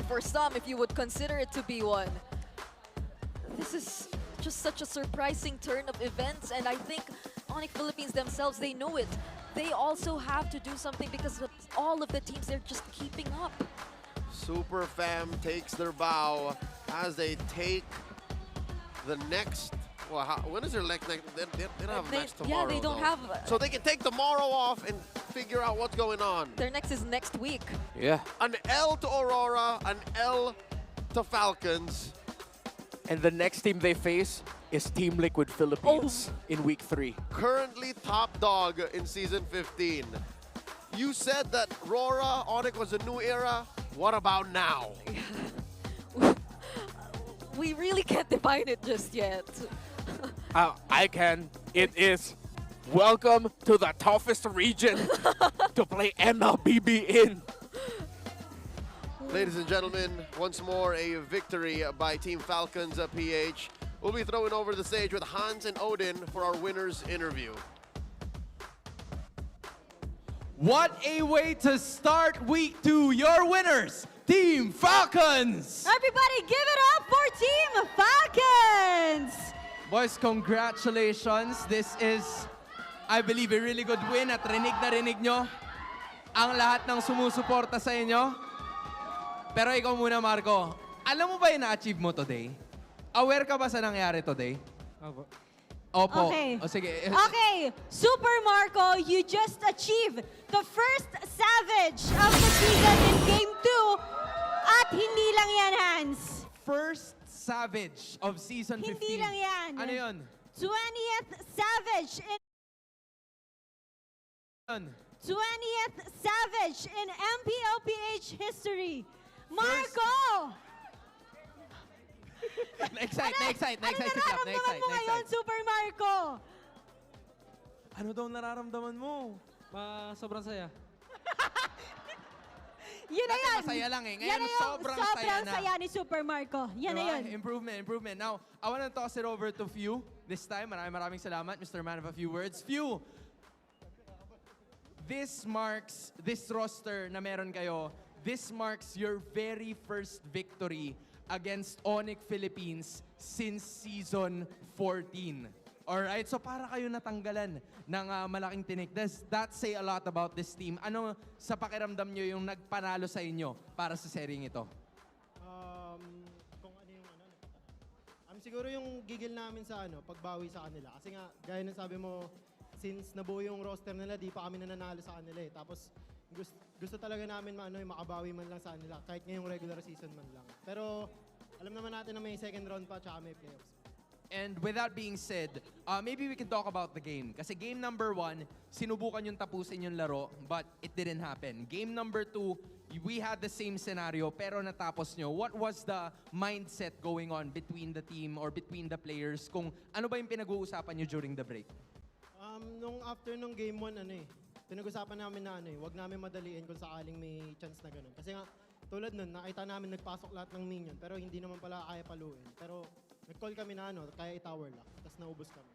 for some, if you would consider it to be one. This is just such a surprising turn of events, and I think Onyx Philippines themselves, they know it. They also have to do something because of all of the teams, they're just keeping up. Super Fam takes their bow as they take the next. Well, when is their next? They don't have next tomorrow. Yeah, they don't though. have. So they can take tomorrow off and figure out what's going on. Their next is next week. Yeah. An L to Aurora, an L to Falcons. And the next team they face is Team Liquid Philippines in week 3. Currently top dog in Season 15. You said that Aurora, Onyx was a new era. What about now? We really can't define it just yet. I can. It is welcome to the toughest region to play MLBB in. Ladies and gentlemen, once more a victory by Team Falcons PH. We'll be throwing over the stage with Hans and Odin for our winners interview. What a way to start week 2. Your winners, Team Falcons! Everybody give it up for Team Falcons! Boys, congratulations. This is, I believe, a really good win at rinig na rinig nyo ang lahat ng sumusuporta sa inyo. Pero ikaw muna, Marco. Alam mo ba yung na-achieve mo today? Aware ka ba sa nangyari today? Opo. Opo. Okay. O sige. Okay, Super Marco, you just achieved the first savage of the season in Game 2. At hindi lang yan, Hans. First savage of Season 15. Hindi lang yan. Ano yun? 20th savage in 20th savage in Mplph history. Marco! Na-excite. Ano nararamdaman mo ngayon, Super Marco? Ano daw nararamdaman mo? Sobrang saya. Yun na Dati yan. masaya lang eh. Yan Ngayon na yung sobrang saya na. saya ni Super Marco. Yan na Diba? yun. Improvement. Now, I want to toss it over to Few this time. Maraming salamat, Mr. Man of a Few Words. Few, this roster na meron kayo, this marks your very first victory against Onyx Philippines since Season 14. Alright, so para kayo natanggalan ng malaking tinik. Does that say a lot about this team? Ano sa pakiramdam nyo yung nagpanalo sa inyo para sa seryeng ito? Kung ano yung siguro yung gigil namin sa pagbawi sa kanila. Kasi nga, gaya ng sabi mo, since nabuo yung roster nila, di pa kami nananalo sa kanila eh. Tapos gusto talaga namin makabawi man lang sa kanila, kahit ngayong regular season man lang. Pero alam naman natin na may second round pa, tsaka may playoffs. And with that being said, maybe we can talk about the game. Kasi game number 1, sinubukan yung tapusin yung laro, but it didn't happen. Game number 2, we had the same scenario, pero natapos nyo. What was the mindset going on between the team or between the players? Kung ano ba yung pinag-uusapan nyo during the break? Nung after nung game 1, pinag-usapan namin na wag namin madaliin kung sakaling may chance na ganun. Kasi nga, tulad nun, nakita namin nagpasok lahat ng minion, pero hindi naman pala kaya paluin. Pero nag-call kami na kaya i-tower lock, tapos naubos kami.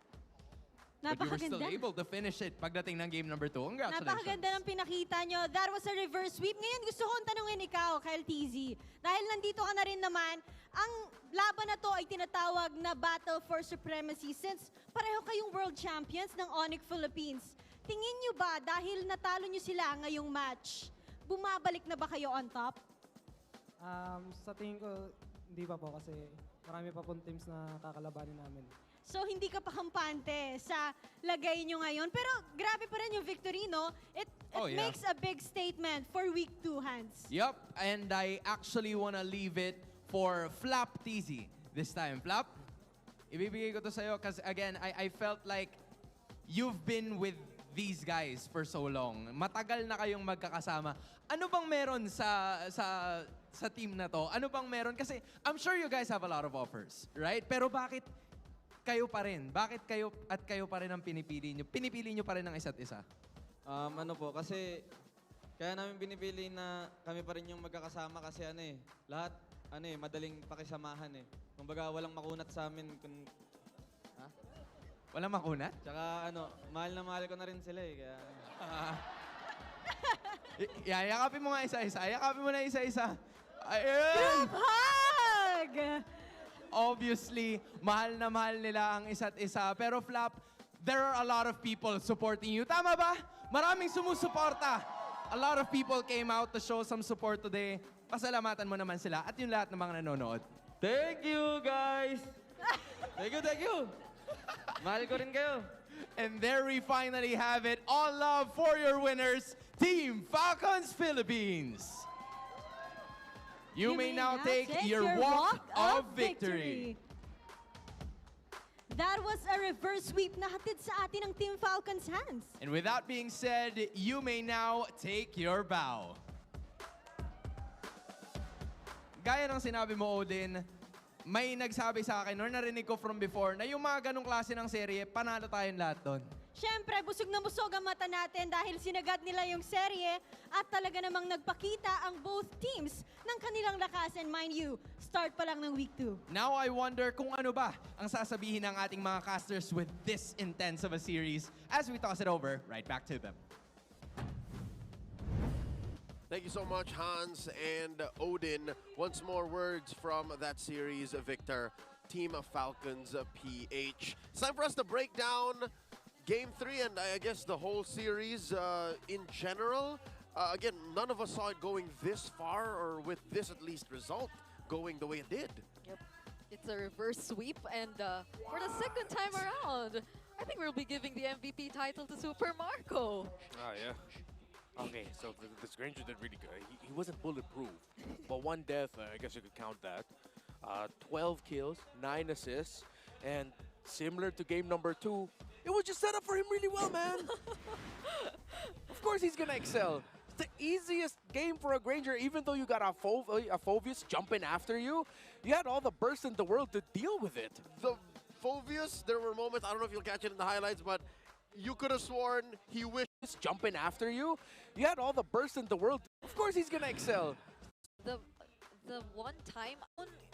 But you were still Napakaganda. able to finish it pagdating ng game number 2. Congratulations. Napakaganda ng pinakita nyo. That was a reverse sweep. Ngayon gusto kong tanungin ikaw, Kyle TZ. Dahil nandito ka na rin naman, ang laban na to ay tinatawag na Battle for Supremacy since pareho kayong world champions ng Onyx Philippines. Tingin nyo ba dahil natalo nyo sila ngayong match, bumabalik na ba kayo on top? Sa tingin ko, hindi pa po kasi marami pa pong teams na kakalabanin namin. So, hindi ka pa kampante sa lagay nyo ngayon. Pero grabe pa rin yung victory, no? It Oh, yeah. makes a big statement for week 2, Hans. Yep, and I actually wanna leave it for Flap TZ this time. Flap, ibibigay ko to sa'yo kasi again, I felt like you've been with these guys for so long. Matagal na kayong magkakasama. Ano bang meron sa team na to? Ano bang meron? Kasi I'm sure you guys have a lot of offers, right? Pero bakit kayo pa rin? Bakit kayo pa rin ang pinipili nyo? Pinipili nyo pa rin ang isa't isa? Kasi kaya namin binipili na kami pa rin yung magkakasama kasi lahat madaling pakisamahan eh. Kumbaga walang makunat sa amin Walang makunat? Tsaka mahal na mahal ko na rin sila eh. Kaya Yakapin mo nga isa-isa. Yakapin mo na isa-isa. Ayun! Hug! Obviously, mahal na mahal nila ang isa't isa. Pero Flap, there are a lot of people supporting you. Tama ba? Maraming sumusuporta. A lot of people came out to show some support today. Pasalamatan mo naman sila at yung lahat ng mga nanonood. Thank you, guys! Thank you, thank you! Mahal ko rin kayo. And there we finally have it. All love for your winners, Team Falcons Philippines. You may now take your walk of victory. That was a reverse sweep na hatid sa atin ng Team Falcons hands. And with that being said, you may now take your bow. Gaya ng sinabi mo, Odin, may nagsabi sa akin, or narinig ko from before, na yung mga ganong klase ng serye, panalo tayong lahat doon. Siyempre, busog na busog ang mata natin dahil sinagad nila yung serye at talaga namang nagpakita ang both teams ng kanilang lakas. And mind you, start pa lang ng week 2. Now I wonder kung ano ba ang sasabihin ng ating mga casters with this intense of a series as we toss it over right back to them. Thank you so much, Hans and Odin. Once more words from that series, Victor. Team of Falcons PH. It's time for us to break down Game 3 and I guess the whole series in general. Again, none of us saw it going this far or with this at least result going the way it did. Yep. It's a reverse sweep, and for the second time around, I think we'll be giving the MVP title to Super Marco. Oh, yeah. Okay, so this Granger did really good. He wasn't bulletproof, but one death, I guess you could count that. 12 kills, 9 assists, and similar to game number 2, it was just set up for him really well, man. Of course he's gonna excel. It's the easiest game for a Granger, even though you got a Phoveus jumping after you. You had all the burst in the world to deal with it. The Phoveus, there were moments, I don't know if you'll catch it in the highlights, but you could have sworn he wished jumping after you. You had all the burst in the world. Of course he's gonna excel. The one time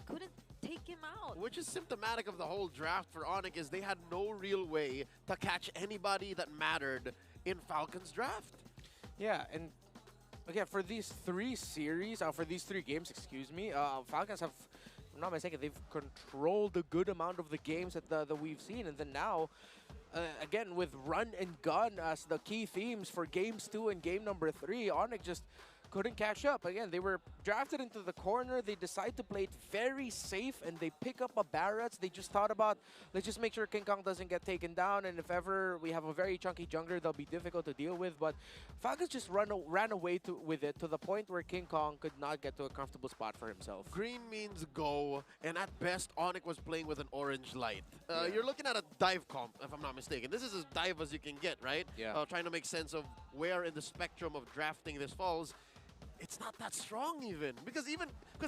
couldn't take him out. Which is symptomatic of the whole draft for Onyx is they had no real way to catch anybody that mattered in Falcons draft. Yeah, and again, for these three series, for these 3 games, excuse me, Falcons have, if I'm not mistaken, they've controlled a good amount of the games that we've seen. And then now, again, with run and gun as the key themes for games 2 and game number 3, Onyx just couldn't catch up. Again, they were drafted into the corner. They decide to play it very safe, and they pick up a Barretts. They just thought about, let's just make sure King Kong doesn't get taken down, and if ever we have a very chunky jungler, they'll be difficult to deal with. But Falcons just ran away with it to the point where King Kong could not get to a comfortable spot for himself. Green means go, and at best, Onyx was playing with an orange light. You're looking at a dive comp, if I'm not mistaken. This is as dive as you can get, right? Yeah. Trying to make sense of where in the spectrum of drafting this falls. It's not that strong even, because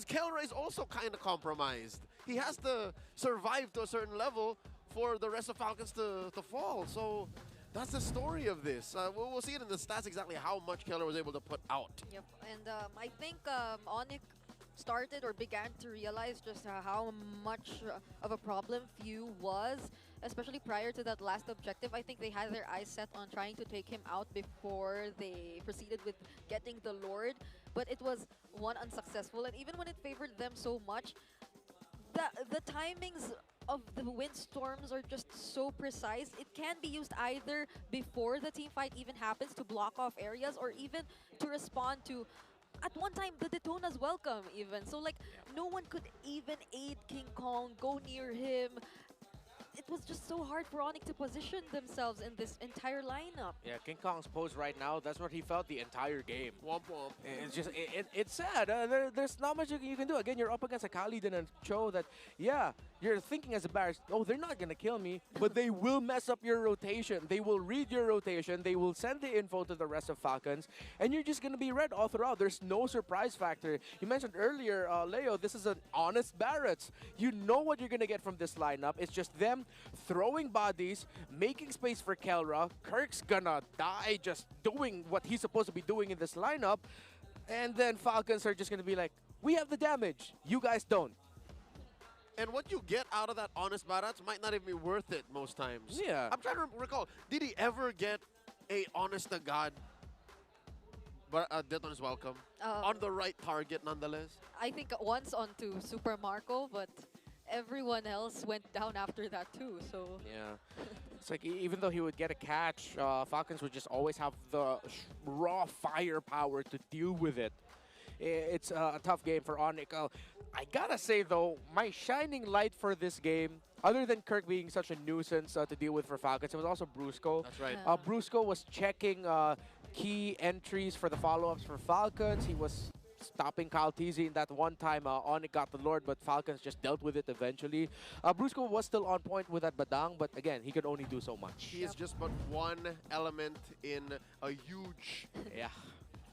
Kelra is also kind of compromised. He has to survive to a certain level for the rest of Falcons to fall. So that's the story of this. We'll see it in the stats exactly how much Kelra was able to put out. Yep, and I think Onyx started or began to realize just how much of a problem Few was, especially prior to that last objective. I think they had their eyes set on trying to take him out before they proceeded with getting the Lord, but it was one unsuccessful. And even when it favored them so much, the timings of the windstorms are just so precise. It can be used either before the team fight even happens to block off areas, or even to respond to, at one time, the Detona's welcome even. So like, no one could even aid King Kong, go near him. It was just so hard for Onyx to position themselves in this entire lineup. Yeah, King Kong's pose right now, that's what he felt the entire game. Womp womp. It's just, it's sad. There's not much you can do. Again, you're up against a Khalid and a Cho that, yeah, you're thinking as a Barretts, oh, they're not going to kill me, but they will mess up your rotation. They will read your rotation. They will send the info to the rest of Falcons, and you're just going to be red all throughout. There's no surprise factor. You mentioned earlier, Leo, this is an honest Barretts. You know what you're going to get from this lineup. It's just them throwing bodies, making space for Kelra. Kirk's gonna die just doing what he's supposed to be doing in this lineup. And then Falcons are just gonna be like, we have the damage, you guys don't. And what you get out of that honest Barretts might not even be worth it most times. Yeah. I'm trying to recall, did he ever get a honest to God But Deton is welcome. On the right target, nonetheless. I think once onto Super Marco, but everyone else went down after that too. So Yeah. It's like even though he would get a catch, Falcons would just always have the raw firepower to deal with it. It's a tough game for Onyx. I gotta say though, my shining light for this game, other than Kirk being such a nuisance to deal with for Falcons, it was also Brusco. That's right. Yeah. Brusco was checking key entries for the follow-ups for Falcons. He was stopping Kyle Teasy in that one time. Onyx got the Lord, but Falcons just dealt with it eventually. Brusco was still on point with that Badang, but again, he could only do so much. He is just but one element in a huge Yeah.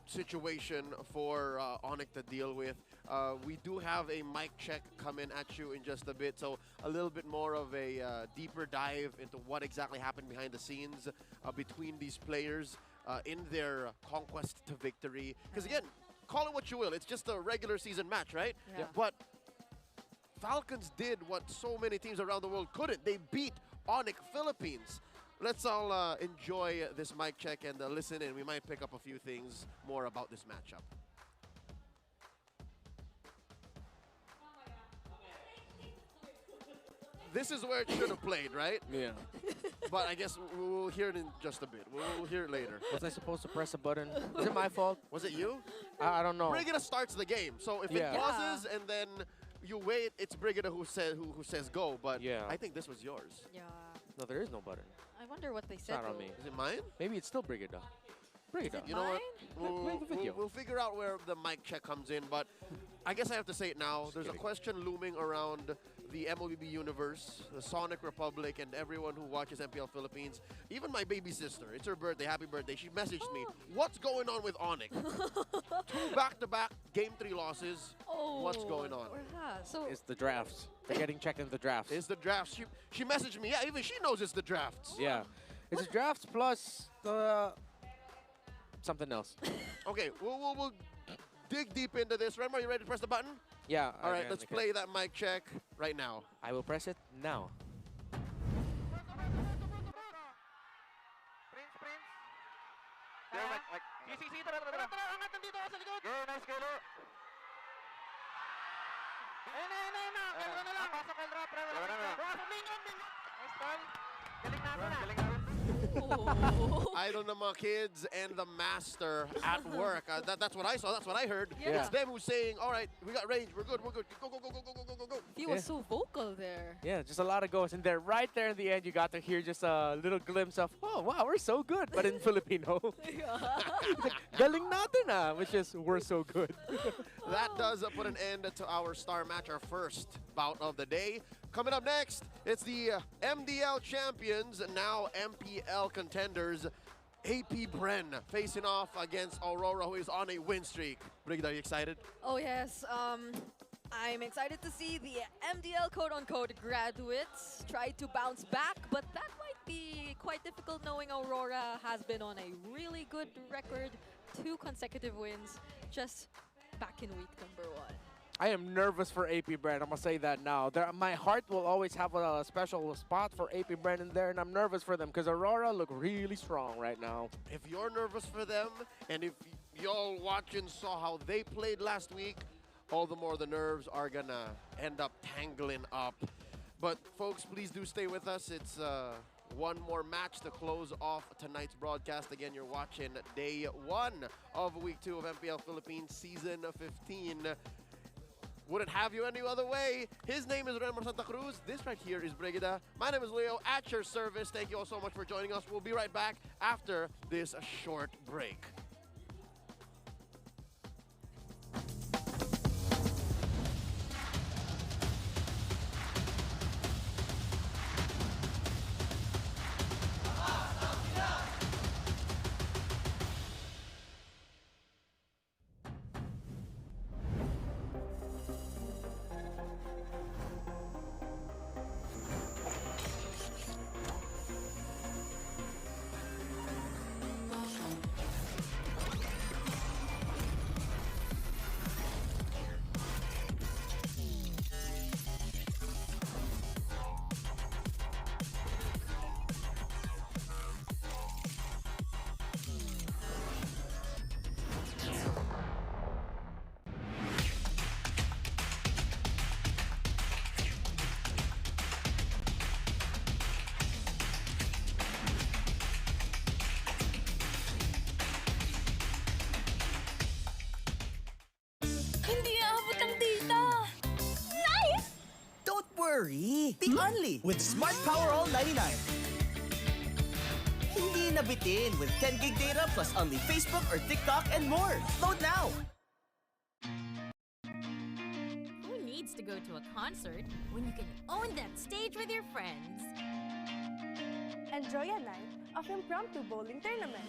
situation for Onyx to deal with. We do have a mic check coming at you in just a bit, so a little bit more of a deeper dive into what exactly happened behind the scenes between these players in their conquest to victory. Because again, call it what you will, it's just a regular season match, right? Yeah. But Falcons did what so many teams around the world couldn't. They beat Onyx Philippines. Let's all enjoy this mic check and listen in. We might pick up a few things more about this matchup. This is where it should have played, right? Yeah. But I guess we'll hear it in just a bit. We'll hear it later. Was I supposed to press a button? Is it my fault? Was it you? I don't know. Brigida starts the game. So if Yeah. it pauses and then you wait, it's Brigida who says go. But Yeah. I think this was yours. yeah, No, there is no button. I wonder what they It's said. not on though. me. Is it mine? Maybe it's still Brigida. Brigida. You know what? Mine? Play the video. We'll figure out where the mic check comes in, but I guess I have to say it now. There's a kidding. question looming around the MLBB universe, the Sonic Republic, and everyone who watches MPL Philippines. Even my baby sister, it's her birthday, happy birthday. She messaged me, what's going on with Onyx? 2 back-to-back Game 3 losses. Oh, What's going on? So It's the drafts. They're getting checked in the drafts. It's the drafts. She messaged me, yeah, even she knows it's the drafts. Yeah. It's the drafts plus something else. Okay, we'll dig deep into this. Remember, you ready to press the button? Yeah. All right, okay, let's okay. play that mic check right now. I will press it now. Idol na mga kids and the master at work. That's what I saw. That's what I heard. Yeah. It's them who's saying, all right, we got range. We're good. We're good. Go, go, go, go, go, go, go, go, go. he was Yeah. so vocal there. Yeah, just a lot of goals. And there, right there in the end, you got to hear just a little glimpse of, oh, wow, we're so good. But in Filipino, galing natin ah, which is, we're so good. That does put an end to our star match, our first bout of the day. Coming up next, it's the MDL champions, now MPL contenders, AP Bren, facing off against Aurora, who is on a win streak. Brigida, are you excited? Oh yes, I'm excited to see the MDL quote-unquote graduates try to bounce back, but that might be quite difficult knowing Aurora has been on a really good record, 2 consecutive wins just back in week number 1. I am nervous for AP Brand. I'm going to say that now. My heart will always have a special spot for AP Brand in there, and I'm nervous for them because Aurora look really strong right now. If you're nervous for them, and if y'all watching saw how they played last week, all the more the nerves are gonna end up tangling up. But folks, please do stay with us. It's one more match to close off tonight's broadcast. Again, you're watching day 1 of week 2 of MPL Philippines season 15. Wouldn't have you any other way. His name is Remar Santa Cruz. This right here is Brigida. My name is Leo, at your service. Thank you all so much for joining us. We'll be right back after this short break. worry! Be only with Smart Power All 99. Hindi nabitin with 10 gig data plus only Facebook or TikTok and more. Load now! Who needs to go to a concert when you can own that stage with your friends? Enjoy a night of impromptu bowling tournament.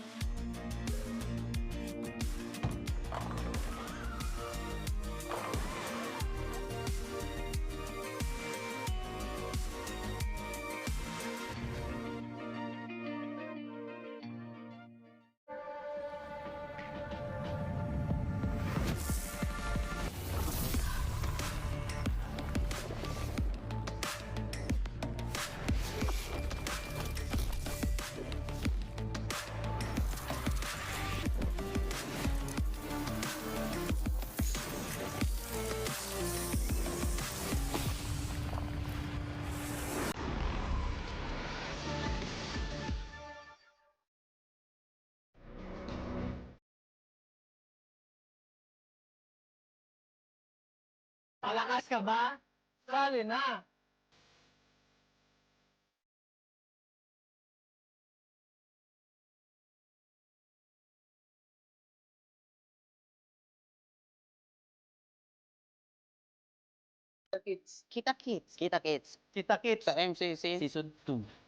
Malakas ka ba? Sali na! Kits. Kita Kits. Kita Kits. Kita Kits. Sa MCC Season 2.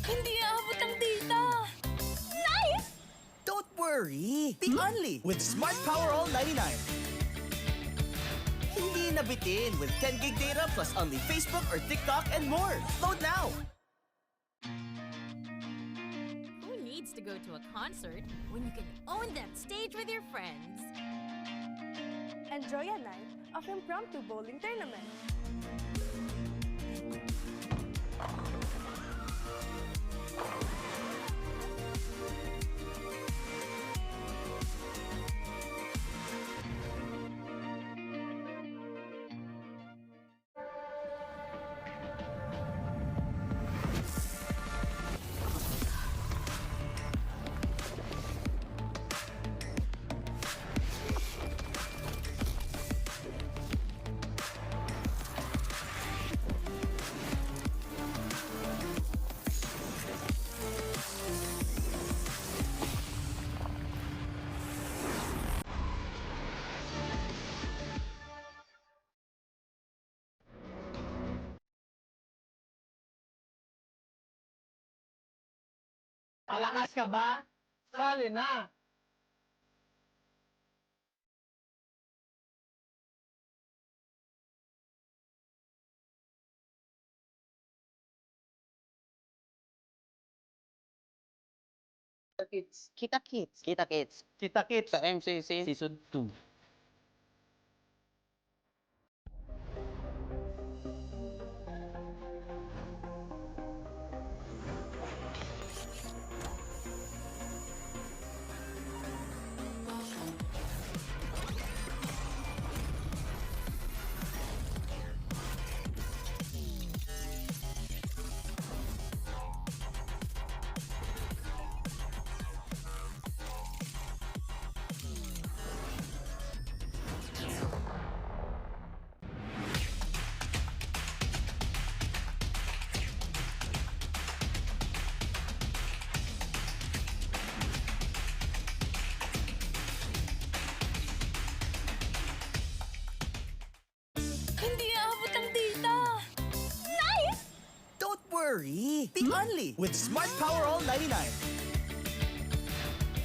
Hindi aabot ang data! Nice! Don't worry! Be only with Smart Power All 99. Hindi nabitin with 10 gig data plus only Facebook or TikTok and more. Load now! Who needs to go to a concert when you can own that stage with your friends? Enjoy a night of impromptu bowling tournament. Malakas ka ba? Sali na! Kits. Kita Kits. Kita Kits. Kita Kits. Sa MCC Season 2. Hindi aabot ang data! Nice! Don't worry! Be only with Smart Power All 99.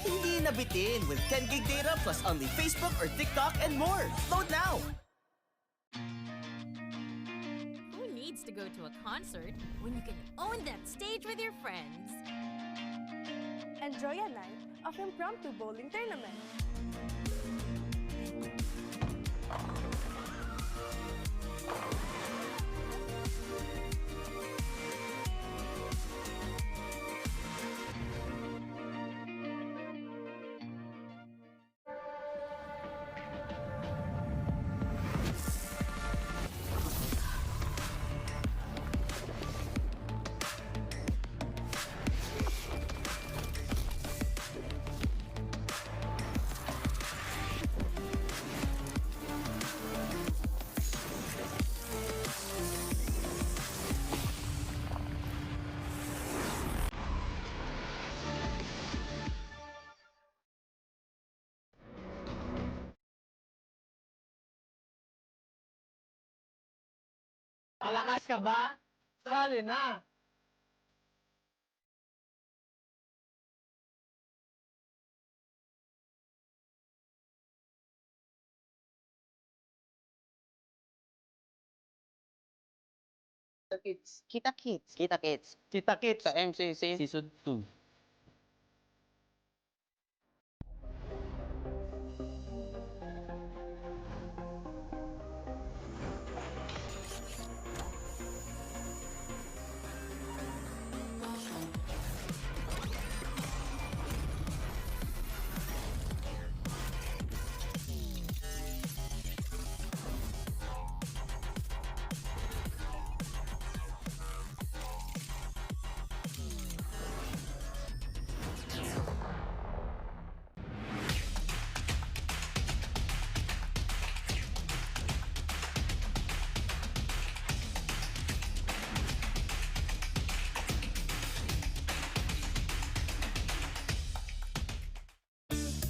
Hindi nabitin with 10 gig data plus only Facebook or TikTok and more. Load now! needs to go to a concert when you can own that stage with your friends? Enjoy a night of impromptu bowling tournament. Malakas ka ba? Sali na! Kita Kids. Kita Kids. Kita Kids. Sa MCC Season 2.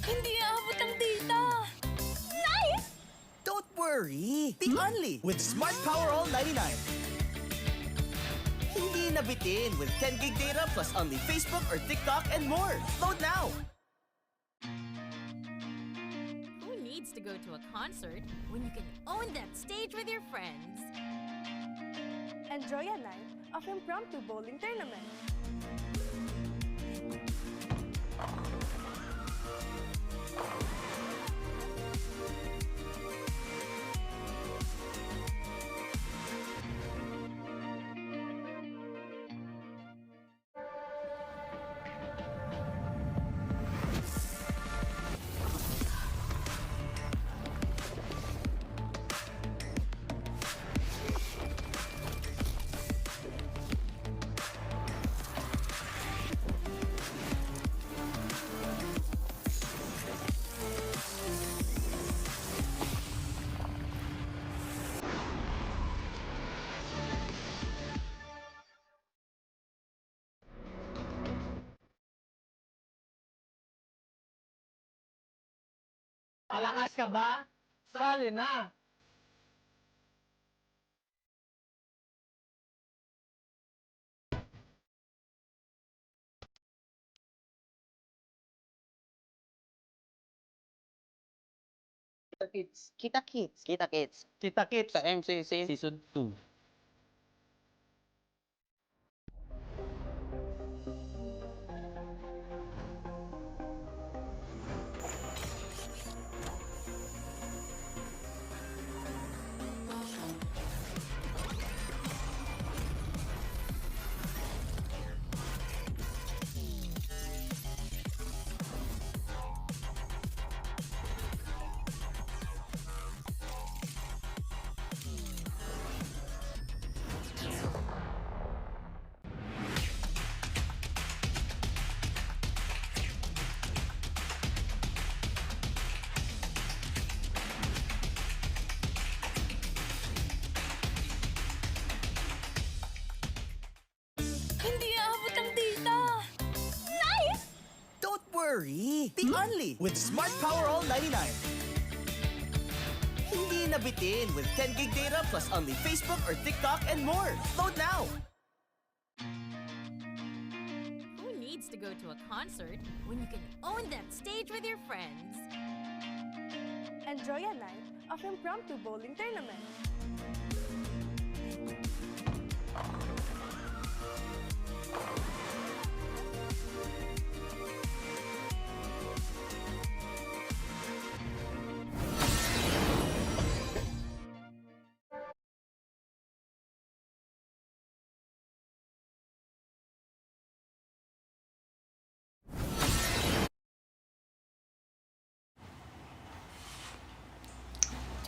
Hindi aabot ang data! Nice! Don't worry! Be only with Smart Power All 99. Hindi nabitin with 10 gig data plus only Facebook or TikTok and more. Load now! Who needs to go to a concert when you can own that stage with your friends? Enjoy a night of impromptu bowling tournament. Malakas ka ba? Sali na! Kita Kids. Kita Kids. Kita Kids. Sa MCC Season 2. Hindi aabot ang data! Nice! Don't worry! Be only with Smart Power All 99. Hindi nabitin with 10 gig data plus only Facebook or TikTok and more. Load now! Who needs to go to a concert when you can own that stage with your friends? Enjoy a night of impromptu bowling tournament.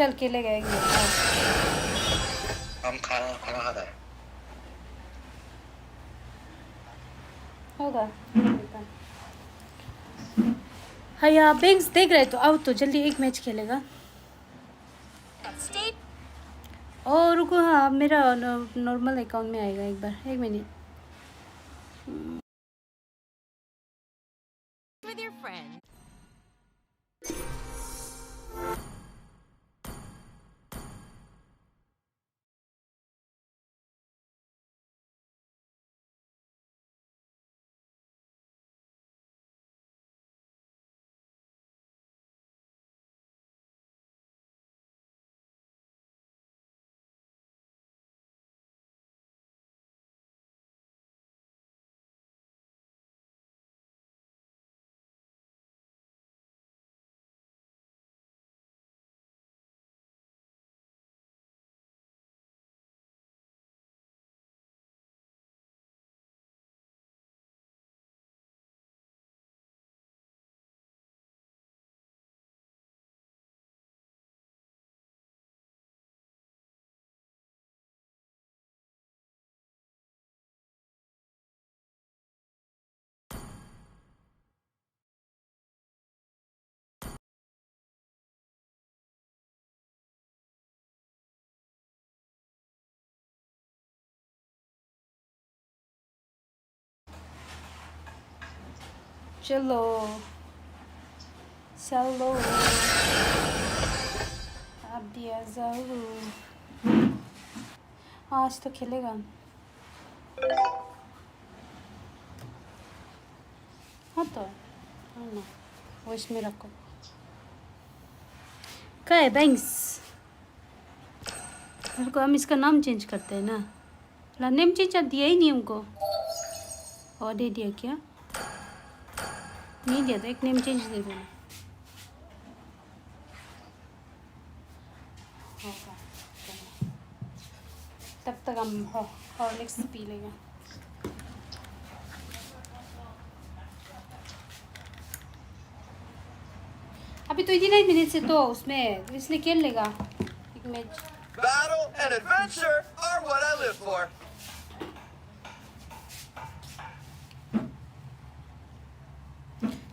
चल खेलेगा एक बार हम खाना खाना खाता है होगा हाँ यार बैंक्स देख रहे तो आओ तो जल्दी एक मैच खेलेगा और रुको हाँ मेरा नॉर्मल अकाउंट में आएगा एक बार एक मिनट with your friends. चलो चलो अब दिया जाओ आज तो खेलेगा हाँ तो ना वो इसमें रखो क्या है बैंक्स मेरे को हम इसका नाम चेंज करते हैं ना ला नेम चेंज दिया ही नहीं हमको और दे दिया क्या नहीं दिया था एक नेम चेंज दे देना होगा तब तक हम हॉर्लिक्स पी लेंगे अभी तो 89 मिनट से तो उसमें इसलिए खेल लेगा एक match Battle and adventure are what I live for.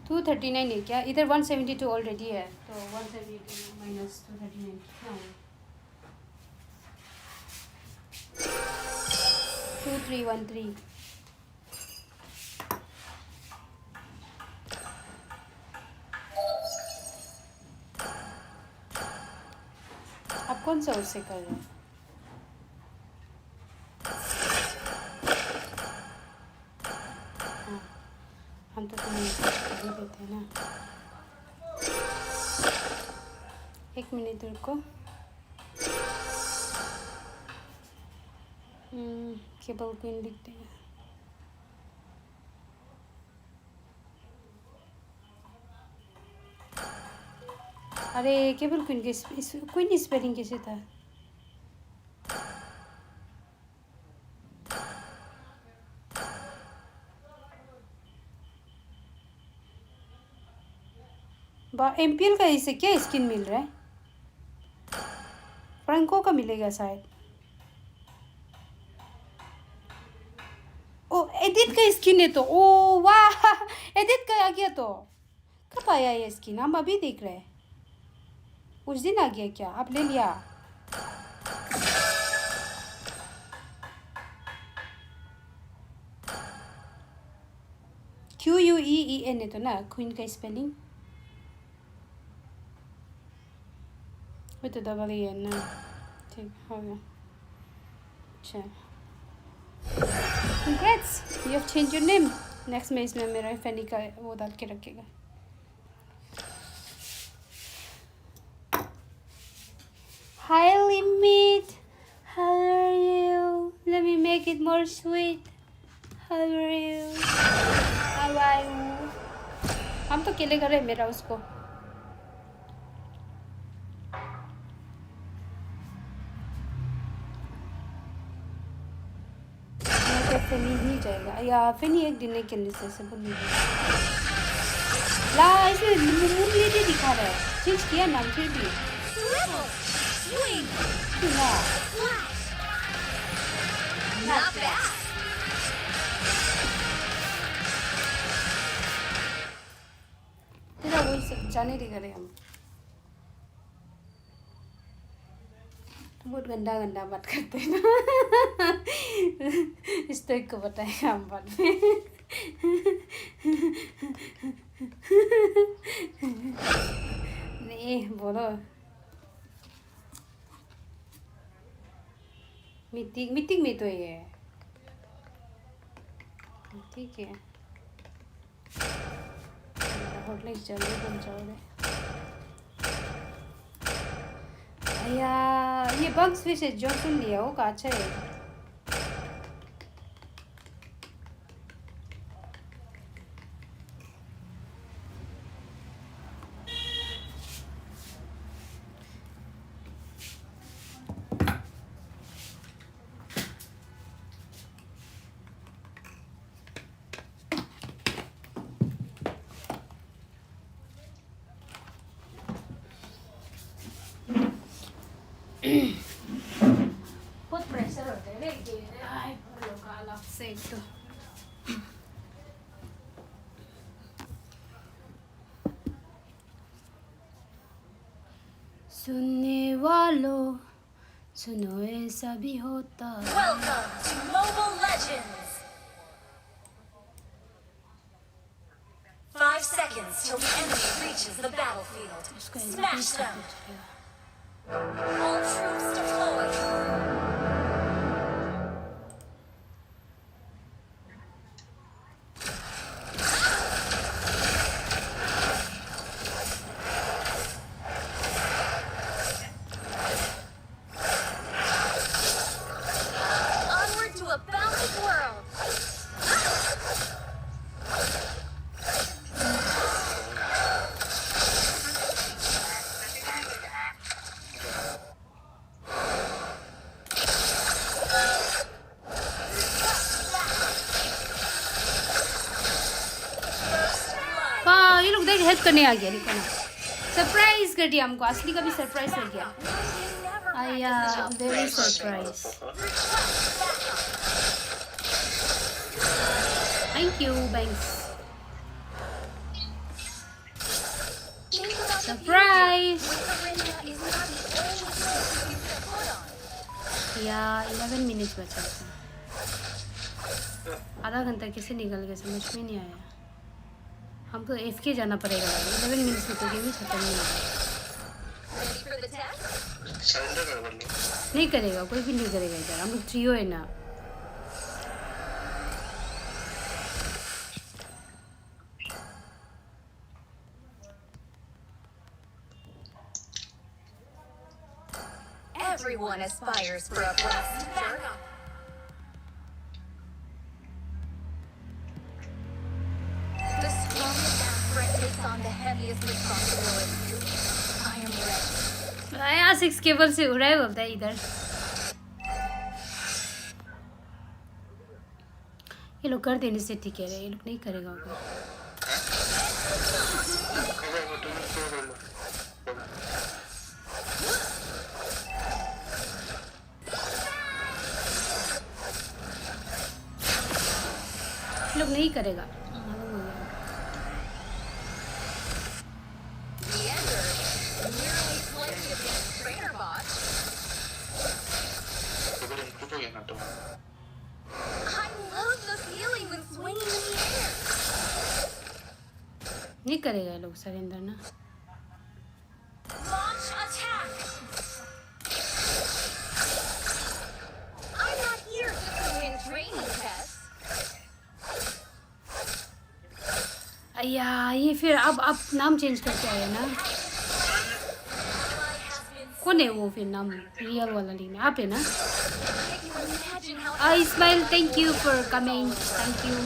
टू 239 है क्या इधर 172 ऑलरेडी है तो 172 माइनस 239 कितना होगा 2313 आप कौन सा उससे कर रहे हैं हाँ, हम तो तुम्हें कर देते हैं ना एक मिनट रुको केबल क्वीन लिखते हैं अरे केबल क्वीन के क्वीन स्पेलिंग कैसे था एमपीएल का इसे क्या स्किन मिल रहा है फ्रैंको का मिलेगा शायद ओ एडिट का स्किन है तो ओ वाह एडिट का आ गया तो कब आया ये स्किन हम अभी देख रहे हैं उस दिन आ गया क्या आप ले लिया QUEEN है तो ना क्वीन का स्पेलिंग वो तो डबल ही है ना ठीक हो गया अच्छा Congrats! You have changed your name. Next में इसमें मेरा फैनी का वो डाल के रखेगा Hi Limit, how are you? Let me make it more sweet. How are you? How are you? हम तो केले कर रहे मेरा उसको फैनी ही जाएगा या फैनी एक दिन नहीं खेलने से सब नहीं ला इसमें मुरली दिखा रहा है चेंज किया नाम फिर भी Triple. Swing. Yeah. Flash. Not bad. तेरा वही सब जाने दे करे हम बहुत गंदा गंदा बात करते हैं ना इस तो एक को बताएगा हम बाद में नहीं बोलो मीटिंग में तो ये ठीक है होटल जल्दी पहुंचाओगे या ये बग्स विशेष जो सुन लिया वो का अच्छा है बहुत प्रेशर होता है रे आई लोग अलग से एक तो सुनने वालों सुनो ऐसा भी होता Welcome to Mobile Legends. 5 seconds till the enemy reaches the battlefield. Smash them. All troops deployed. Onward to a boundless world. वाह ये लोग देख हेल्प करने आ गया देखो ना सरप्राइज कर दिया हमको असली का भी सरप्राइज कर दिया आया very surprise thank you banks surprise या 11 मिनट बचा था आधा घंटा कैसे निकल गया समझ में नहीं आया हमको FK जाना पड़ेगा 11 मिनट्स में तो गेम ही खत्म नहीं होगा नहीं करेगा कोई भी नहीं करेगा इधर हम लोग ट्रियो है ना Everyone aspires for a blessed future. The strongest aspirant takes on the heaviest responsibility. I am ready. आया 6 केबल से उड़ाए बोलता है इधर ये लोग कर देने से ठीक है ये लोग नहीं करेगा होगा ये लोग नहीं करेगा नहीं करेगा ये लोग सरेंडर ना Launch attack! I'm not here just to win training tests. अय्या ये फिर अब नाम चेंज करके आया ना कौन है वो फिर नाम रियल वाला लीन आप है ना smile thank you for coming thank you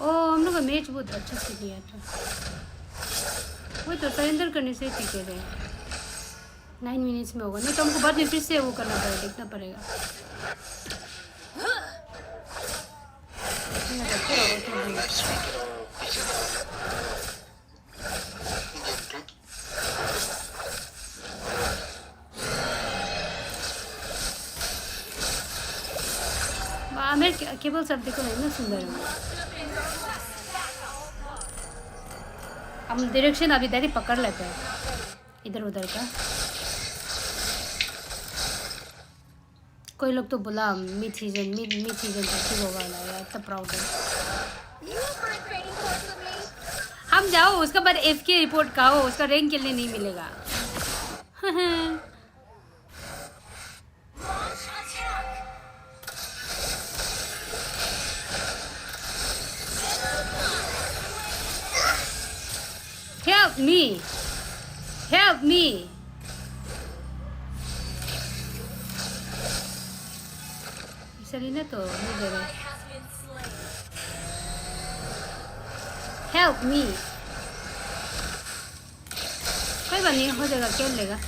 ओ हम लोग का मैच बहुत अच्छा से लिया था वही तो सरेंडर करने से ठीक है 9 मिनट्स में होगा नहीं तो हमको बाद में फिर से वो करना पड़ेगा देखना पड़ेगा मेरे केबल सब देखो ना सुंदर है हम डायरेक्शन अभी इधर ही पकड़ लेते हैं इधर उधर का कोई लोग तो बोला मिड सीजन तक होगा यार इतना प्राउड है हम जाओ उसके बाद एफके रिपोर्ट का हो उसका रैंक के लिए नहीं मिलेगा Help me! Selena to, नहीं दे रहे. Help me! कोई बात नहीं हो जाएगा खेल लेगा.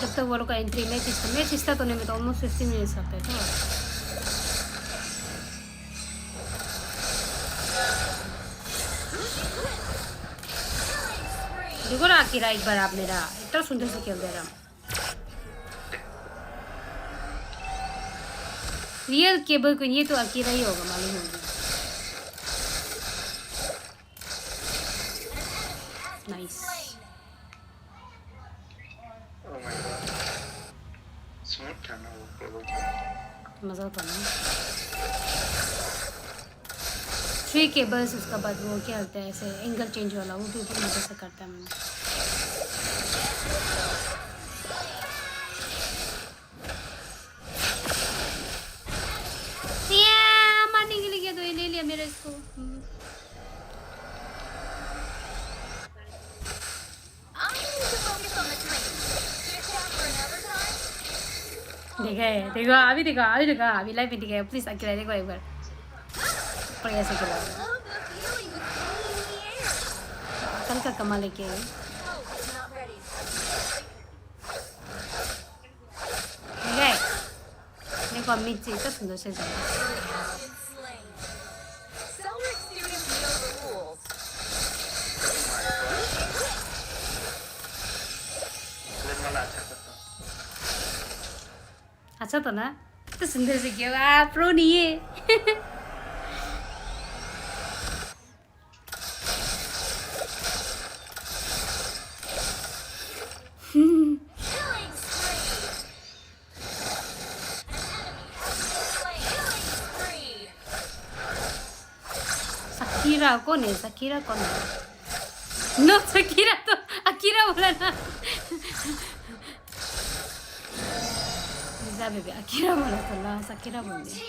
जब तक वो लोग का एंट्री मैच इसका तो नहीं में तो almost 15 minutes आते हैं तो. देखो ना अकीरा एक बार आप मेरा इतना सुंदर से खेल दे रहा रियल केबल को ये तो अकीरा ही होगा मालूम होगा नाइस मजा तो ना 3 केबल्स उसका बाद वो क्या होता है ऐसे एंगल चेंज वाला वो भी ऊपर मजे से करता है मैंने मारने के लिए क्या तो ये ले लिया मेरा इसको देखा अभी लाइव में दिखा प्लीज अकेला देखो एक बार ऐसे करा कल का कमाल है क्या देखो अम्मी जी इतना सुंदर से जाए अच्छा तो ना इतना सुंदर से किया प्रो नहीं है कौन है सकीरा कौन है नो सकीरा तो अकीरा बोला ना बेबी अकीरा बोला तो ला सकीरा बोल दिया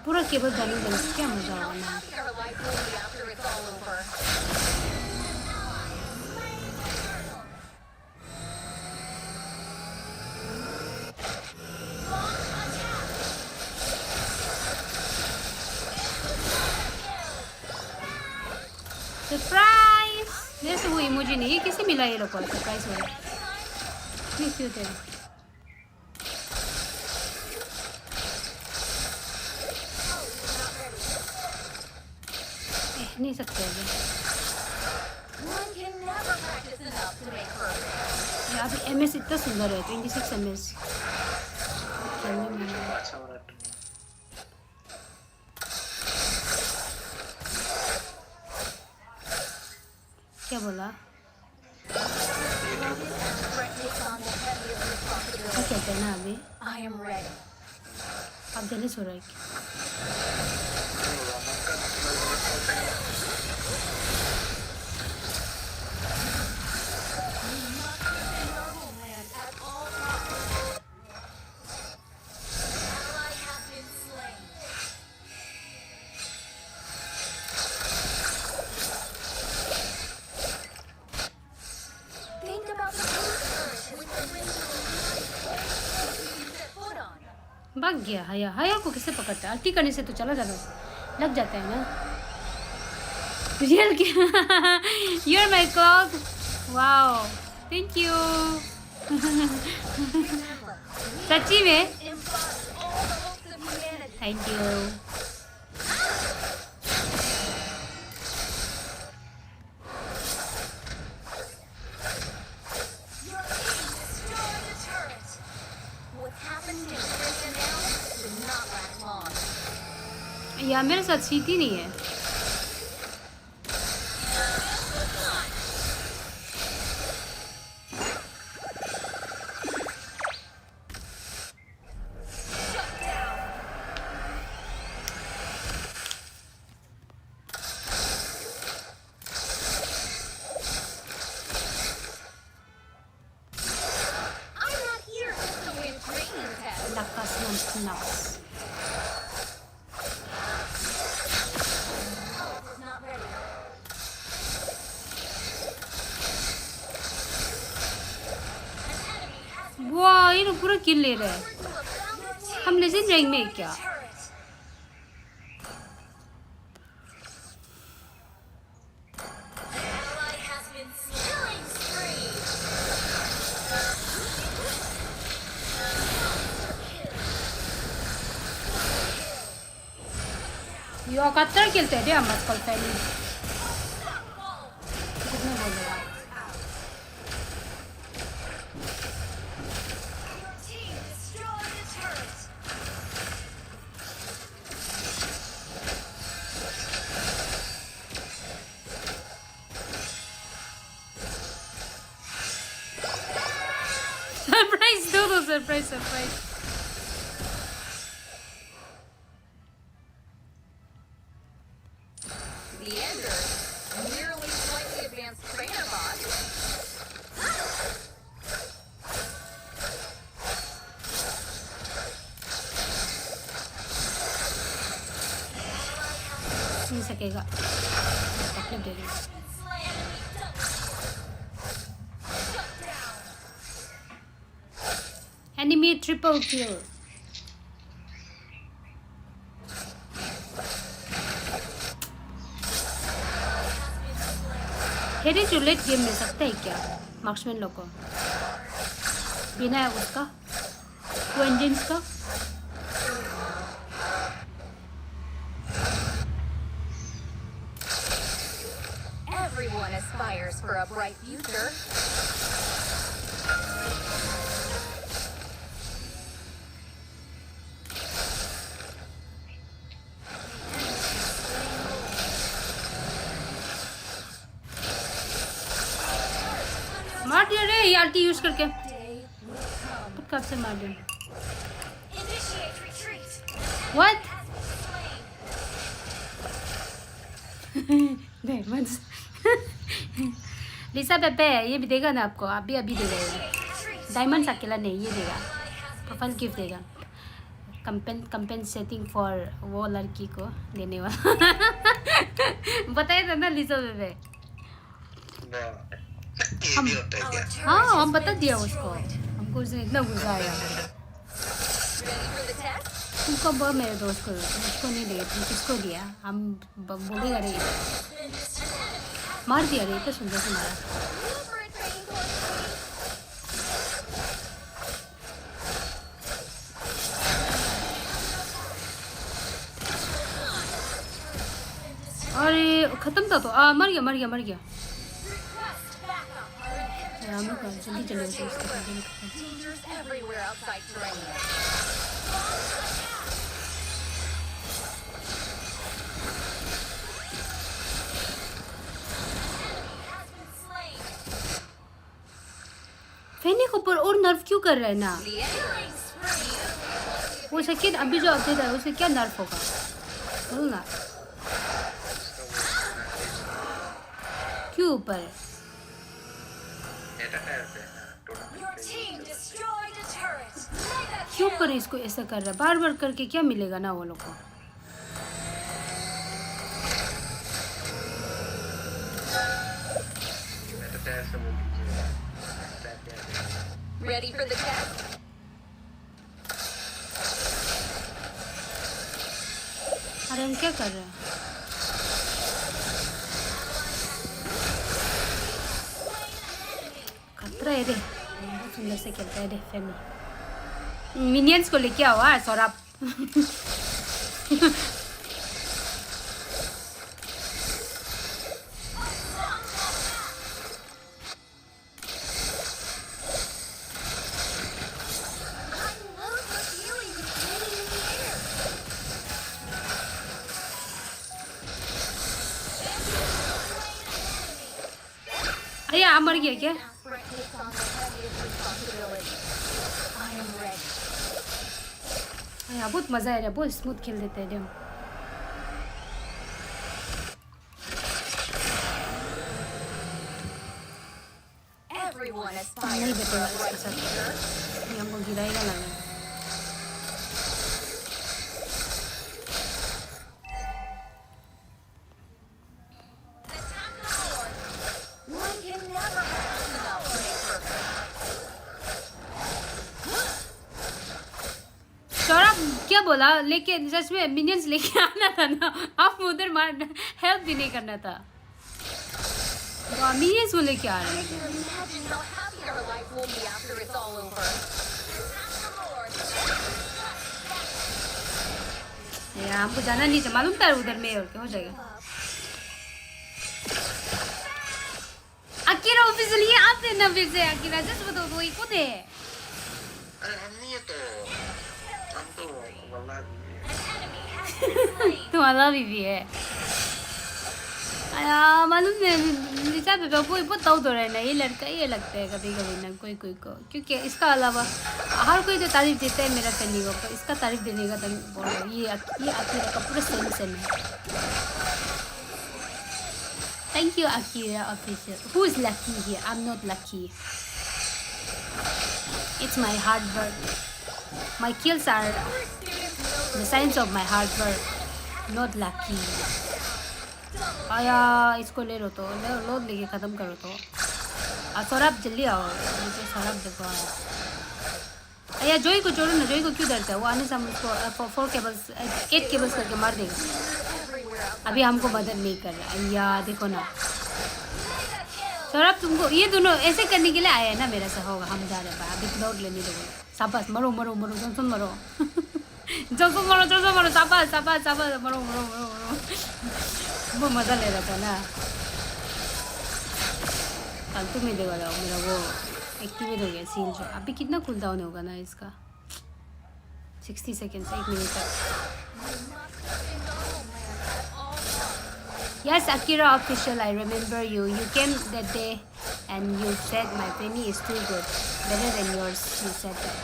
पूरा केबल डालिंग क्या मजा आना सरप्राइज जैसे वो इमोजी नहीं है किसे मिला ये लोग को सरप्राइज वाला नहीं क्यों थे नहीं सकते अभी अभी MS इतना सुंदर है 26 MS क्या बोला क्या कहते हैं ना अभी आप जेलस हो रहा है भाग गया हया हया को किससे पकड़ता है? अल्टी करने से तो चला जाता लग जाता है ना रियल के you're my clock wow thank you सच्ची में thank you या मेरे साथ सीटी नहीं है lakas ng snacks वाह ये तो पूरा किल ले रहा है हम लेजेंड रैंक में हैं क्या यो कत्तर खेलते हैं हम आजकल फैनी कितना बोल रहा सरप्राइज दो सरप्राइज सरप्राइज नहीं सकेगा तकलीफ दे देगा enemy triple kill हेडी टू लेट गेम मिल सकता है क्या मार्क्समैन लोग को बिना उसका वेंजेंस का Everyone aspires for a bright future. मार दिया रे ये अल्टी यूज करके कब से मार दिया व्हाट डायमंड्स लिसा पेपे ये भी देगा ना आपको आप भी अभी दे देगा डायमंड्स अकेला नहीं ये देगा प्रोफाइल गिफ्ट देगा कंपेंसेटिंग फॉर वो लड़की को देने वाला बताया था ना लिसा पेपे हम हाँ हम बता दिया उसको हमको उसने इतना गुस्सा आया तुमको बोल मेरे दोस्त को उसको नहीं दिया तुम किसको दिया हम बोलेगा रे मार दिया रे इतना सुंदर से मारा अरे खत्म था तो मर गया मर गया मर गया हम लोग जल्दी चले फैनी को पर और नर्फ क्यों कर रहे हैं ना वो सेकंड अभी जो अपडेट है उससे क्या नर्फ होगा बोलो ना क्यों ऊपर क्यों पर इसको ऐसा कर रहा है बार बार करके क्या मिलेगा ना वो लोग को Ready for the test? अरे हम क्या कर रहे हैं खतरा है रे बहुत सुंदर से खेलता है रे फैनी मिनियंस को लेके आओ यार सौरभ अरे आप मर गया क्या बहुत मजा आ रहा है बहुत स्मूथ खेल देते हैं हम नहीं बेटेगा इसके साथ ये हमको गिराएगा लगा क्या बोला लेके सच में मिनियंस लेके आना था ना आप उधर मार हेल्प भी नहीं करना था मिनियंस को लेके आ रहे हैं यार हमको जाना नहीं था मालूम था उधर में और क्या हो जाएगा अकीरा ऑफिशियली आप थे ना फिर से अकीरा जस्ट बताओ तो ये कौन है अरे हम नहीं है तो हम तो तुम्हारा भी है मालूम नहीं लिसा पे कोई बहुत दाऊद हो रहा है ना ये लड़का ये लगता है कभी कभी ना कोई कोई को क्योंकि इसका अलावा हर कोई तो तारीफ देता है मेरा फैनी को पर इसका तारीफ देने का तो बोल रहा है ये अकीरा का पूरा सेम है thank you Akira official who is lucky here I am not lucky it's my hard work my kills are the signs of my hard work not lucky आया इसको ले लो तो लोड लेके ख़त्म करो तो सौरभ जल्दी आओ मुझे सौरभ देखो आया जोई को छोड़ो ना जोई को क्यों डरता है वो आने से हम उसको 8 केबल्स करके मार देगा अभी हमको मदद नहीं कर रहा अय्या देखो ना सौरभ तुमको ये दोनों ऐसे करने के लिए आया है ना मेरा से होगा हम जा रहे हैं अभी लोड लेने दो शाबाश मरो मरो मरो जॉनसन मरो जॉनसन मरो शाबाश शाबाश शाबाश मरो मरो मरो मरो वो मज़ा ले रहा था ना फालतू में देखा जाओ मेरा वो एक्टिवेट हो गया सीन जो अभी कितना कूल डाउन होगा ना इसका 60 सेकेंड्स 1 मिनट तक Yes, Akira official, I remember you. You came that day and you said my penny is too good. Better than yours, you said that.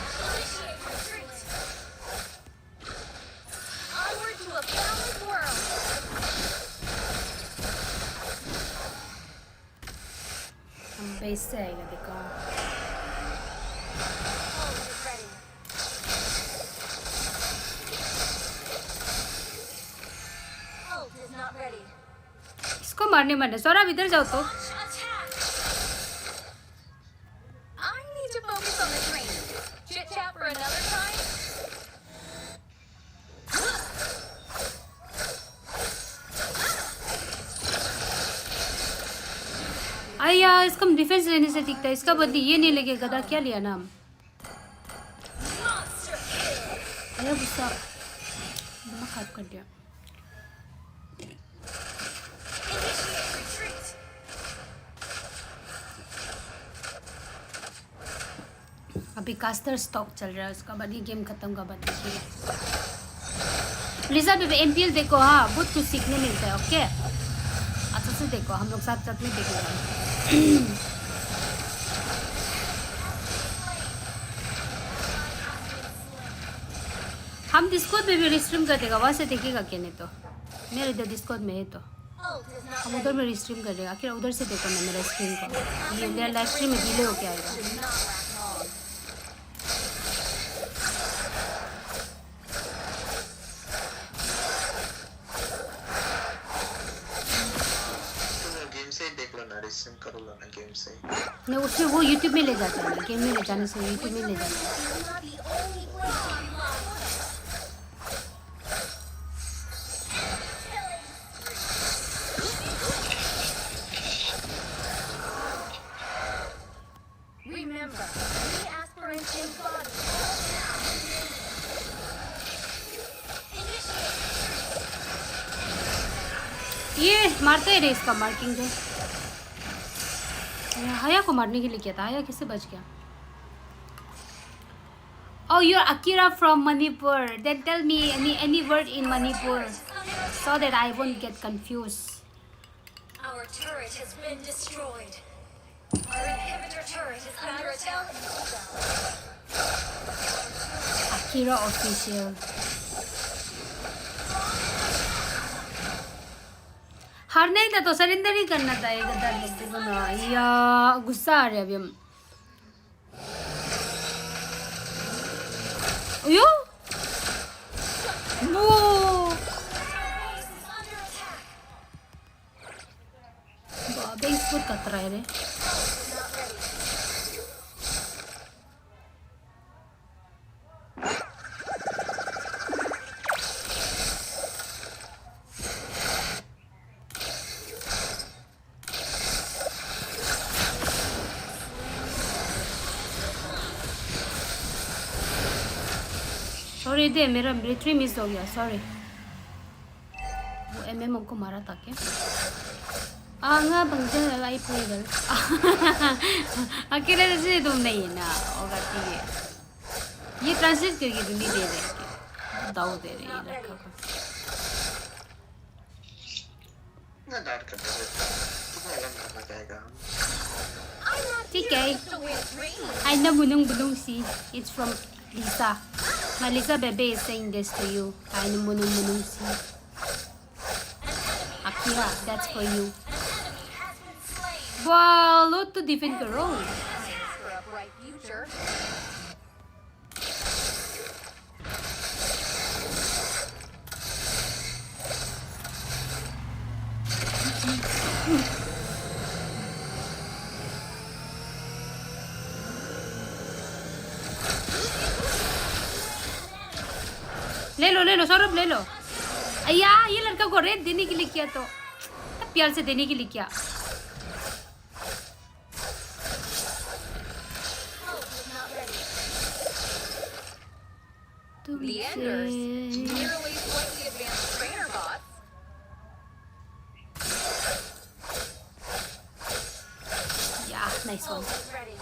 Onward to a boundless world. हम base से आएगा देखो Ult is not ready. इसको मारने मारने सौरभ इधर जाओ तो I need to focus on the training. Chit chat for another time. आया इसका हम डिफेंस लेने से दिखता है इसका बदली ये नहीं लगेगा गधा क्या लिया नाम अरे गुस्सा दिमाग खराब कर दिया अभी कास्टर स्टॉक चल रहा है उसका बाद ये गेम खत्म का बाद देखिए लिसा भी एमपीएल देखो हाँ बहुत कुछ सीखने मिलता है ओके अच्छा से देखो हम लोग साथ साथ में देखेंगे हम डिस्कॉर्ड में भी रिस्ट्रीम कर देगा वहाँ से देखेगा क्या नहीं तो मेरे इधर डिस्कॉर्ड में है तो हम उधर में रिस्ट्रीम कर देगा आखिर उधर से देखो ना मेरा स्क्रीन को ये मेरा लाइव स्ट्रीम में डिले होके आएगा नहीं उसमें वो यूट्यूब में ले जाता है गेम में ले जाने से यूट्यूब में ले जाता है ये मारते ही रे इसका मार्किंग जो हाया को मारने के लिए किया था हाया किससे बच गया Oh, you're Akira from Manipur. Then tell me any word in Manipur so that I won't get confused. Our turret has been destroyed. Our inhibitor turret is under attack. Akira official. हारना ही था तो surrender ही करना था ये गद्दार लोग को ना या गुस्सा आ रहा है अभी हम यो वो बाबे इसको कतरा है रे सॉरी दे मेरा मिलिट्री मिस हो गया सॉरी वो एमएम हमको मारा था क्या आंगा बंजर आई प्लेगर अकेले से तुम नहीं है ना होगा ठीक है ये ट्रांसलेट करके तुम नहीं दे रहे दाव दे रहे हैं लड़का को ठीक है I know bunung bunung si it's from Lisa. My Lisa baby is saying this to you. I know bunung bunung si. Akira, that's for you. Wow, lot to defend karo. For a bright future. ले लो सौरभ ले लो अय्या ये लड़का को रेत देने के लिए किया तो प्यार से देने के लिए किया Leander's nearly slightly advanced trainer bots. Yeah, nice one. Ready.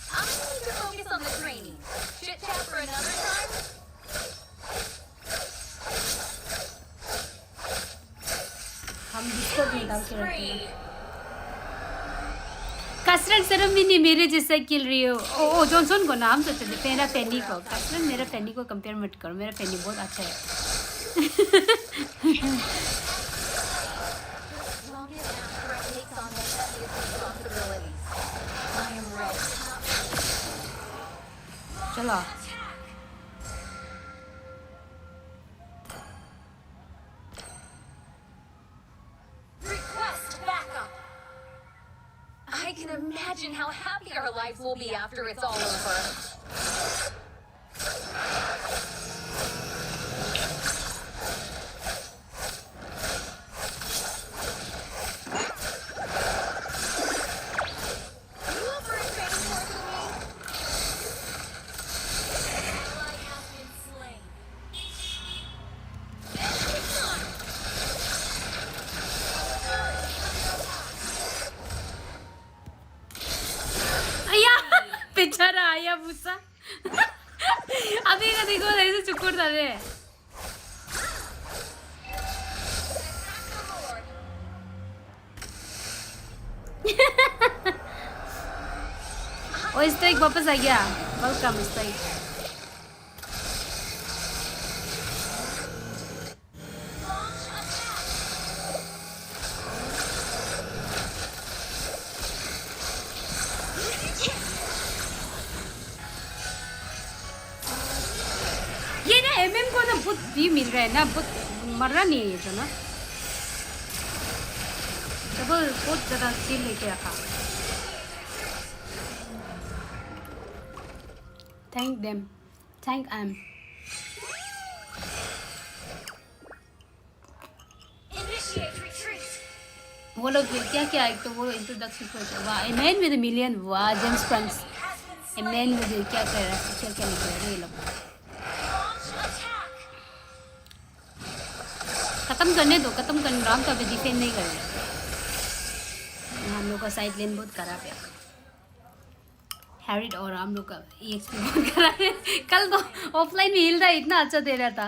I need to focus on the training. Chit chat for another time. हम डिस्टर्ब नहीं डाल के रखते हैं कसरत शर्म भी नहीं मेरे जैसा खेल रही हो ओ जॉनसन को नाम तो चले मेरा फैनी को कसरत मेरा फैनी को कंपेयर मत करो मेरा फैनी बहुत अच्छा है चलो Request backup. I can imagine how happy our lives will be after it's all over. You offer a training course with me? Ally has been slain. अय्या बेचारा आया भूसा अभी का देखो ऐसे चुकुर था रे ओ स्ट्राइक वापस आ गया वेलकम स्ट्राइक ये ना एमएम को ना बहुत भी मिल रहा है ना बहुत मर रहा नहीं है ये जो ना डबल बहुत ज़्यादा सील लेके रखा thank them thank em Initiate retreat. वो लोग क्या क्या एक तो वो इंट्रोडक्शन पर वाह a man with a million वाह जेम्स फ्रंक्स ए मैन विद क्या कर रहा है क्या क्या लिख रहा है ये लोग खत्म करने दो, खत्म कर राम तो अभी डिफेंड नहीं कर रहे। हम लोग का साइड लेन बहुत खराब है। हैरिड और हम लोग का EXP बहुत खराब है। कल तो ऑफलाइन में हिल रहा है, इतना अच्छा दे रहा था।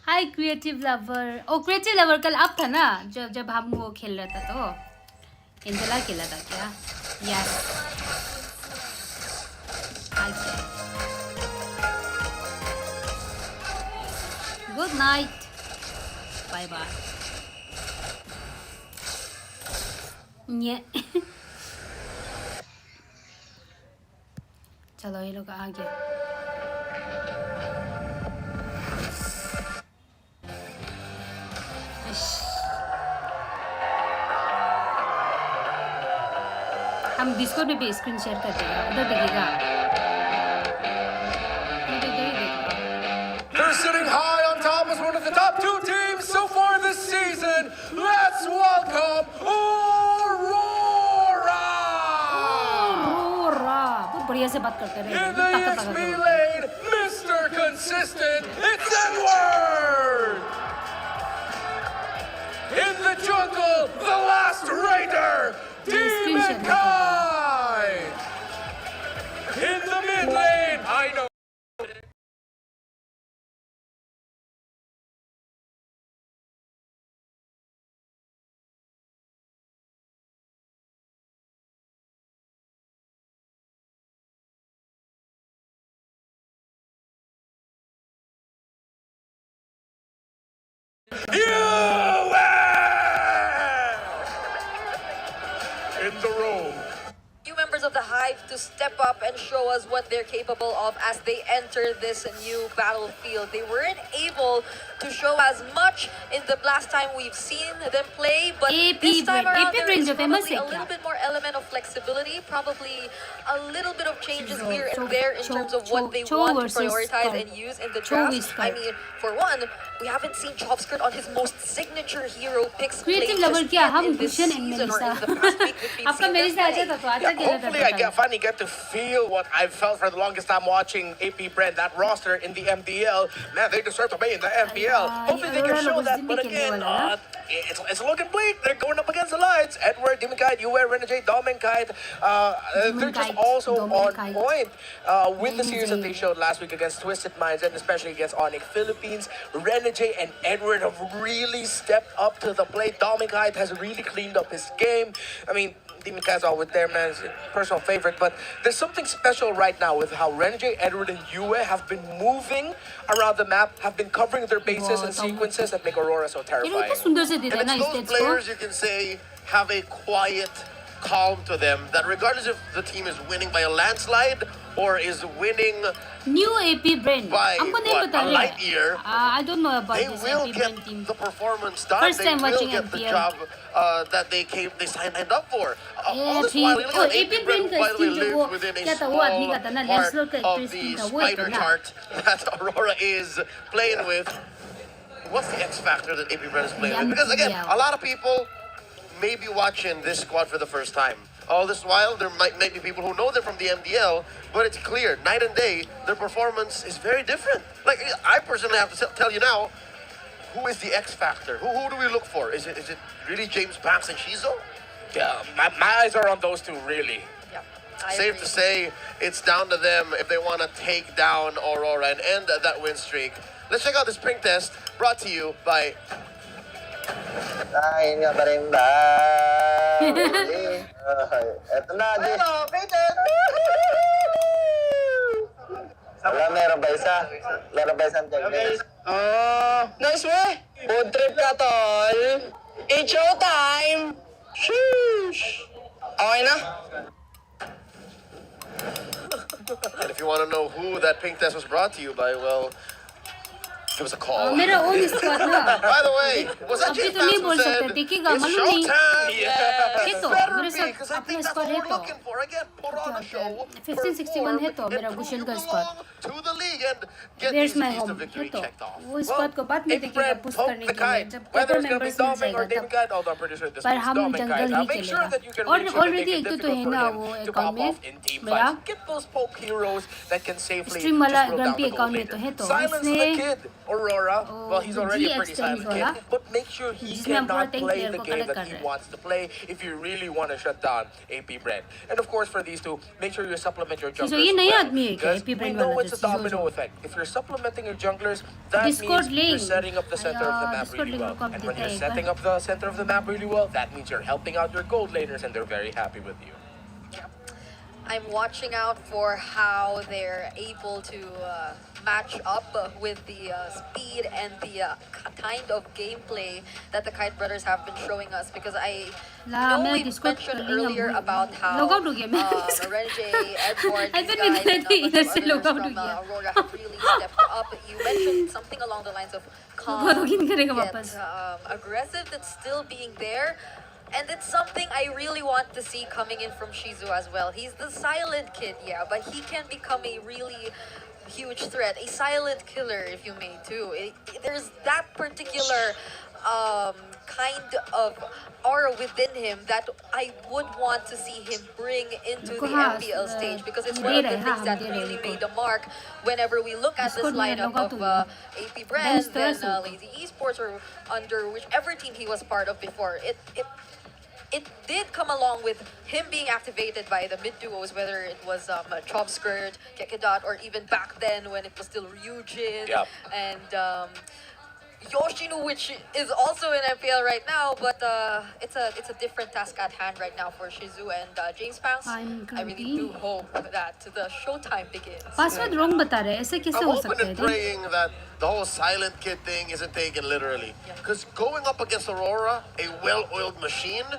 हाय क्रिएटिव लवर। ओ क्रिएटिव लवर कल अप था ना, जब हम वो खेल रहा था तो एंजेला खेला था क्या? Yes. Good night, bye bye. चलो ये लोग आ गए। हम डिस्कॉर्ड में भी स्क्रीन शेयर कर देगा, उधर दिखेगा। They're sitting high on top as one of the top 2 teams so far this season. Let's welcome Aurora! Aurora, बहुत बढ़िया से बात करते रहे। In the EXP lane, Mr. Consistent, it's Edward! In the jungle, the last raider, Demon Kite! In the mid lane, I know. In the room. New members of the Hive to step up and show us what they're capable of as they enter this new battlefield. They weren't able to show as much in the last time we've seen them play, but this time around there is probably a little bit more element of flexibility, probably a little bit of changes here and there in terms of what they want to prioritize and use in the draft. I mean, for one, we haven't seen Chopskirt on his most signature hero picks played just yet in this season or in the past week that we've seen them play. Hopefully I finally get to feel what I felt for the longest time watching AP Brand, that roster in the MDL. Man, they deserve to be in the MPL. Hopefully they can show that, but again, it's looking bleak. They're going up against the lights. Edward, Demon Kite, Uwe, Renegade, Domin Kite. They're just also on point with the series that they showed last week against Twisted Minds and especially against Onyx Philippines. Renegade and Edward have really stepped up to the plate. Domin Kite has really cleaned up his game. I mean, Demon Kite's always there, man. It's a personal favorite, but there's something special right now with how Renegade, Edward, and Yue have been moving around the map, have been covering their bases and sequences that make Aurora so terrifying. And it's those players you can say have a quiet calm to them that regardless if the team is winning by a landslide or is winning new AP Brand by what, a light year, I don't know about they this will AP get Brand team. the performance done. First They time will watching get the MPL. job that they signed up for. All this while, look at AP Brand, by the way, lives within a small part of the spider chart that Aurora is playing with. What's the X factor that AP Brand is playing with? Because again, a lot of people may be watching this squad for the first time. All this while, there might be people who know them from the MDL, but it's clear, night and day, their performance is very different. Like, I personally have to tell you now, who is the X factor? Who do we look for? Is it really James Banks and Shizo? Yeah, my eyes are on those two, really. Yeah, Safe to say, it's down to them if they want to take down Aurora and end that win streak. Let's check out this pink test brought to you by... Ay, nga pa rin ba? Eto na, Jess. Hello, Peter! Wala, meron ba isa? Meron ba isang checklist? Nice way! Food trip ka, tol! It's showtime! Sheesh! Okay na? And if you want to know who that pink test was brought to you by, well, give us a call. मेरा own squad ना. By the way, was that James Banks who said, it's showtime? Yeah. It better be, because I think that's what we're looking for. Again, put on a show, 1561 है तो मेरा prove Gushel you का squad. belong to the league and get There's these my keys to home. victory है तो checked off. वो squad को बाद में देखिएगा push करने के लिए जब Whether proper it's going to be members mill Domin or जाएगा Demon तब. Kite, although I'm pretty sure this पर is हम Domin जंगल Kite. Now ही make sure चलेगा. that you can और reach him and already make एक it तो है difficult ना for वो him to account pop में off in team मेरा fights. Get those poke heroes that can safely stream वाला just roll Grand down Prix the account gold में तो laner. है तो Silence the इसमें kid. Aurora, well, he's already a pretty GX silent kid, वाला, but make sure he जिसमें हम पूरा cannot tank play player the को game collect that कर he रहे हैं. wants to play if you really want to shut down AP Brand. And of course, for these two, make sure you supplement your junglers. So ये नया आदमी है क्या because AP we Brand know वाला it's a जो Shizu domino जो? effect. If you're supplementing your junglers, that Discord means you're link. setting up the center of the map Discord really link well. को And when update you're है setting up the center of the map really well, that means you're helping out your gold laners and they're very happy with you. I'm watching out for how they're able to match up with the speed and the kind of gameplay that the Kite Brothers have been showing us, because I know we mentioned earlier about how Renjay, Edward, I these thought we guys, and did a bunch it. of others from Aurora have really stepped up. You mentioned something along the lines of calm, yet aggressive, that's still being there. And it's something I really want to see coming in from Shizu as well. He's the silent kid, yeah, but he can become a really huge threat, a silent killer, if you may, too. There's that particular kind of aura within him that I would want to see him bring into the MPL stage, because it's one of the things that really made a mark whenever we look at this lineup of AP Brand and Lazy Esports, or under whichever team he was part of before. It did come along with him being activated by the mid duos, whether it was Chobskirt, Kekedot, or even back then when it was still Ryujin and Yoshino, which is also in MPL right now, but it's a different task at hand right now for Shizu and James Pangs. I really do hope that the showtime begins. Password wrong बता रहे हैं, ऐसे कैसे हो I'm सकता hoping है? and praying that the whole silent kid thing isn't taken literally. Because going up against Aurora, a well-oiled machine,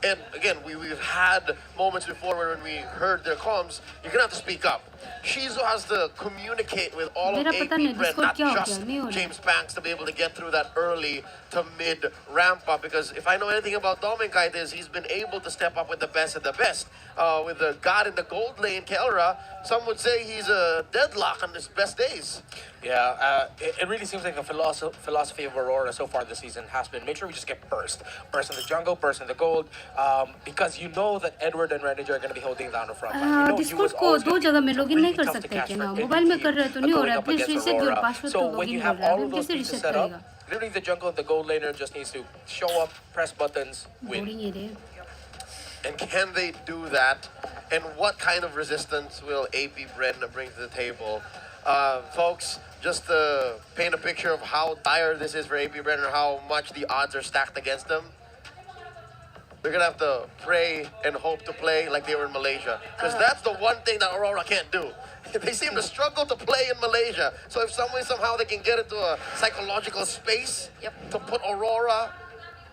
and again, we've had moments before where when we heard their comms, you're going to have to speak up. Shizu has to communicate with all of AP Brand, not just James Pangs, to be able to get through that early to mid ramp up. Because if I know anything about Dominkite, is he's been able to step up with the best of the best. With the god in the gold lane, Kelra, some would say he's a deadlock on his best days. Yeah, it really seems like the philosophy of Aurora so far this season has been make sure we just get burst. Burst in the jungle, burst in the gold, because you know that Edward and Renninger are going to be holding down the front line. You know Discord को दो जगह में login नहीं कर सकते क्या ना? Mobile में कर रहे तो नहीं हो रहा है. Please reset your password to login कर रहा है. अब कैसे reset करेगा? Literally, the jungle and the gold laner just needs to show up, press buttons, win. And can they do that? And what kind of resistance will AP Brand bring to the table? Folks, just to paint a picture of how dire this is for AP Brand and how much the odds are stacked against them, they're going to have to pray and hope to play like they were in Malaysia. Because that's the one thing that Aurora can't do. They seem to struggle to play in Malaysia. So if some way, somehow they can get into a psychological space to put Aurora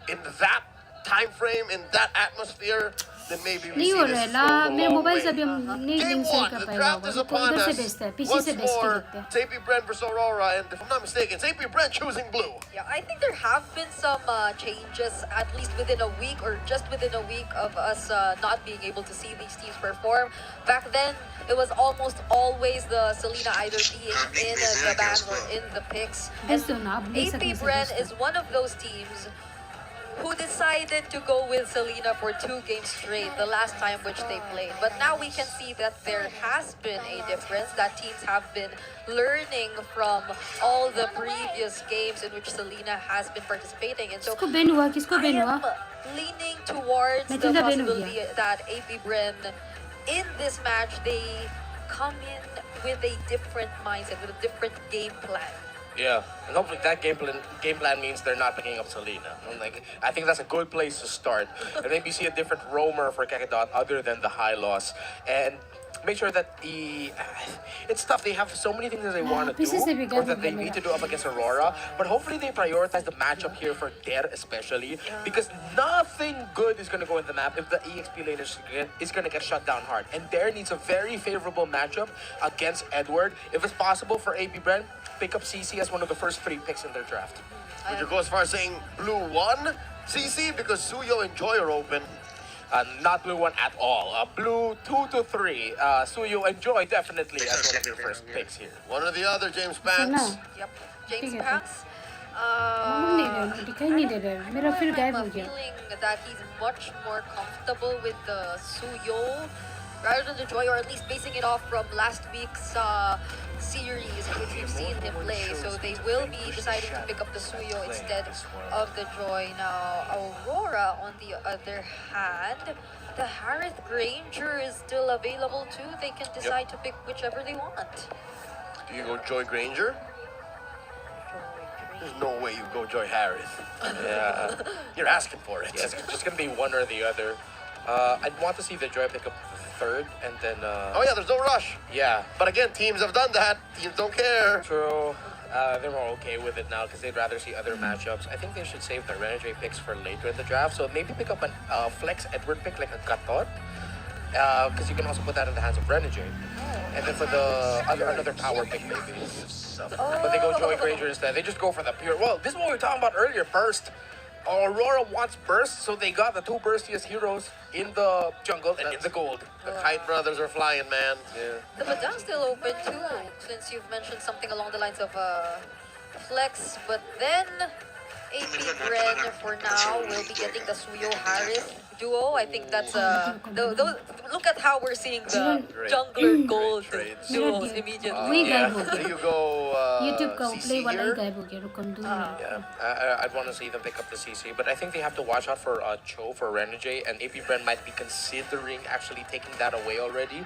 in that time frame, in that atmosphere, then maybe we see this go a long way. Game one, the draft is upon us. Once more, it's AP Brand versus Aurora, and if I'm not mistaken, it's AP Brand choosing blue. Yeah, I think there have been some changes, at least within a week, or just within a week of us not being able to see these teams perform. Back then, it was almost always the Selena either being in the bans or in the picks. And AP Brand is one of those teams who decided to go with Selena for 2 games straight, the last time which they played. But now we can see that there has been a difference, that teams have been learning from all the previous games in which Selena has been participating. And so I am leaning towards the possibility that AP Brand, in this match, they come in with a different mindset, with a different game plan. Yeah, and hopefully that game plan means they're not picking up Selena. I think that's a good place to start. And maybe see a different roamer for Kekedot other than the high loss. And make sure that it's tough. They have so many things that they want to do, or that they need to do up against Aurora. But hopefully they prioritize the matchup here for Der especially, because nothing good is going to go in the map if the EXP lane is going to get shut down hard. And Der needs a very favorable matchup against Edward. If it's possible for AP Brand, pick up CC as one of the first 3 picks in their draft. Would you go as far as saying blue 1 CC because Suyo and Joy are open? Not blue 1 at all. Blue 2 to 3. Suyo and Joy definitely as one of your first picks here. One or the other, James Pangs. Yep, James Pangs. I'm feeling that he's much more comfortable with the Suyo rather than the Joy, or at least basing it off from last week's series in which we've seen him play. So they will be deciding to pick up the Suyo instead of the Joy. Now, Aurora, on the other hand, the Harith Granger is still available too. They can decide to pick whichever they want. Do you go Joy Granger? There's no way you go Joy Harris. Yeah. You're asking for it. Yeah, it's just gonna be one or the other. I'd want to see the Joy pick up the third, and then. Oh yeah, there's no rush. Yeah. But again, teams have done that. Teams don't care. True. They're more okay with it now because they'd rather see other matchups. I think they should save their Renegade picks for later in the draft. So maybe pick up a flex Edward pick like a Gatot. Because you can also put that in the hands of Renegade. And then for the another power pick maybe. But they go Joy Granger instead. They just go for the pure. Well, this is what we were talking about earlier. Burst. Aurora wants burst, so they got the two burstiest heroes in the jungle and in the gold. The Kite Brothers are flying, man. Yeah. The Badang's still open too, since you've mentioned something along the lines of flex. But then AP Bren for now will be getting the Suyo Harris duo. I think that's look at how we're seeing the jungler gold duos immediately. Do you go CC here? I'd want to see them pick up the CC, but I think they have to watch out for Cho for Renegade, and AP Bren might be considering actually taking that away already,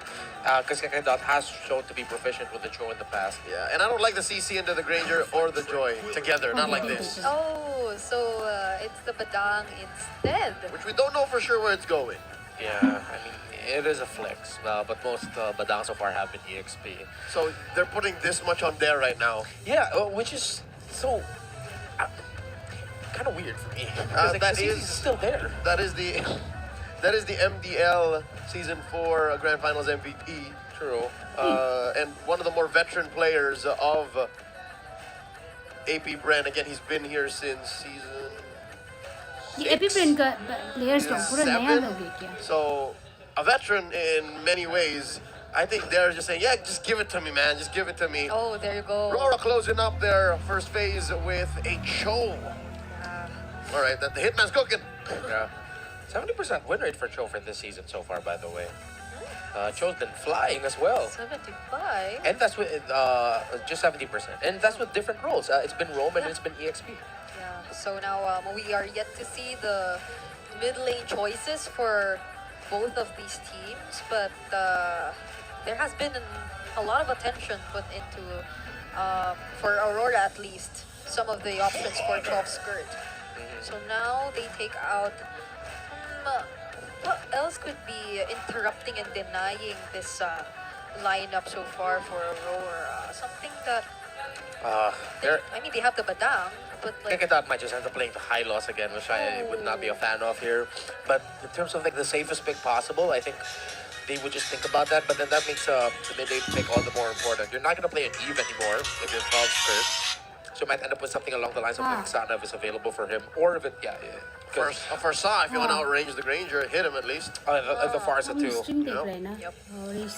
because Kakadot has shown to be proficient with the Cho in the past. Yeah, and I don't like the CC into the Granger or the Joy together, not like this. Oh, so it's the Badang instead. Which we don't know for sure where it's going. Yeah, I mean, it is a flex, but most Badang so far have been EXP. So they're putting this much on there right now. Yeah, which is so kind of weird for me. Like, that is still there. That is the MDL Season 4 Grand Finals MVP. True. And one of the more veteran players of AP Bren. Again, he's been here since season 6, players 7. So a veteran in many ways. I think they're just saying, yeah, just give it to me, man. Just give it to me. Oh, there you go. Aurora closing up their first phase with a Cho. All right, the Hitman's cooking. Yeah. 70% win rate for Cho for this season so far, by the way. Cho's been flying as well. 75? And that's with just 70%. And that's with different roles. It's been Roam and it's been EXP. Yeah, so now we are yet to see the mid lane choices for both of these teams, but there has been a lot of attention put into, for Aurora at least, some of the options for Chop Skirt. So now they take out, what else could be interrupting and denying this lineup so far for Aurora? Something that, I mean, they have the Badang, but like... Kakadot might just end up playing the high loss again, which I would not be a fan of here. But in terms of like the safest pick possible, I think they would just think about that, but then that makes the mid-lane pick all the more important. You're not going to play an Eve anymore if you're 12 first. So you might end up with something along the lines of Vixana if it's available for him, or if it, For Sa, if you want to outrange the Granger, hit him at least. The Farsa too. Yep.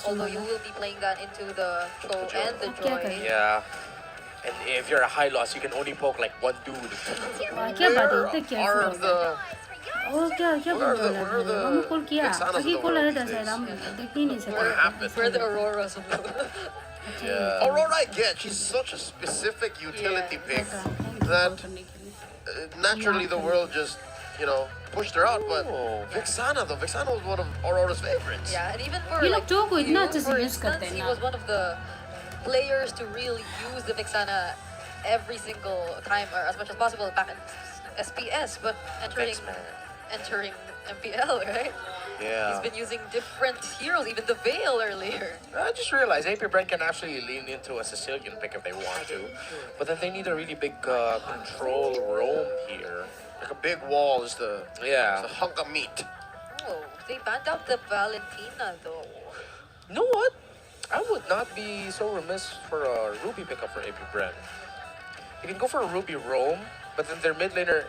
Although you will be playing that into the Cho and the Joy. Yeah. And if you're a high loss, you can only poke like one dude. Where the Auroras. Yeah. Aurora, I get. She's such a specific utility pick that naturally the world just, pushed her out. But Vixana, though, Vixana was one of Aurora's favorites. Yeah, and even for for instance, he was one of the players to really use the Vixana every single time, or as much as possible back in SPS, but entering MPL, right? Yeah. He's been using different heroes, even the Veil earlier. I just realized AP Bren can actually lean into a Sicilian pick if they want to, but then they need a really big control roam here. Like a big wall is the hunk of meat. Oh, they banned out the Valentina though. You know what? I would not be so remiss for a Ruby pickup for AP Bren. You can go for a Ruby roam, but then their mid laner,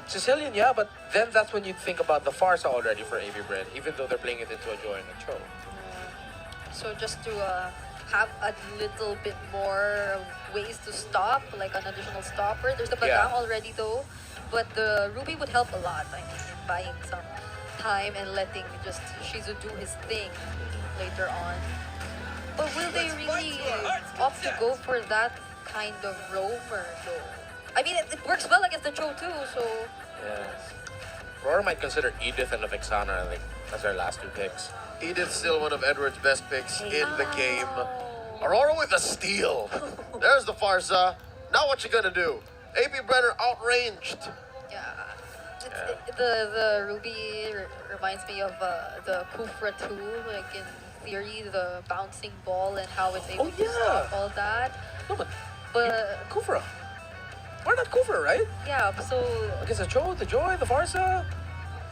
Sicilian, yeah, but then that's when you think about the Farsa already for AP Bren, even though they're playing it into a Joy and a Cho. So just to have a little bit more ways to stop, like an additional stopper. There's the Badang already though, but the Ruby would help a lot, I mean, in buying some time and letting just Shizu do his thing later on. But will they really opt to go for that kind of roamer though? I mean, it works well against the Cho too, so... Yeah. Aurora might consider Edith and the Vexana, I think, as their last two picks. Edith's still one of Edward's best picks in the game. Aurora with a steal. There's the Farsa. Now what you gonna do? AP Brenner outranged. The Ruby reminds me of the Kufra too, like in theory, the bouncing ball and how it's able to stop all that. No, but Kufra. Why not Kufra, right? Yeah, so... Against the Cho, the Joy, the Farsa,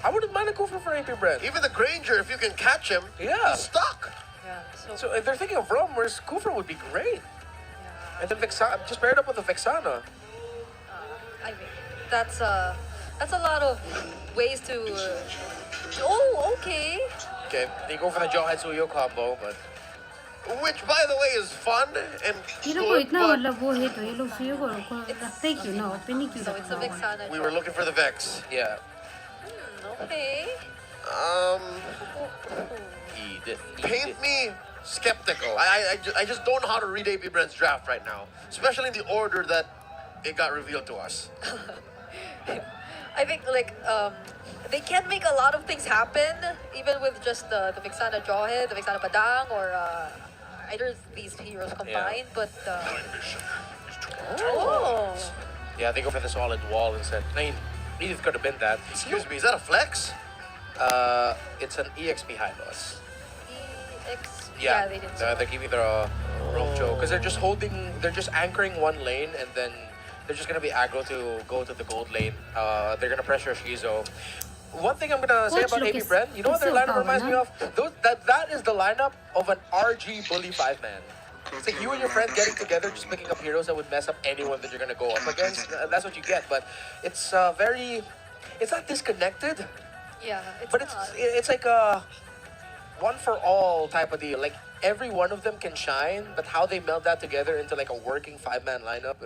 I wouldn't mind a Kufra for AP Brent. Even the Granger, if you can catch him, he's stuck. Yeah, so if they're thinking of roamers, Kufra would be great. And then Vexana, just paired up with the Vexana. I mean, that's a lot of ways to... oh, okay. Okay, they go for the Joe Hatsuyo combo, but... Which, by the way, is fun and good, but... We were looking for the Vex. Yeah. Okay. Paint me skeptical. I just don't know how to read AP Brent's draft right now, especially in the order that it got revealed to us. I think they can make a lot of things happen, even with just the Vexana Jawhead, the Vexana Padang, or either of these heroes combined. But yeah, they go for the solid wall instead. I mean, Edith could have been that. Excuse me, is that a flex? It's an EXP high boss. Yeah, they didn't. They're giving their roam Joe because they're just anchoring one lane and then they're just gonna be aggro to go to the gold lane. They're gonna pressure Shizo. One thing I'm gonna say about AP Brent, you know what their lineup reminds me of? That is the lineup of an RG bully 5-man. It's like you and your friend getting together, just picking up heroes that would mess up anyone that you're gonna go up against. That's what you get, but it's it's not disconnected. Yeah, it's like a one for all type of deal. Like every one of them can shine, but how they meld that together into like a working 5-man lineup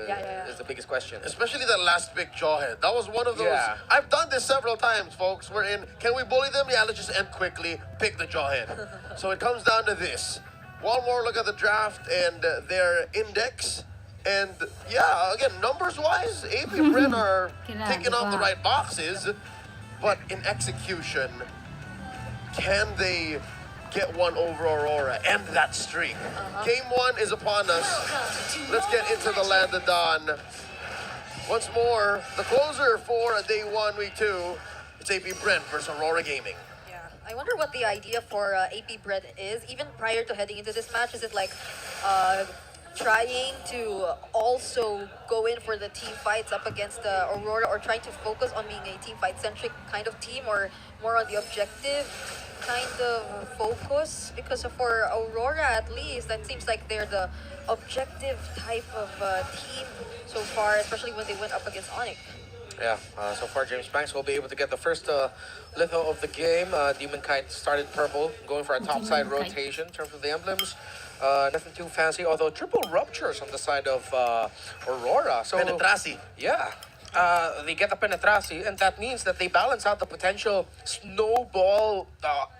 is the biggest question. Especially that last big Jawhead. That was one of those. Yeah. I've done this several times, folks. We're in. Can we bully them? Yeah, let's just end quickly. Pick the Jawhead. So it comes down to this. One more look at the draft and their index. And yeah, again, numbers-wise, AP Brent are ticking off the right boxes. But in execution, can they get one over Aurora, end that streak? Game 1 is upon us. Let's get into the Land of Dawn. Once more, the closer for day 1, week 2. It's AP Brent versus Aurora Gaming. Yeah, I wonder what the idea for AP Brent is, even prior to heading into this match. Is it like trying to also go in for the team fights up against Aurora, or trying to focus on being a team fight centric kind of team, or more on the objective kind of focus? Because for Aurora, at least, that seems like they're the objective type of team so far, especially when they went up against Onyx. Yeah, so far James Banks will be able to get the first litho of the game. Demon Kite started purple, going for a topside rotation in terms of the emblems. Nothing too fancy, although triple ruptures on the side of Aurora. So Penetrasi. Yeah. They get the Penetrasi, and that means that they balance out the potential snowball,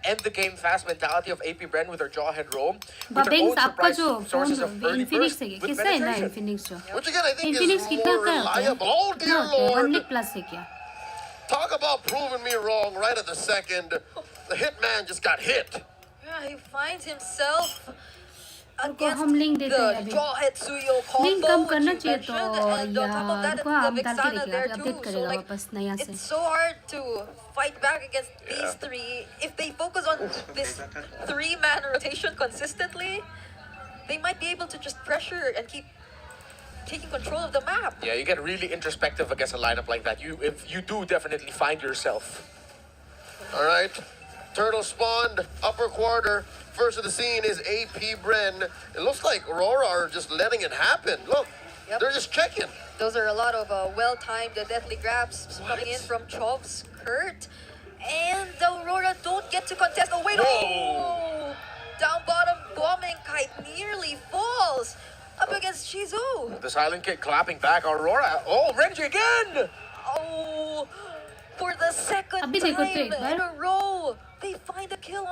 end the game fast mentality of AP Brent with their Jawhead roam, with their own surprise sources of early burst with penetration. Which again, I think is more reliable. Oh dear Lord! Talk about proving me wrong right at the second. The hitman just got hit. Yeah, he finds himself against the Jawhead Suyo combo, which you mentioned, and on top of that, the Vexana there too. So like, it's so hard to fight back against these three. If they focus on this 3-man rotation consistently, they might be able to just pressure and keep taking control of the map. Yeah, you get really introspective against a lineup like that. You do definitely find yourself. All right, turtle spawned, upper quarter. First of the scene is AP Bren. It looks like Aurora are just letting it happen. Look, they're just checking. Those are a lot of well-timed deathly grabs coming in from Chov's Kurt. And the Aurora don't get to contest. Oh, wait. Oh! Down bottom bombing kite nearly falls up against Shizu. The silent kick clapping back. Aurora. Oh, Renji again! Oh, for the second time in a row.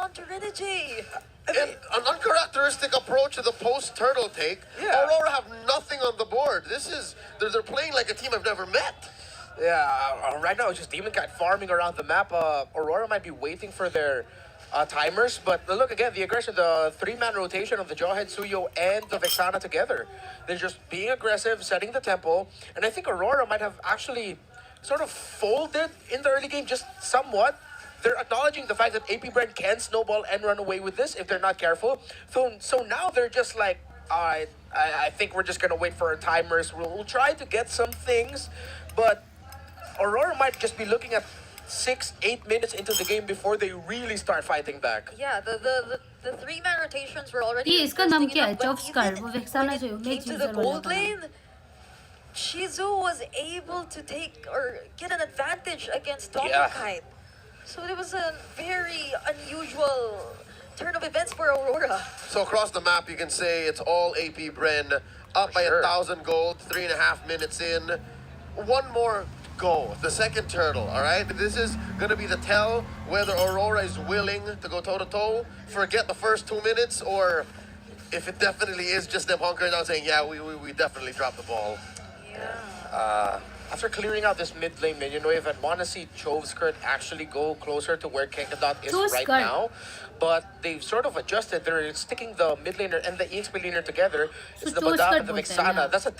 on to Renegade. An uncharacteristic approach to the post-turtle take. Yeah. Aurora have nothing on the board. They're playing like a team I've never met. Yeah, right now it's just Demon Kite farming around the map. Aurora might be waiting for their timers, but look again, the aggression, the three-man rotation of the Jawhead, Suyo, and the Vexana together. They're just being aggressive, setting the tempo, and I think Aurora might have actually sort of folded in the early game just somewhat. They're acknowledging the fact that AP Brand can snowball and run away with this if they're not careful. So now they're just like, I think we're just gonna wait for our timers. We'll try to get some things, but Aurora might just be looking at 6-8 minutes into the game before they really start fighting back. Yeah, the three-man rotations were already ये इसका नाम interesting क्या है? enough, but Jobs card, even वो Vexana when जो it came mage to user the वाला gold था। lane, Shizu was able to take or get an advantage against Dominkite. So it was a very unusual turn of events for Aurora. So across the map, you can say it's all AP Bren, up by 1,000 gold, 3.5 minutes in. One more go, the second turtle, all right? This is going to be the tell whether Aurora is willing to go toe-to-toe, forget the first 2 minutes, or if it definitely is just them hunkering down saying, yeah, we definitely dropped the ball. After clearing out this mid lane minion wave, I'd want to see Chove's Skirt actually go closer to where Kenkadot is right now. But they've sort of adjusted. They're sticking the mid laner and the EXP laner together. It's the Badab and the Vexana. That's a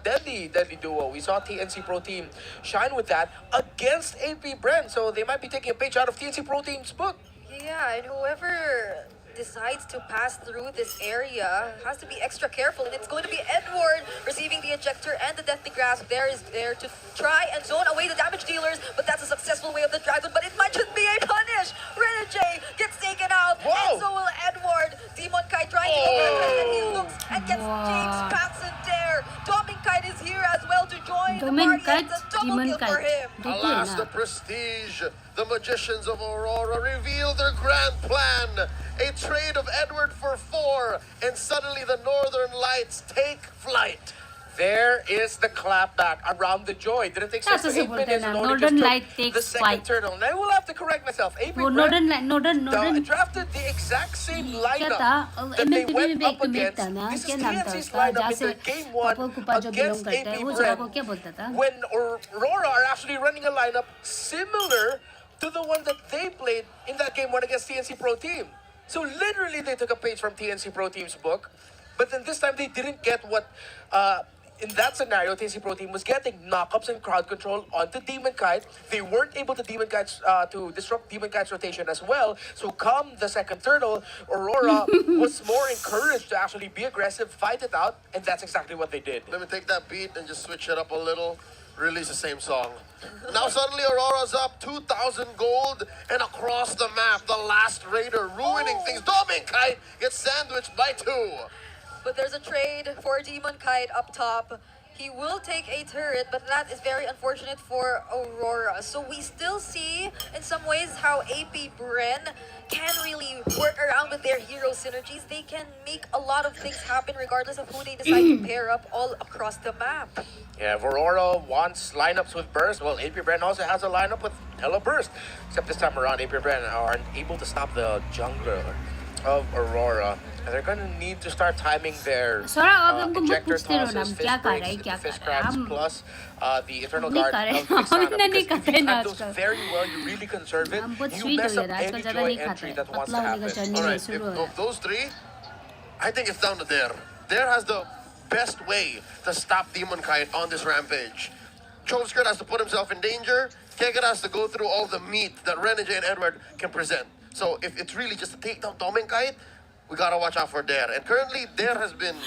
deadly duo. We saw TNC Pro Team shine with that against AP Bren. So they might be taking a page out of TNC Pro Team's book. Yeah, and whoever decides to pass through this area has to be extra careful, and it's going to be Edward receiving the ejector and the Deathly Grasp. There is there to try and zone away the damage dealers, but that's a successful way of the dragon, but it might just be a punish. Renegade gets taken out, and so will Edward. Demon Kite trying to overlap, and he looks and gets James Paxson there. Dominkite is here as well to join the party. It's a double kill for him. Alas, the Prestige, the Magicians of Aurora reveal their grand plan. A trade of Edward for 4, and suddenly the Northern Lights take flight. There is the clapback around the joy. Didn't take 6 to 8 minutes. Northern Light takes the second turtle. And I will have to correct myself. Northern drafted the exact same lineup that they went up against. This is TNC's lineup in their game 1 against AP Bren. When Aurora are actually running a lineup similar to the one that they played in that game 1 against TNC Pro Team. So literally they took a page from TNC Pro Team's book, but then this time they didn't get what, in that scenario, TNC Pro Team was getting knockups and crowd control onto Demon Kite. They weren't able to to disrupt Demon Kite's rotation as well. So come the second turtle, Aurora was more encouraged to actually be aggressive, fight it out, and that's exactly what they did. Let me take that beat and just switch it up a little. Release the same song. Now suddenly Aurora's up 2,000 gold, and across the map, the last raider ruining things. Dominkite gets sandwiched by 2. But there's a trade for Demon Kite up top. He will take a turret, but that is very unfortunate for Aurora. So we still see, in some ways, how AP Bren can really work around with their hero synergies. They can make a lot of things happen regardless of who they decide to pair up all across the map. Yeah, if Aurora wants lineups with Burst, well, AP Bren also has a lineup with Hella Burst. Except this time around, AP Bren aren't able to stop the jungler of Aurora. And they're gonna need to start timing their ejector tosses, fist crabs, plus the Eternal Guard of Vexana. Because if you time those very well, you really conserve it, you mess up any joy entry that wants to happen. Alright, of those 3, I think it's down to Dare. Dare has the best way to stop Demon Kite on this rampage. Choveskirt has to put himself in danger. Keket has to go through all the meat that Renegade and Edward can present. So if it's really just to take down Dominkite, we gotta watch out for Dare. And currently, Dare has been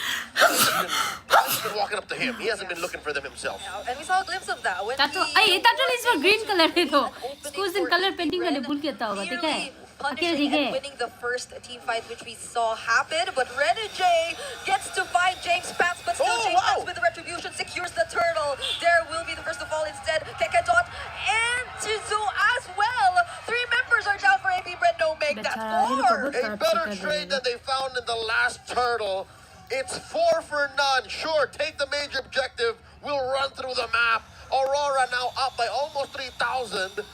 walking up to him. He hasn't been looking for them himself. Yeah, and we saw a glimpse of that when Tattoo is for green color ito. Schools in color painting ka bul kita hoga, ठीक है? Punishing and winning the first team fight which we saw happen, but Renegade gets to find James Pats, but still James Pats with the retribution secures the turtle. There will be the first of all instead, Kekadot and Chizu as well. 3 members are down for AP Bren, no make that 4. A better trade that they found in the last turtle. It's 4 for none. Sure, take the major objective. We'll run through the map. Aurora now up by almost 3,000,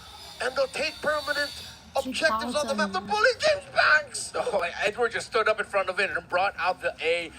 and they'll take permanent objectives on the map. They're bullying James Banks! Oh, Edward just stood up in front of it and brought out the A.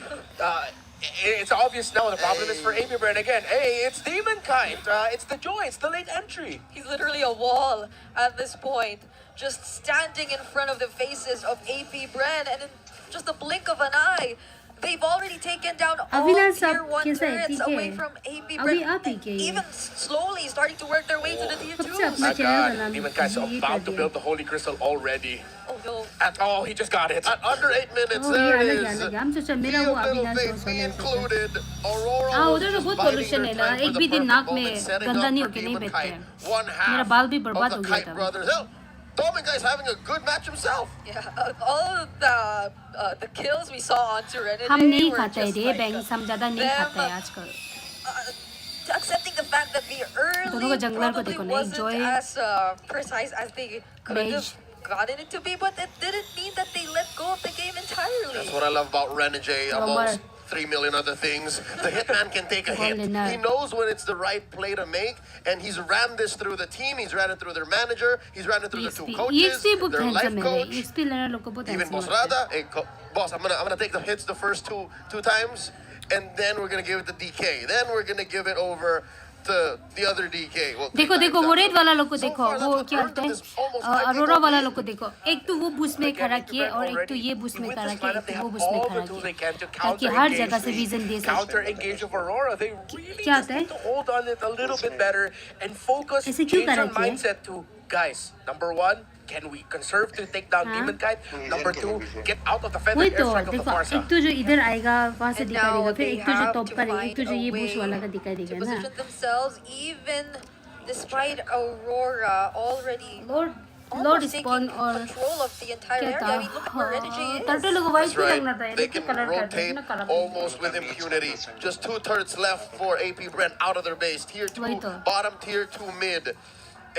It's obvious now the problem is for AP Bren again. Hey, it's Demon Kite. It's the joy. It's the late entry. He's literally a wall at this point, just standing in front of the faces of AP Bren, and in just a blink of an eye, they've already taken down all tier 1 turrets away from AP Bren, even slowly starting to work their way to the tier 2s. My God, Demon Kite's about to build the Holy Crystal already. Oh no. Oh, he just got it. At under 8 minutes, there is little faith be included. Aurora was just biding their time for the perfect moment, setting up for Demon Kite. One half of the Kite brothers. Hell, Domin guy's having a good match himself. Yeah, all of the kills we saw on Serenity were just like them accepting the fact that the early probably wasn't as precise as they could have gotten it to be, but it didn't mean that they let go of the game entirely. That's what I love about Renegade amongst 3 million other things. The Hitman can take a hit. He knows when it's the right play to make, and he's ran this through the team, he's ran it through their manager, he's ran it through the 2 coaches, their life coach, even Boss Rada. Hey, boss, I'm gonna take the hits the first two times, and then we're gonna give it to DK. Then we're gonna give it over to the other DK. Well, देखो वो red वाला लोग को देखो वो क्या होता है अरोरा वाला लोग को देखो एक तो वो बूस्ट में खड़ा किए और एक तो ये बूस्ट में खड़ा किए एक तो वो बूस्ट में खड़ा किए ताकि हर जगह से विजन दे counter सके engage of Aurora. They really क्या just होता है need to hold on it a little bit better and focus, ऐसे क्यों change their करा किए mindset to, guys, number 1, can we conserve to take down Demon Kite? Number 2, get out of the feather वही तो airstrike of the देखो Farsa. एक तो जो इधर आएगा वहाँ से And दिखाई now देगा फिर they एक तो जो have टॉप to पर है एक find तो जो a ये way बूस्ट वाला का दिखाई to देगा ना position themselves, even despite Aurora already Lord almost spawn taking और control of the entire क्या area. था I mean, look where Energy is. Turtle लोग वाइट That's क्यों right. लगना था They ये can कलर करते हैं rotate ना colour almost with impunity. Just 2 turrets left for AP Brent out of their base. Tier 2, वही तो bottom, tier 2 mid.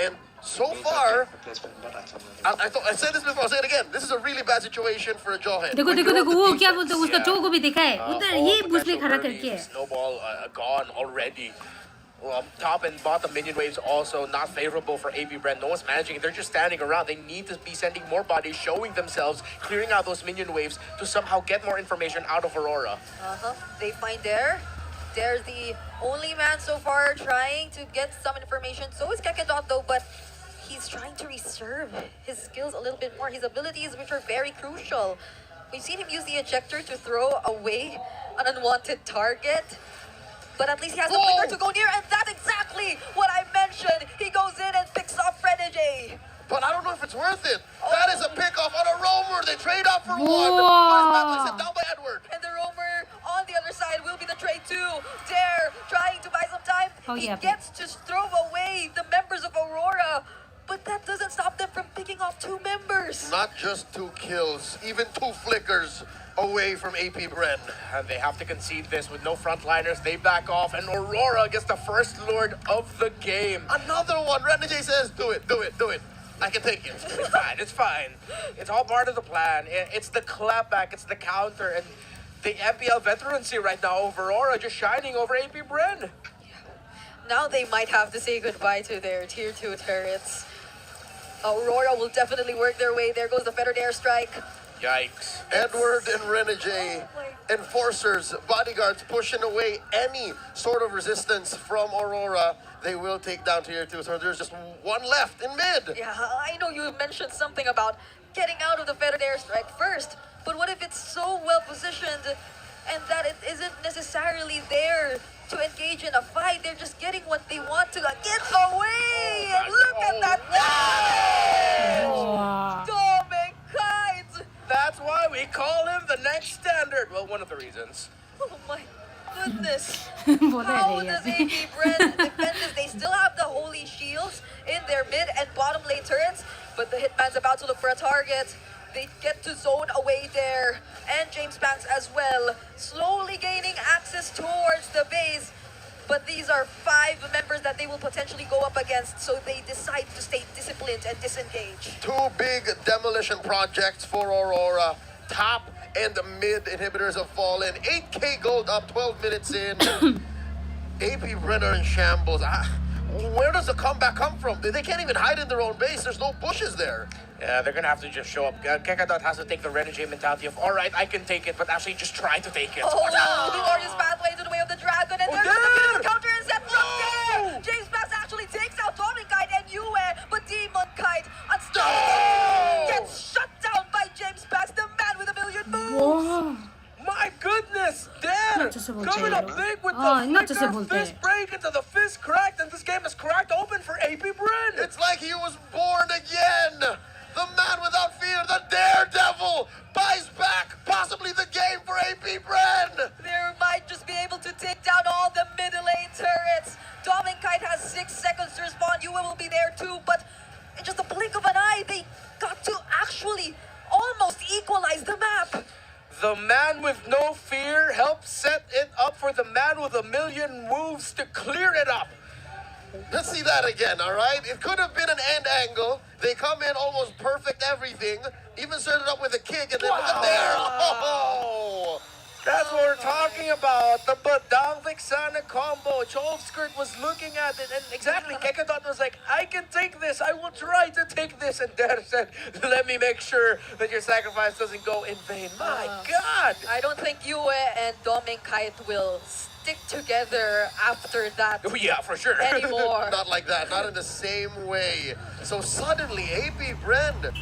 And so far, I said this before, I'll say it again. This is a really bad situation for a Jawhead. देखो देखो देखो वो क्या बोलते हैं उसका चोको भी देखा है उधर ये बूस्ट में खड़ा करके Snowball gone already. Well, top and bottom minion waves also not favorable for AP Brand. No one's managing it. They're just standing around. They need to be sending more bodies, showing themselves, clearing out those minion waves to somehow get more information out of Aurora. They find Dare. Dare's the only man so far trying to get some information. So is Kekedot though, but he's trying to reserve his skills a little bit more. His abilities, which are very crucial. We've seen him use the ejector to throw away an unwanted target. But at least he has the flicker to go near, and that's exactly what I mentioned. He goes in and picks off Renegade. But I don't know if it's worth it. That is a pickoff on a roamer. They trade up for 1. What is that? Down by Edward. And the roamer on the other side will be the trade too. Dare trying to buy some time. He gets to throw away the members of Aurora. But that doesn't stop them from picking off 2 members. Not just 2 kills, even 2 flickers away from AP Bren. And they have to concede this with no frontliners. They back off, and Aurora gets the first Lord of the game. Another one. Renegade says, do it, do it, do it. I can take it. It's fine, it's fine. It's all part of the plan. It's the clapback, it's the counter, and the MPL veterancy right now of Aurora just shining over AP Bren. Now they might have to say goodbye to their tier 2 turrets. Aurora will definitely work their way. There goes the fettered airstrike. Yikes. Edward and Renegade, enforcers, bodyguards pushing away any sort of resistance from Aurora. They will take down tier 2. So there's just 1 left in mid. Yeah, I know you mentioned something about getting out of the fettered airstrike first, but what if it's so well positioned and that it isn't necessarily there to engage in a fight? They're just getting what they want to get away! And look at that! Dominic Kite! That's why we call him the next standard. Well, one of the reasons. Oh my goodness. How does AP Bren defend this? They still have the holy shields in their mid and bottom lane turrets, but the Hitman's about to look for a target. They get to zone away there, and James Banks as well, slowly gaining access towards the base. But these are 5 members that they will potentially go up against, so they decide to stay disciplined and disengage. 2 big demolition projects for Aurora. Top and mid inhibitors have fallen. 8k gold up 12 minutes in. AP Brenner in shambles. Where does the comeback come from? They can't even hide in their own base. There's no bushes there. Yeah, they're gonna have to just show up. Kekadot has to take the Renegade mentality of, all right, I can take it, but actually just try to take it. Oh, the glorious pathway to the way of the dragon, and there's a beautiful counter incept from there. James Pass actually takes out Tommy Kite and Yue, but Demon Kite unstoppable gets shut down by James Pass, the man with a million moves. My goodness, Dan! Coming up big with the flicker, fist break into the fist cracked, and this game is cracked open for AP Bren. It's like he was born again. The man without fear, the daredevil, buys back possibly the game for AP Bren. They might just be able to take down all the middle lane turrets. Dominic Kite has 6 seconds to respond. Yue will be there too, but in just a blink of an eye, they got to actually almost equalize the map. The man with no fear helped set it up for the man with a million moves to clear it up. Let's see that again, all right? It could have been an end angle. They come in almost perfect everything. Even started up with a kick and then look at there. Oh! That's what we're talking about. The Badang Vixana combo. Chovskirt was looking at it, and exactly, Kekadot was like, I can take this. I will try to take this. And Dare said, let me make sure that your sacrifice doesn't go in vain. My God! I don't think Yue and Dominic Kite will stick together after that Oh, yeah, for sure. anymore. Not like that, not in the same way. So suddenly, AP Bren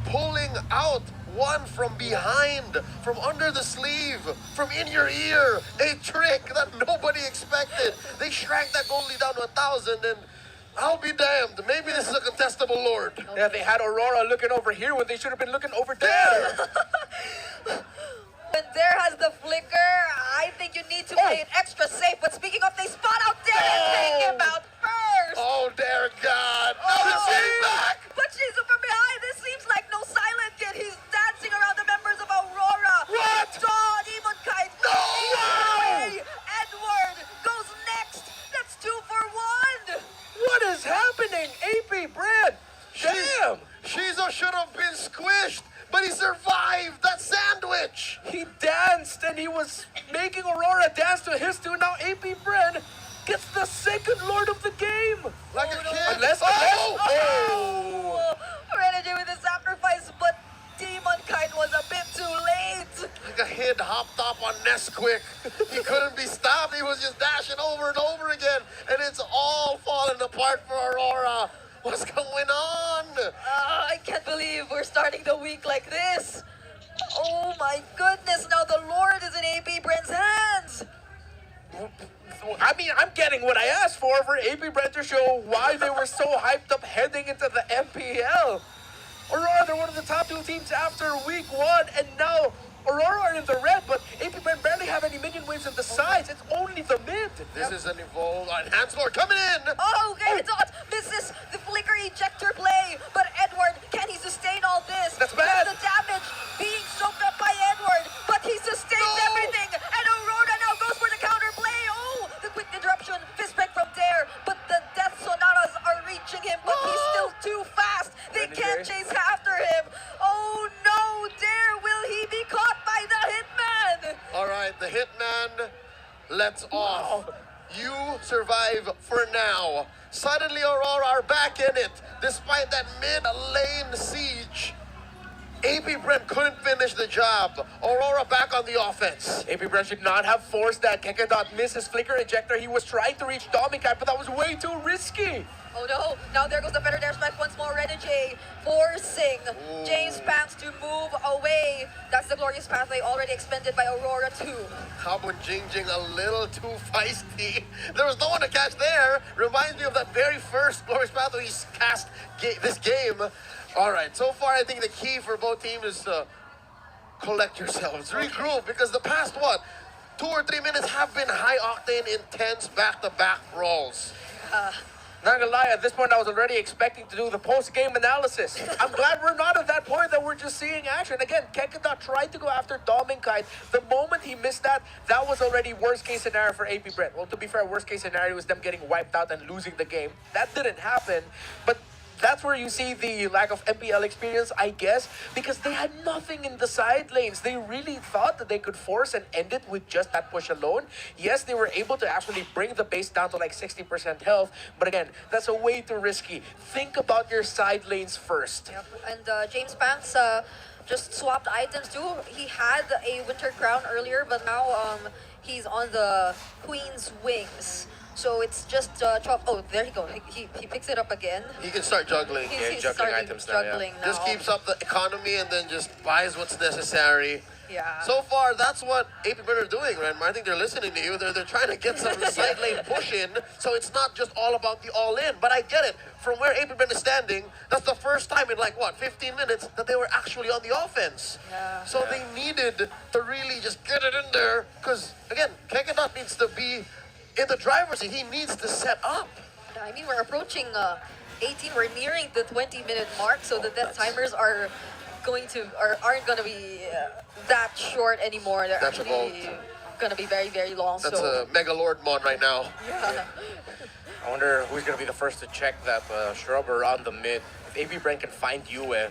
pulling out one from behind, from under the sleeve, from in your ear. A trick that nobody expected. They shrank that goalie down to 1,000, and I'll be damned. Maybe this is a contestable lord. Yeah, they had Aurora looking over here when they should have been looking over there. When Dare has the flicker, I think you need to play it extra safe. But speaking of, they spot out Dare and take him out first. Oh, Dare God. No, she's back. But she's from behind. This seems like no silent kid. He's dancing around the members of Aurora. What? Demon Kite. No! Away. Edward goes next. That's 2 for 1. What is happening? AP Brad. Damn. Shizo should have been squished, but he survived that sandwich. He danced and he was making Aurora dance to his tune. Now AP Bren gets the second Lord of the game. Like a kid. Unless. Renegade with a sacrifice, but Demon Kite was a bit too late. Like a kid hopped up on Nesquik. He couldn't be stopped. He was just dashing over and over again. And it's all falling apart for Aurora. What's going on? I can't believe we're starting the week like this. Oh my goodness, now the Lord is in AP Bren's hands. I mean, I'm getting what I asked for AP Bren to show why they were so hyped up heading into the MPL. Aurora, they're one of the top 2 teams after week 1, and now Aurora are in the red, but AP Bren barely have any minion waves in the sides. It's only the mid. This is an evolved enhanced Lord coming in. Oh, okay, Dot misses the flicker ejector play, but Edward, can he sustain all this? That's bad. The damage being soaked up by Edward, but he sustains everything, and Aurora now goes for the counter play. Oh, the quick interruption, fist break from Dare, but the Death Sonatas are reaching him, but he's still too fast. They can't chase after him. Oh no, Dare, will he be caught by the Hitman? All right, the Hitman lets off. You survive for now. Suddenly Aurora are back in it. Despite that mid-lane siege, AP Bren couldn't finish the job. Aurora back on the offense. AP Bren should not have forced that. Kekadot missed his flicker ejector. He was trying to reach Domikai, but that was way too risky. Oh no, now there goes the better dash back once more. Renegade forcing James Banks to move away. That's the glorious pathway already expended by Aurora too. Habun Jingjing a little too feisty. There was no one to catch there. Reminds me of that very first glorious pathway he cast this game. All right, so far I think the key for both teams is to collect yourselves, regroup, because the past, 2 or 3 minutes have been high-octane, intense, back-to-back brawls. Not gonna lie, at this point I was already expecting to do the post-game analysis. I'm glad we're not at that point, that we're just seeing action. Again, Kekada tried to go after Dominkite. The moment he missed that, that was already worst-case scenario for AP Brent. Well, to be fair, worst-case scenario was them getting wiped out and losing the game. That didn't happen, but That's where you see the lack of MPL experience, I guess, because they had nothing in the side lanes. They really thought that they could force and end it with just that push alone. Yes, they were able to actually bring the base down to like 60% health, but again, that's a way too risky. Think about your side lanes first. Yep. And James Banks just swapped items too. He had a Winter Crown earlier, but now he's on the Queen's Wings. So it's just oh, there you go. He picks it up again. He can start juggling. He's juggling starting items juggling now. Just keeps up the economy and then just buys what's necessary. Yeah. So far, that's what AP Bren are doing, Renmar. I think they're listening to you. They're trying to get some side lane push in, so it's not just all about the all-in. But I get it. From where AP Bren is standing, that's the first time in like, what, 15 minutes that they were actually on the offense. Yeah. So they needed to really just get it in there, because, again, Kekadot needs to be in the driver's seat. He needs to set up. I mean, we're approaching 18. We're nearing the 20-minute mark, so the death timers are aren't going to be that short anymore. They're That's actually going to be very, very long. That's so. a Mega Lord Mon right now. Yeah. I wonder who's going to be the first to check that Shrubber on the mid. If AP Bren can find Yue,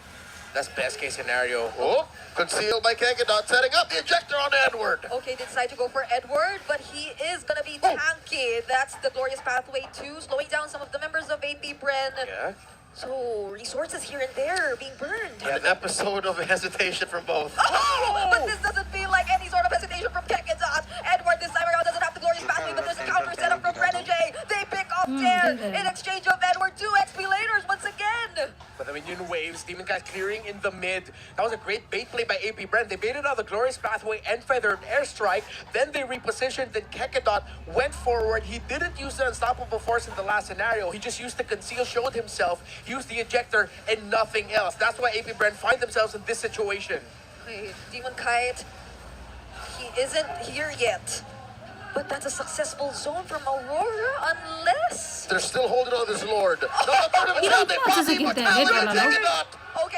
that's best case scenario. Oh, concealed by Kekadot, setting up the ejector on Edward. Okay, they decide to go for Edward, but he is going to be tanky. That's the Glorious Pathway 2, slowing down some of the members of AP Bren. Yeah. So, resources here and there being burned. An episode of hesitation from both. Oh! But this doesn't feel like any sort of hesitation from Kekadot. Edward this time around doesn't have the Glorious Pathway, but there's a counter setup from Renegade. They pick off Dare in exchange of Edward. 2 XP laters once again. But the minion waves, Demon Guys clearing in the mid. That was a great bait play by AP Bren. They baited out the Glorious Pathway and feathered airstrike. Then they repositioned. Then Kekadot went forward. He didn't use the unstoppable force in the last scenario. He just used the conceal, showed himself, used the ejector, and nothing else. That's why AP Bren find themselves in this situation. Hey, Demon Kite, he isn't here yet. But that's a successful zone from Aurora, unless... They're still holding on this Lord. Okay,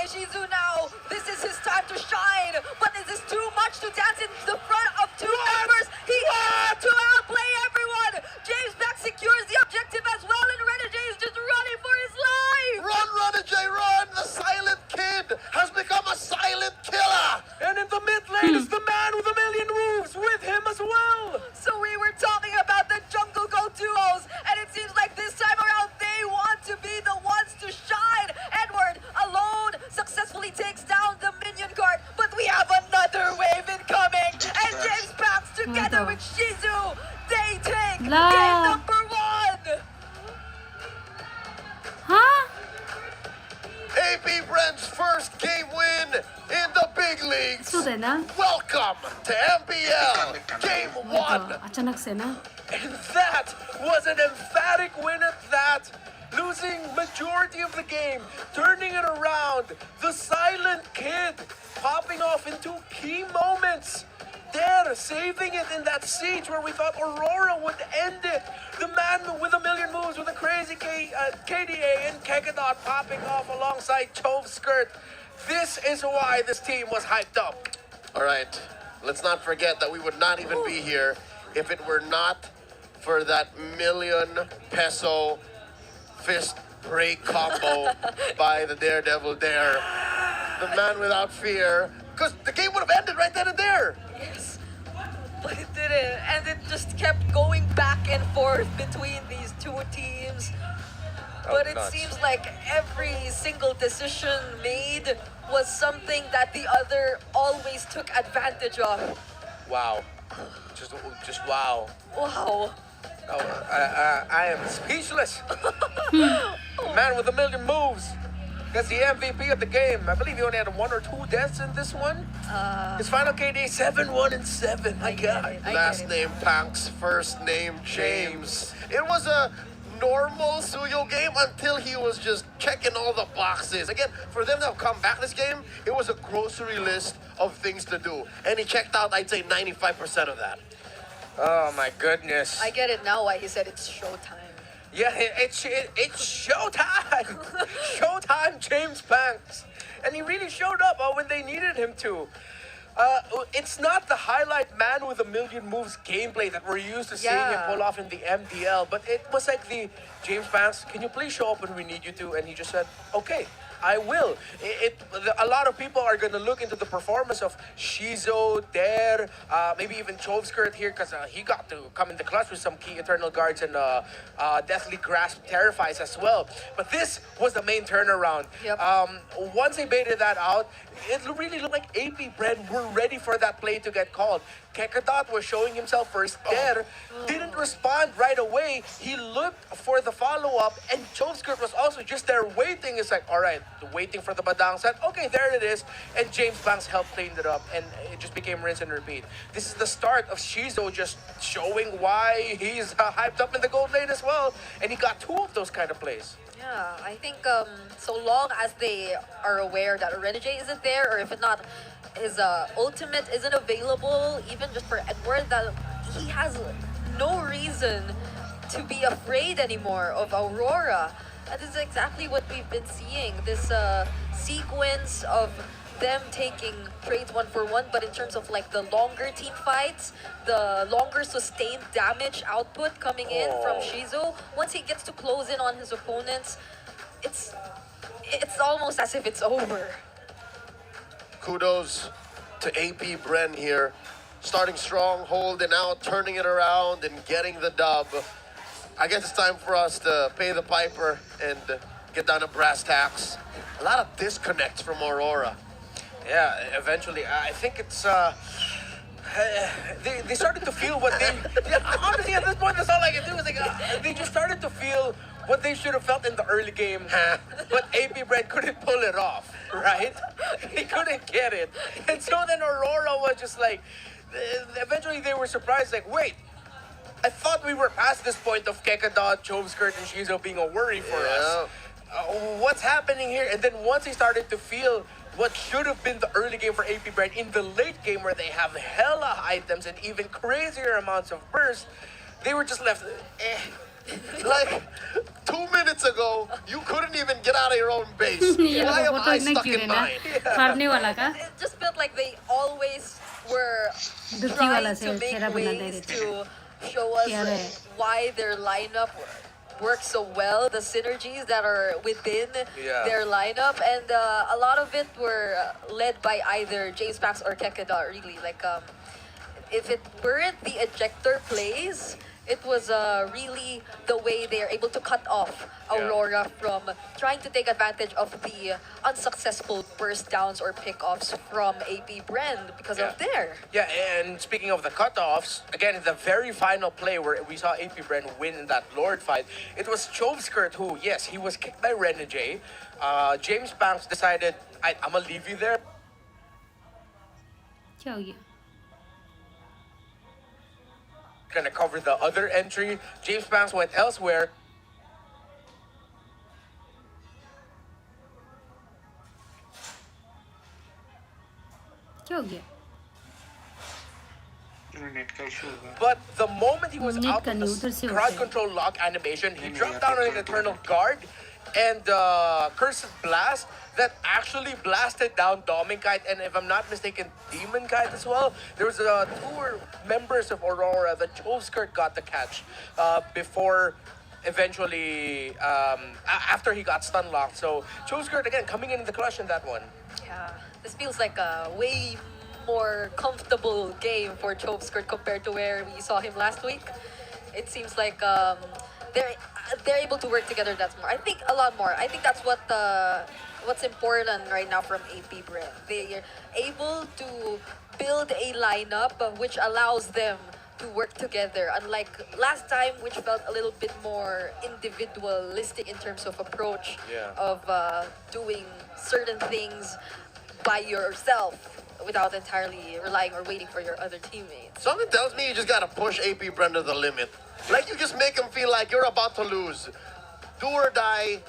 Shizu now. This is his time to shine. But is this too much to dance in the front of 2 members? He has to outplay everyone. James Beck secures the objective as well, and Renegade is just running for his life. Run, Renegade, run! The silent kid has become a silent killer. And in the mid lane is the man with a million moves with him as well. So we were talking about the Jungle Go duos, and it seems like this time around they want to be the ones to shine. Edward alone successfully takes down the minion card, but we have another wave incoming, and James Pax together with Shizu, they take game number 1. Huh? AP Bren's first game win in the big leagues. Welcome to MPL Game 1. And that was an emphatic win at that. Losing majority of the game, turning it around. The silent kid popping off in 2 key moments. There, saving it in that siege where we thought Aurora would end it. The man with a million moves with a crazy KDA and Kekadot popping off alongside Chove Skirt. This is why this team was hyped up. All right, let's not forget that we would not even be here if it were not for that $1,000,000 fist break combo by the Daredevil Dare. The man without fear. Because the game would have ended right then and there. Yes, but it didn't. And it just kept going back and forth between these 2 teams. But it seems like every single decision made was something that the other always took advantage of. Wow. Just wow. Wow. Oh, I am speechless. Man with a million moves. That's the MVP of the game. I believe he only had 1 or 2 deaths in this one. His final KD 7-1-7. My God. Last name Panks, first name James. It was a normal Suyo game until he was just checking all the boxes. Again, for them to have come back this game, it was a grocery list of things to do. And he checked out, I'd say, 95% of that. Oh my goodness. I get it now why he said it's showtime. Yeah, it's showtime. Showtime, James Banks. And he really showed up when they needed him to. It's not the highlight man with a million moves gameplay that we're used to seeing him pull off in the MDL, but it was like the James Vance, can you please show up when we need you to? And he just said, okay. I will. A lot of people are going to look into the performance of Shizo, Dare, maybe even Chovskirt here because he got to come in the clutch with some key Eternal Guards and Deathly Grasp Terrifies as well. But this was the main turnaround. Yep. Once they baited that out, it really looked like AP Bren were ready for that play to get called. Kekadot was showing himself first. Dare didn't respond right away. He looked for the follow-up, and Chovskirt was also just there waiting. It's like, all right, waiting for the Badang set. Okay, there it is. And James Banks helped clean it up, and it just became rinse and repeat. This is the start of Shizo just showing why he's hyped up in the gold lane as well. And he got 2 of those kind of plays. Yeah, I think so long as they are aware that Renegade isn't there, or if it's not, his ultimate isn't available, even just for Edward, that he has no reason to be afraid anymore of Aurora. That is exactly what we've been seeing. This sequence of them taking trades 1-for-1, but in terms of like the longer team fights, the longer sustained damage output coming in from Shizo, once he gets to close in on his opponents, it's almost as if it's over. Kudos to AP Bren here. Starting strong, holding out, turning it around, and getting the dub. I guess it's time for us to pay the piper and get down to brass tacks. A lot of disconnects from Aurora. Yeah, eventually. I think it's... they started to feel what they... Yeah, honestly, at this point, that's all I can do. Is like, they just started to feel what they should have felt in the early game, but AP Bren couldn't pull it off, right? He couldn't get it. And so then Aurora was just like... Eventually, they were surprised, like, wait, I thought we were past this point of Kekadot, Chovskirt, and Shizo being a worry for us. What's happening here? And then once they started to feel what should have been the early game for AP Bren in the late game where they have hella items and even crazier amounts of burst, they were just left, Like, 2 minutes ago, you couldn't even get out of your own base. Why am I stuck in mine? It just felt like they always were trying to make ways to show us why their lineup works so well, the synergies that are within their lineup, and a lot of it were led by either James Pax or Kekada, really. Like, if it weren't the ejector plays, it was really the way they are able to cut off Aurora from trying to take advantage of the unsuccessful burst downs or pickoffs from AP Bren because of there. Yeah, and speaking of the cutoffs, again, in the very final play where we saw AP Bren win in that Lord fight, it was Chovskirt who, yes, he was kicked by Renegade. James Banks decided, I'm gonna leave you there. Gonna cover the other entry. James Banks went elsewhere. But the moment he was out of the crowd control lock animation, he dropped down on an Eternal Guard and Cursed Blast that actually blasted down Dominkite and, if I'm not mistaken, Demon Kite as well. There was 2 members of Aurora that Chovskirt got the catch before eventually, after he got stun locked. So Chovskirt, again, coming in the clutch in that one. Yeah, this feels like a way more comfortable game for Chovskirt compared to where we saw him last week. It seems like they're able to work together. That's more. I think a lot more. I think that's what's important right now from AP Bren. They're able to build a lineup which allows them to work together. Unlike last time, which felt a little bit more individualistic in terms of approach of doing certain things by yourself without entirely relying or waiting for your other teammates. Something tells me you just gotta push AP Bren to the limit. Like, you just make him feel like you're about to lose. Do or die,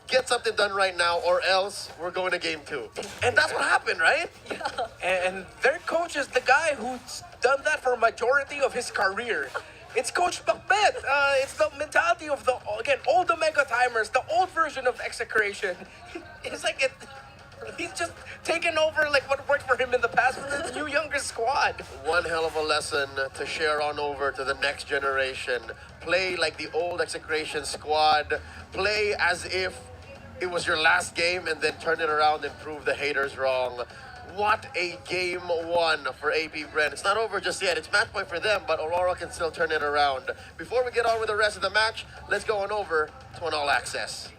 get something done right now, or else we're going to game 2. And that's what happened, right? Yeah. And their coach is the guy who's done that for a majority of his career. It's Coach Macbeth. It's the mentality of the, again, old Omega timers, the old version of execration. It's like He's just taken over like what worked for him in the past with the new younger squad. One hell of a lesson to share on over to the next generation. Play like the old Execration squad. Play as if it was your last game and then turn it around and prove the haters wrong. What a game one for AP Bren. It's not over just yet. It's match point for them, but Aurora can still turn it around. Before we get on with the rest of the match, let's go on over to an All Access.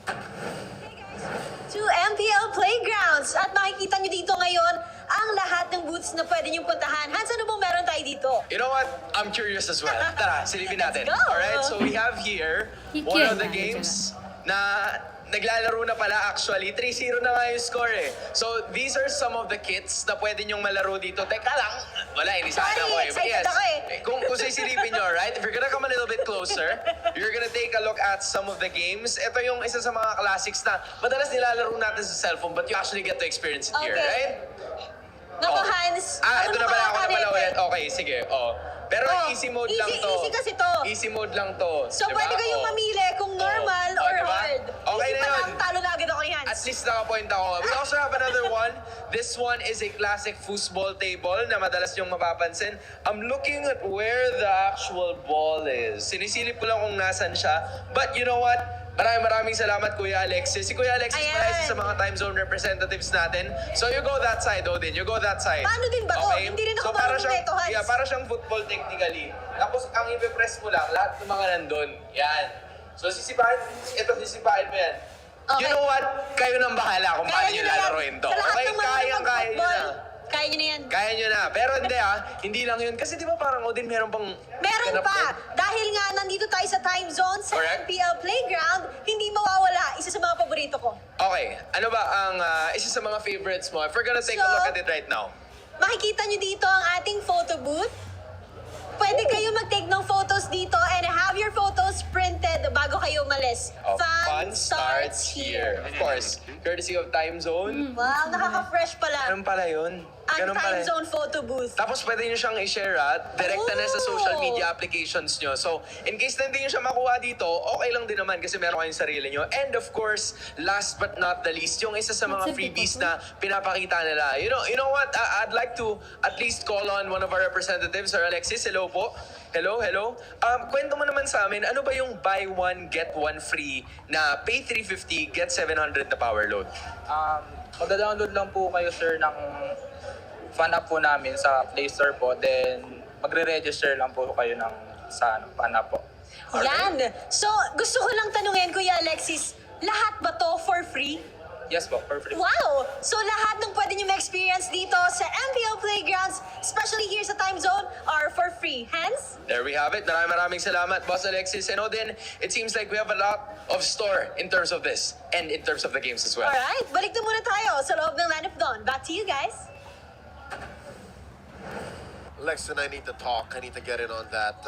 To MPL Playgrounds. At makikita nyo dito ngayon ang lahat ng booths na pwede nyo puntahan. Hans, ano bang meron tayo dito? You know what? I'm curious as well. Tara, silipin natin. Let's go! Alright, so we have here one of the games na naglalaro na pala actually. 3-0 na nga yung score eh. So these are some of the kits na pwede nyong malaro dito. Teka lang, wala, inisabi ako eh. But yes, kung sisilipin nyo, right? If you're gonna come a little bit closer, you're gonna take a look at some of the games. Ito yung isa sa mga classics na madalas nilalaro natin sa cellphone but you actually get to experience it here, right? Naku, Hans. Ito na pala ako na pala ulit. Okay, sige. Pero easy mode lang to. Easy kasi to. Easy mode lang to. So diba? pwede kayong mamili kung normal or diba? hard. Okay Easy na pa yun. lang, talo na agad ako ni Hans. At least nakapoint ako. We also have another one. This one is a classic foosball table na madalas yung mapapansin. I'm looking at where the actual ball is. Sinisilip ko lang kung nasan siya. But you know what? Maraming salamat, Kuya Alexis. Si Kuya Alexis pala isa sa mga time zone representatives natin. So you go that side, Odin. You go that side. Paano din ba to? Okay? Hindi rin ako para marunong siyang, nito, Hans. Yeah, para siyang football technically. Tapos ang ipipress mo lang, lahat ng mga nandun. Yan. So sisipain mo yan. Okay. You know what? Kayo nang bahala kung paano nyo lalaroin to. Sa lahat Okay, ng mga kaya nyo na. Kaya nyo na yan. Kaya nyo na. Pero hindi lang yun. Kasi di ba parang Odin meron pang... Meron pa. Dahil nga nandito tayo sa time zone, sa Correct. MPL Playground, hindi mawawala. Isa sa mga paborito ko. Okay. Ano ba ang isa sa mga favorites mo? If we're gonna take a look at it right now. Makikita nyo dito ang ating photo booth. Pwede kayo mag-take ng photos dito and have your photos printed bago kayo umalis. Fun starts here. Of course, courtesy of Time Zone. Wow, nakaka-fresh pala. Ganun pala yun. Ang Ganun pala. time zone photo booth. Tapos pwede nyo siyang i-share direkta na sa social media applications nyo. So, in case na hindi nyo siya makuha dito, okay lang din naman kasi meron kayong sarili nyo. And of course, last but not the least, yung isa sa mga freebies na pinapakita nila. You know what? I'd like to at least call on one of our representatives, Sir Alexis. Hello po. Hello. Kwento mo naman sa amin, ano ba yung buy one, get one free na pay 350, get 700 na power load? Magda-download lang po kayo, sir, ng fan app po namin sa Play Store po. Then, magre-register lang po kayo sa fan app po. Yan. So, gusto ko lang tanungin, Kuya Alexis, lahat ba to for free? Yes po, for free. Wow! So lahat ng pwede nyo ma-experience dito sa MPL Playgrounds, especially here sa time zone, are for free. Hans? There we have it. Maraming salamat, Boss Alexis. And Odin, it seems like we have a lot of store in terms of this and in terms of the games as well. Alright, balik na muna tayo sa loob ng Land of Dawn. Back to you guys. Lex and I need to talk. I need to get in on that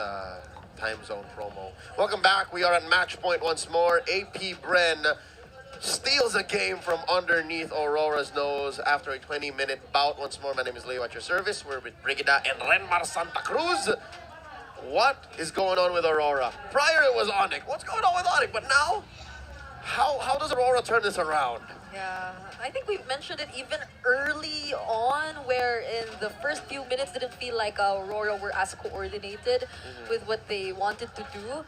time zone promo. Welcome back. We are at match point once more. AP Bren steals a game from underneath Aurora's nose after a 20-minute bout. Once more, my name is Leo at your service. We're with Brigida and Renmar Santa Cruz. What is going on with Aurora? Prior it was Onyx. What's going on with Onyx? But now, how does Aurora turn this around? Yeah, I think we've mentioned it even early on, where in the first few minutes didn't feel like Aurora were as coordinated with what they wanted to do.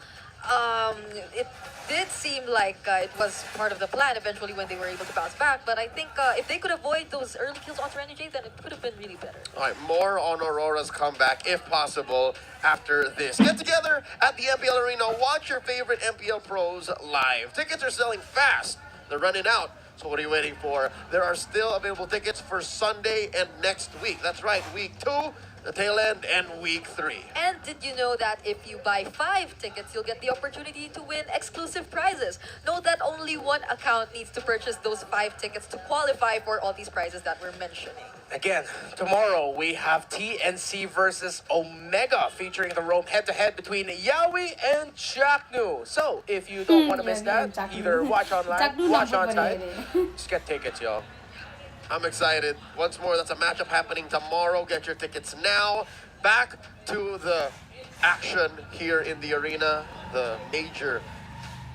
It did seem like it was part of the plan eventually when they were able to bounce back, but I think if they could avoid those early kills on Serenity, then it could have been really better. All right, more on Aurora's comeback, if possible, after this. Get together at the MPL Arena. Watch your favorite MPL pros live. Tickets are selling fast. They're running out. So what are you waiting for? There are still available tickets for Sunday and next week. That's right, week 2, the tail end, and week 3. And did you know that if you buy 5 tickets, you'll get the opportunity to win exclusive prizes? Note that only one account needs to purchase those 5 tickets to qualify for all these prizes that we're mentioning. Again, tomorrow we have TNC versus Omega, featuring the Rome head-to-head between Yaoi and Chaknu. So, if you don't want to miss that, either watch online, watch on site, just get tickets, y'all. I'm excited. Once more, that's a matchup happening tomorrow. Get your tickets now. Back to the action here in the arena, the major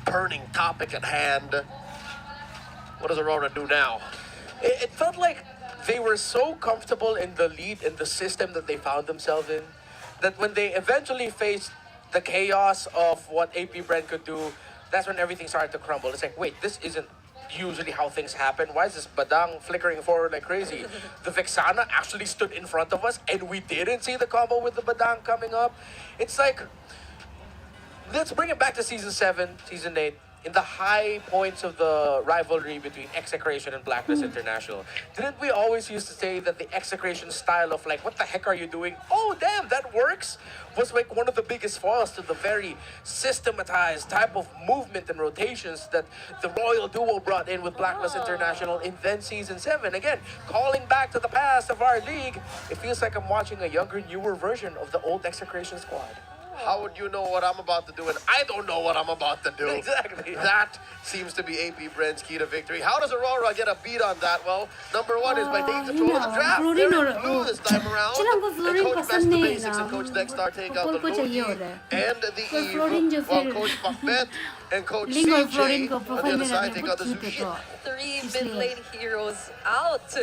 burning topic at hand. What does Aurora do now? It felt like they were so comfortable in the lead in the system that they found themselves in that when they eventually faced the chaos of what AP Brand could do, that's when everything started to crumble. It's like, wait, this isn't usually how things happen. Why is this Badang flickering forward like crazy? The Vexana actually stood in front of us and we didn't see the combo with the Badang coming up. It's like, let's bring it back to Season 7, Season 8. In the high points of the rivalry between Execration and Blacklist International, didn't we always used to say that the Execration style of like, what the heck are you doing? Oh, damn, that works, was like one of the biggest foils to the very systematized type of movement and rotations that the Royal Duo brought in with Blacklist International in then Season 7. Again, calling back to the past of our league, it feels like I'm watching a younger, newer version of the old Execration squad. How would you know what I'm about to do? And I don't know what I'm about to do. Exactly. That seems to be AP Brand's key to victory. How does Aurora get a beat on that? Well, number one is by taking control of the draft. They're in blue this time around. And Coach Best the basics and Coach Dexter take out the Loki and the Eve. While Coach Pakbet and Coach CJ on the other side take out the Sushi. 3 mid lane heroes out.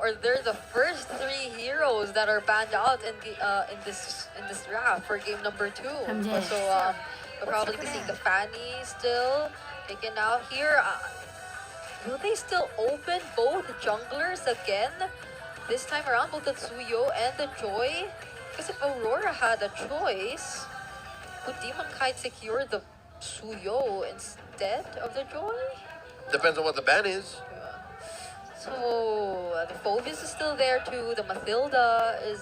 Or they're the first 3 heroes that are banned out in this draft for game number 2. So we'll probably be seeing the Fanny still taken out here. Will they still open both junglers again this time around, both the Tsuyo and the Joy? Because if Aurora had a choice, could Demon Kite secure the Tsuyo instead of the Joy? Depends on what the ban is. So the Phoebus is still there too. The Mathilda is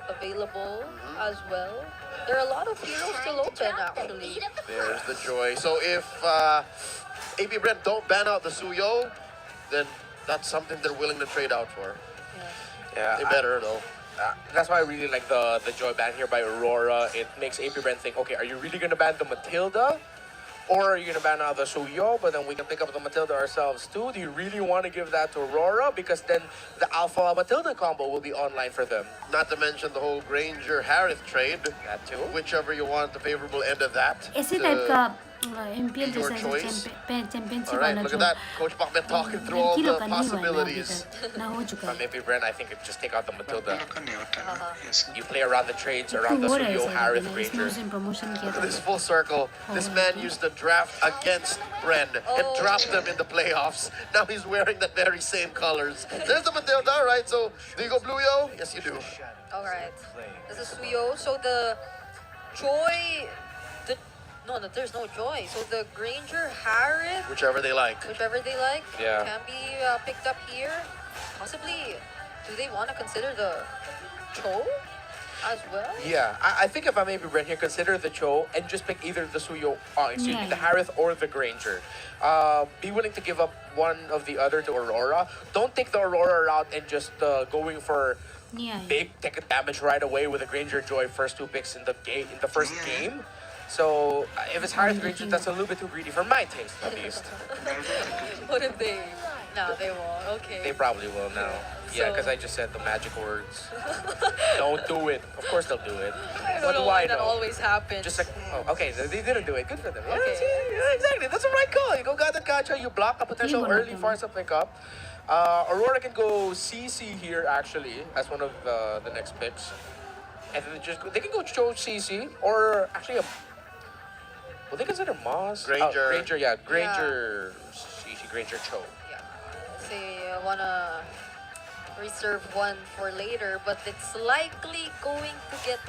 available as well. There are a lot of heroes still open actually. There's the Joy. So if AP Brand don't ban out the Suyo, then that's something they're willing to trade out for. Yeah, They better though. That's why I really like the Joy ban here by Aurora. It makes AP Brand think, okay, are you really going to ban the Matilda? Or are you going to ban out the Suyo, but then we can pick up the Matilda ourselves too? Do you really want to give that to Aurora? Because then the Alpha Matilda combo will be online for them. Not to mention the whole Granger Harith trade. That too. Whichever you want, the favorable end of that. ऐसे type का MPL your जैसा choice. Championship All right, वाला look जो at that. Coach Pakbet talking through all लड़की the लोग का नहीं हुआ है ना अभी possibilities. तक ना हो चुका From है AP Brand, I think it just take out the Matilda. You play around the trades, around the हो रहा है Suyo, ऐसा Harith, इसमें Granger. उसने प्रमोशन किया Look at था this full circle. This man used the draft against Bren and dropped them in the playoffs. Now he's wearing the very same colors. There's the Matilda, right? So, do you go Blue Yo? Yes, you do. All right. This is Suyo. So the Joy, no, there's no Joy. So the Granger, Harith, Whichever they like. whichever they like, Yeah. can be picked up here. Possibly, do they want to consider the Cho as well? Yeah, I think if I'm AP Brand here, consider the Cho and just pick either the Suyo, excuse me, Yeah. the Harith or the Granger. Be willing to give up one of the other to Aurora. Don't take the Aurora route and just going for yeah big ticket damage right away with a Granger Joy first 2 picks in the game in the first game. So if it's Harith Granger, that's a little bit too greedy for my taste, at least. What if they? No, they won't. Okay. They probably will now. Yeah, So- because I just said the magic words. Don't do it. Of course they'll do it. I What don't know do why I that know? always happens. Just like, oh, okay, they didn't do it. Good for them. Yeah, Okay. see, yeah, exactly. That's the right call. You go got the gacha, you block a potential early Farsa pickup. Aurora can go CC here, actually, as one of the next picks. And then they can go Cho CC, or actually, will they consider Moss? Granger. Granger, yeah. Granger CC, Granger Cho. They want to reserve one for later, but it's likely going to get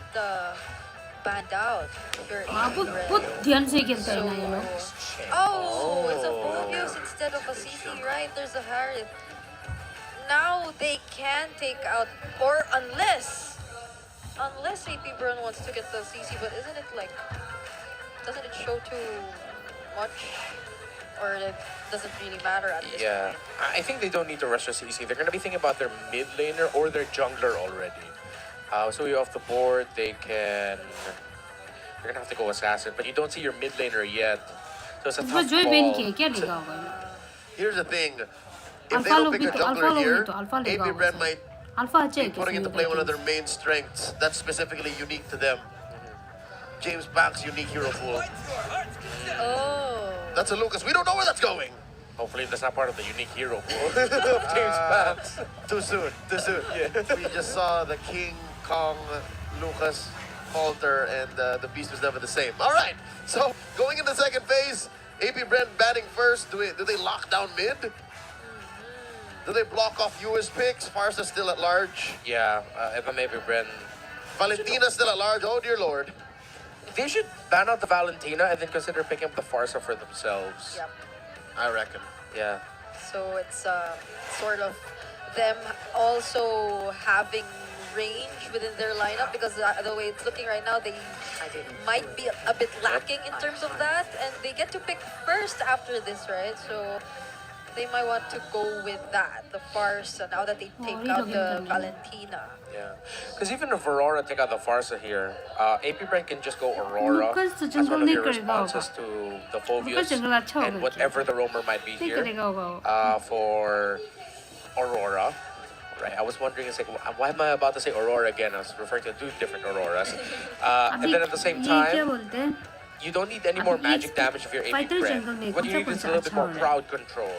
banned out. Sure, बहुत ध्यान से खेलता है ना ये लोग Oh, it's a Phobius instead of a CC, right? There's a Harith. Now they can take out, or unless AP Burn wants to get the CC, but isn't it like, doesn't it show too much? Or it doesn't really matter at this Yeah, I think they don't need to rush the CC. They're going to be thinking about their mid laner or their jungler already. So you're off the board, they're going to have to go assassin, but you don't see your mid laner yet. So it's a उसमें tough जो Ben call. किया क्या लिखा होगा Here's the thing. If they alpha don't लोग pick भी a तो alpha jungler लोग here, भी तो अल्फा लिखा AP Brand होगा might अल्फा अच्छे be है putting into play one of their main strengths that's specifically unique to them. James Banks' unique hero pool. Oh. That's a Lucas. We don't know where that's going. Hopefully that's not part of the unique hero pool of James Pans. Too soon. Yeah. We just saw the King Kong Lucas falter, and the beast was never the same. All right, so going into the second phase, AP Brent batting first. Do they lock down mid? Do they block off US picks? Farsa still at large. Yeah, if I'm AP Brent, Valentina still at large. Oh dear lord. they should ban out the Valentina and then consider picking up the Farsa for themselves. Yep. I reckon. Yeah. So it's sort of them also having range within their lineup, because the way it's looking right now, they might be a bit lacking in terms of that, and they get to pick first after this, right? So they might want to go with that, the Farsa, now that they take out the Valentina. Yeah, because even if Aurora take out the Farsa here, AP Brent can just go Aurora as one of your responses to the Phobius and whatever the roamer might be here for Aurora. Right, I was wondering, it's like, why am I about to say Aurora again? I was referring to two different Auroras. And then at the same time, you don't need any more magic damage if you're AP Brent. What you need is a little bit more crowd control.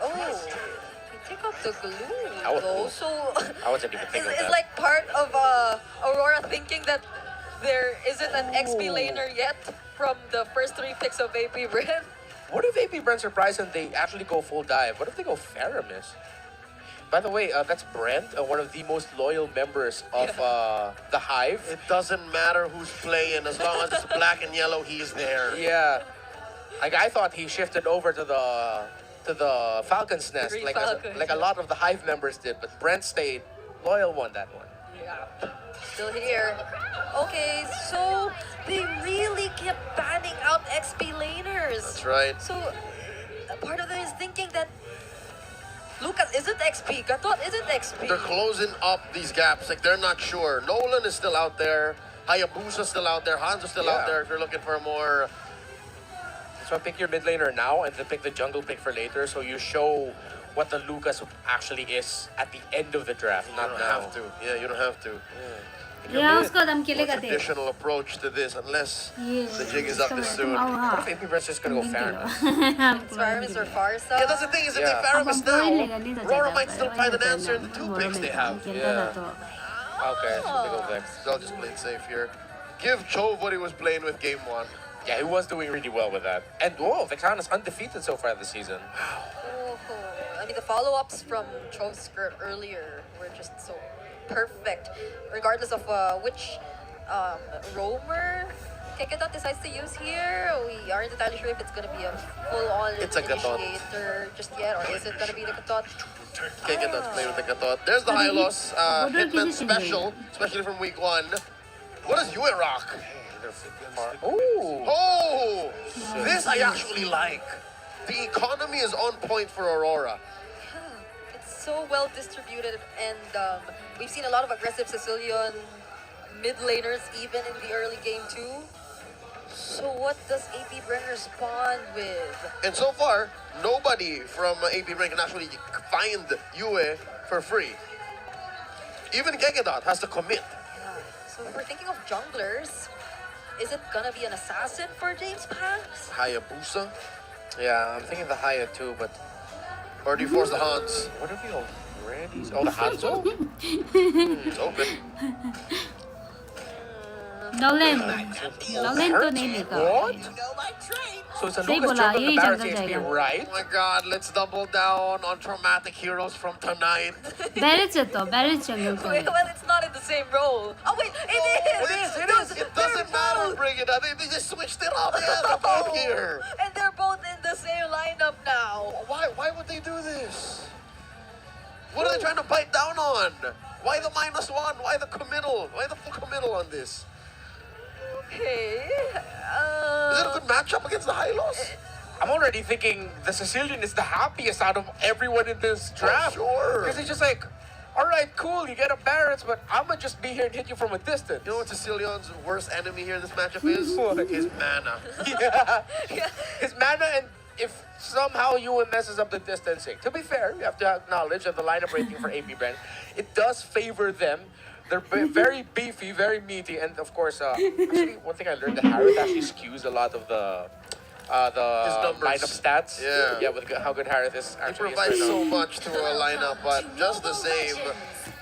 Oh, you take out the glue was though, cool. so I wasn't even thinking of it's that. like part of Aurora thinking that there isn't an XP laner yet from the first 3 picks of AP Brent. What if AP Brent surprise and they actually go full dive? What if they go Faramis? By the way, that's Brent, one of the most loyal members of the Hive. It doesn't matter who's playing, as long as it's black and yellow, he's there. Yeah. Like, I thought he shifted over to the Falcon's Nest, Green like Falcons, a lot of the Hive members did, but Brent stayed loyal that one. Yeah, still here. Okay, so they really kept banning out XP laners. That's right. So part of them is thinking that Lucas isn't XP, Gatot isn't XP. They're closing up these gaps. Like, they're not sure. Nolan is still out there. Hayabusa's still out there. Hanzo's still out there if you're looking for a more... So pick your mid laner now and then pick the jungle pick for later, so you show what the Lucas actually is at the end of the draft, not now. You don't have to. Yeah, you don't have to. Yeah, उसको दम के More लेगा दे. traditional approach to this, unless Yeah, the jig is up this soon. What if AP Brent's just gonna go Faramis? Faramis or Farsa? Yeah, that's the thing, is if they Faramis now, Aurora might still find an answer in the 2 picks they have. Yeah. Okay, so they go Vex. So I'll just play it safe here. Give Chove what he was playing with game 1. Yeah, he was doing really well with that. And whoa, Vexana's undefeated so far this season. Oh, I mean, the follow-ups from Chove's skirt earlier were just so perfect, regardless of which roamer Keketot decides to use here. We aren't entirely sure if it's going to be a full-on initiator just yet, or is it going to be the Gatot? Keketot playing with the Gatot. There's the Hylos, Hitman special, especially from week 1. What does Yue rock? Ooh. Oh! This I actually like. The economy is on point for Aurora. Yeah, it's so well distributed, and we've seen a lot of aggressive Sicilian mid laners even in the early game too. So what does AP Brent respond with? And so far, nobody from AP Brent can actually find Yue for free. Even Kekedot has to commit. Yeah. So if we're thinking of junglers, is it gonna be an assassin for James Pans? Hayabusa. Yeah, I'm thinking the Haya too, but... Or do you force the Hans? What if you already... Oh, the Hanzo? It's open. Nolan to नहीं What? So it's a Lucas jungle, the Barrett HP, right? Oh my god, let's double down on traumatic heroes from tonight. Barrett jungle को Wait, well, it's not in the same role. Oh wait, it is. It doesn't matter, bring it up. They just switched it up. Yeah, they're both here. And they're both in the same lineup now. Why would they do this? What are they trying to bite down on? Why the -1? Why the committal? Why the full committal on this? Okay. Is it a good matchup against the Hylos? I'm already thinking the Sicilian is the happiest out of everyone in this draft. Sure. Because he's just like, all right, cool, you get a Barrett, but I'm going to just be here and hit you from a distance. You know what Sicilian's worst enemy here in this matchup is? His mana. Yeah. His mana, and if somehow Ewan messes up the distancing. To be fair, we have to acknowledge that the lineup rating for AP Brent, it does favor them. They're very beefy, very meaty, and of course, actually, one thing I learned that Harrod actually skews a lot of the the lineup stats. Yeah. with how good Harith is He actually. provides so much to a lineup, but just the same,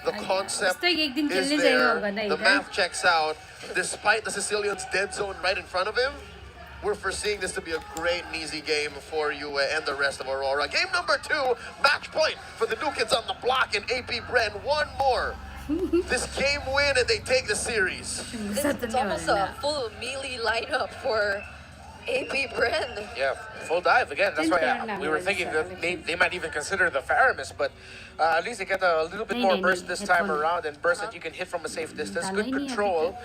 the concept is there. The math checks out. Despite the Sicilians' dead zone right in front of him, we're foreseeing this to be a great and easy game for Yue and the rest of Aurora. Game number 2, match point for the new kids on the block and AP Bren. One more. This game win and they take the series. It's almost a full melee lineup for AP Bren. Yeah, full dive again. That's why we were thinking that they might even consider the Faramis, but at least they get a little bit more burst this time around, and burst that you can hit from a safe distance. Good control.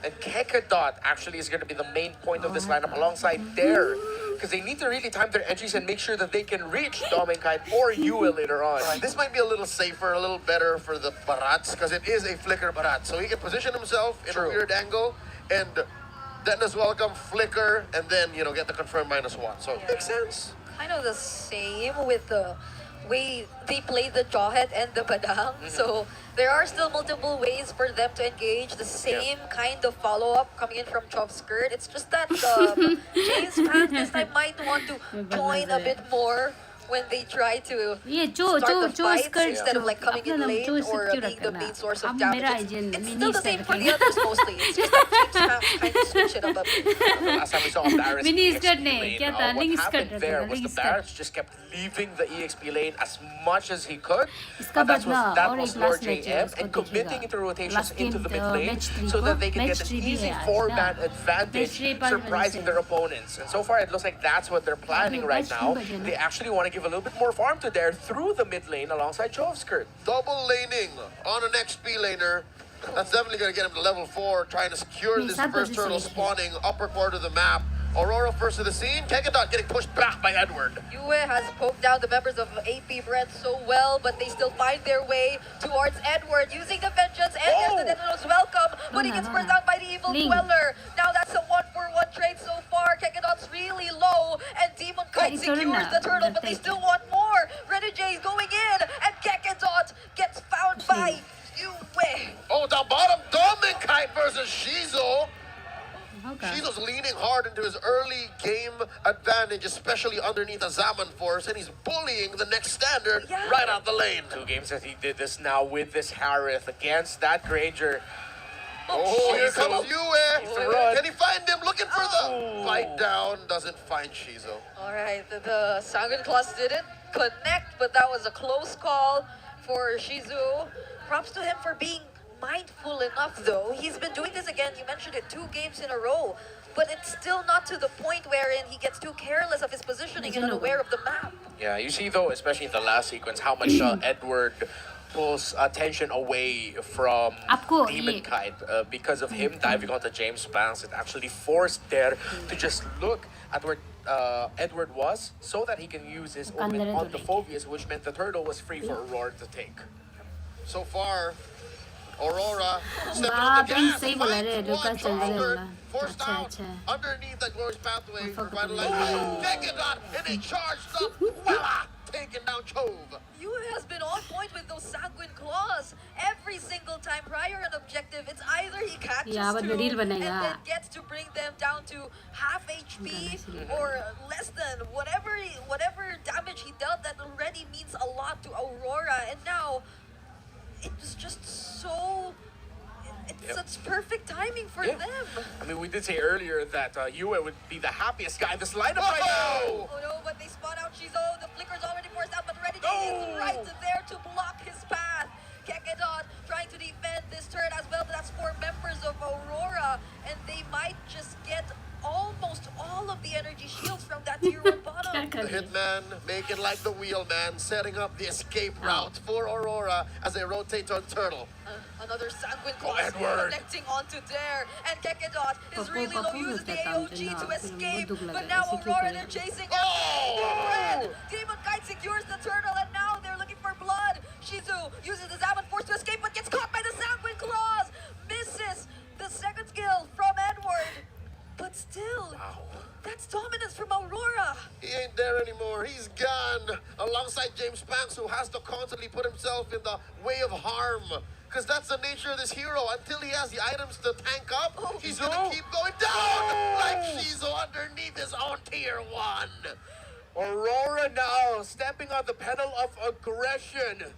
And Kekadot actually is going to be the main point of this lineup alongside Dare, because they need to really time their entries and make sure that they can reach Dominkite or Yue later on. This might be a little safer, a little better for the Barats, because it is a flicker Barat. So he can position himself in a weird angle, and then as welcome flicker, and then, get the confirmed -1. So makes sense. Kind of the same with the way they play the Jawhead and the Badang. So there are still multiple ways for them to engage. The same kind of follow-up coming in from Chov Skirt. It's just that James Pan this time might want to join a bit more when they try to start the fights instead of coming in late or being the main source of damage. It's still the same for the others mostly. It's just that James Pan kind of switch it up a bit. The last time we saw Barrett's EXP lane, what happened there was the Barretts just kept leaving the EXP lane as much as he could. That was Lord JM, and committing into rotations into the mid lane so that they can get an easy 4-man advantage, surprising their opponents. And so far, it looks like that's what they're planning right now. They actually want to give a little bit more farm to Dare through the mid lane alongside Chov Skirt. Double laning on an XP laner. That's definitely going to get him to level 4, trying to secure this first turtle spawning upper part of the map. Aurora first to the scene. Kekadot getting pushed back by Edward. Yue has poked down the members of AP Bren so well, but they still find their way towards Edward using the vengeance, and yes, the Detona's welcome, but he gets burst down by the evil Queller. Now that's a 1-for-1 trade so far. Kekadot's really low, and Demon Kite secures the turtle, but they still want more. Renegade going in, and Kekadot gets found by Yue. Oh, down bottom, Dominkite versus Shizo. Shizo's leaning hard into his early game advantage, especially underneath a Zaman force, and he's bullying the next standard right out the lane. 2 games that he did this now with this Harith against that Granger. Oh, here comes Yue. Can he find him? Looking for the fight down. Doesn't find Shizo. All right, the Sanguine Claws didn't connect, but that was a close call for Shizu. Props to him for being mindful enough, though. He's been doing this again. You mentioned it 2 games in a row, but it's still not to the point wherein he gets too careless of his positioning and unaware of the map. Yeah, you see, though, especially in the last sequence, how much Edward pulls attention away from Demon Kite. Because of him diving onto James Banks, it actually forced Dare to just look at where Edward was so that he can use his ultimate on the Phobius, which meant the turtle was free for Aurora to take. So far, Aurora stepping on the gas. Forced out underneath the glorious pathway for Vitalization. Kekadot in a charged up Wella, taking down Chove. Yue has been on point with those Sanguine Claws. Every single time prior an objective, it's either he catches 2 and then gets to bring them down to half HP or less than whatever damage he dealt. That already means a lot to Aurora, and now it was just so... It's such perfect timing for them. I mean, we did say earlier that Yue would be the happiest guy in this lineup right now. Oh no, but they spot out Shizo. The flicker's already forced out, but Renegade is right there to block his path. Kekadot trying to defend this turret as well, but that's 4 members of Aurora, and they might just get almost all of the energy shields from that tier 1 bottom. The Hitman making like the Wheelman, setting up the escape route for Aurora as they rotate on Turtle. Another Sanguine Claws connecting onto Dare, and Kekadot is really low, uses the AOG to escape, but now Aurora, they're chasing Red. Demon Kite secures the turtle, and now they're looking for blood. Shizu uses the Zaman Force to escape, but gets caught by the Sanguine Claws. Misses the second skill from Edward, but still, that's dominance from Aurora. He ain't there anymore. He's gone alongside James Banks, who has to constantly put himself in the way of harm. because that's the nature of this hero. Until he has the items to tank up, he's going to keep going down like Shizo underneath his own tier 1. Aurora now stepping on the pedal of aggression.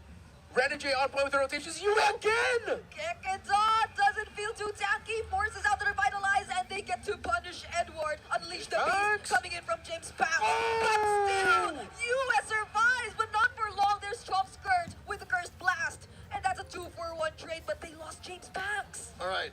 Renegade on point with the rotations. You again! Kekidot doesn't feel too tanky, forces out the Revitalize, and they get to punish Edward. Unleash the beast coming in from James Pax. But still, US survives, but not for long. There's Strong Skirt with the Cursed Blast. And that's a 2-for-1 trade, but they lost James Pax. All right.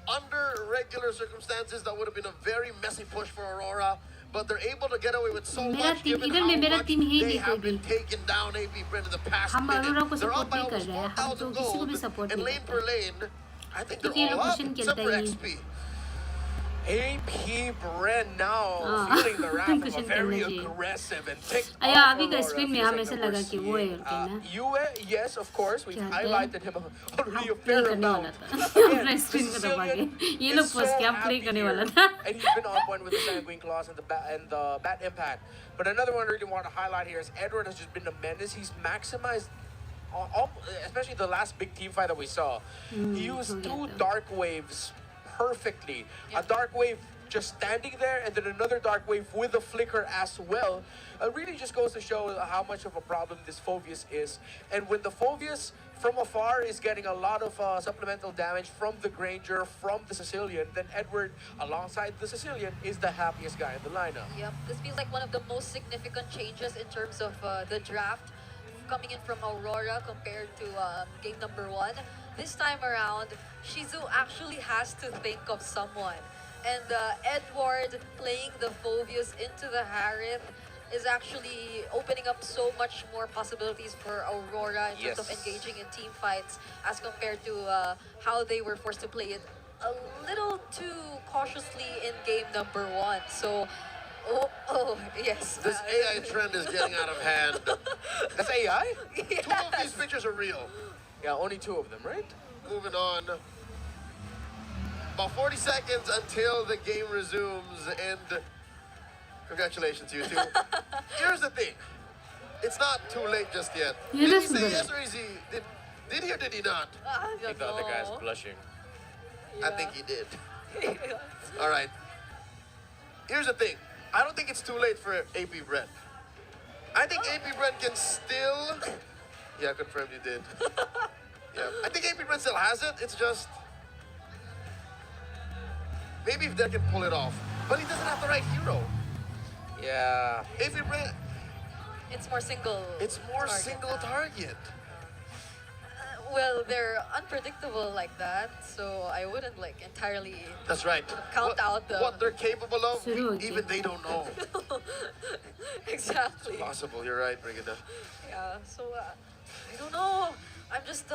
Under regular circumstances, that would have been a very messy push for Aurora. But they're able to get away with so much given how much they have been taken down AP Brand in the past minute. They're up by almost 4,000 gold. And lane per lane, I think they're all up except for XP. AP Bren now feeling the wrath of a very aggressive and ticked off Yue, yes, of course, we've highlighted him already a fair amount. Again, Sicilian is so happy here, and he's been on point with the Sanguine Claws and the Bat Impact. But another one I really want to highlight here is Edward has just been a menace. He's maximized, especially the last big team fight that we saw. He used 2 Dark Waves perfectly. A Dark Wave just standing there, and then another Dark Wave with a flicker as well. It really just goes to show how much of a problem this Phoveus is. And when the Phoveus from afar is getting a lot of supplemental damage from the Granger, from the Sicilian, then Edward, alongside the Sicilian, is the happiest guy in the lineup. Yep, this feels like one of the most significant changes in terms of the draft coming in from Aurora compared to game number 1. This time around, Shizu actually has to think of someone. And Edward playing the Phoveus into the Harith is actually opening up so much more possibilities for Aurora in terms of engaging in team fights as compared to how they were forced to play it a little too cautiously in game number 1. So, yes. This AI trend is getting out of hand. That's AI? Yes. 2 of these pictures are real. Yeah, only 2 of them, right? Moving on. About 40 seconds until the game resumes, and congratulations, you two. Here's the thing. It's not too late just yet. Did he say yes, or is he... Did he or did he not? I think the other guy's blushing. I think he did. All right. Here's the thing. I don't think it's too late for AP Brent. I think AP Brent can still... Yeah, confirmed you did. Yeah, I think AP Brent still has it. It's just... Maybe if they can pull it off. But he doesn't have the right hero. Yeah. AP Brent... It's more single. It's more single target. Well, they're unpredictable like that, so I wouldn't like entirely. That's right. Count out the what they're capable of. Even they don't know. Exactly. It's possible. You're right, Brigida. Yeah. So I don't know. I'm just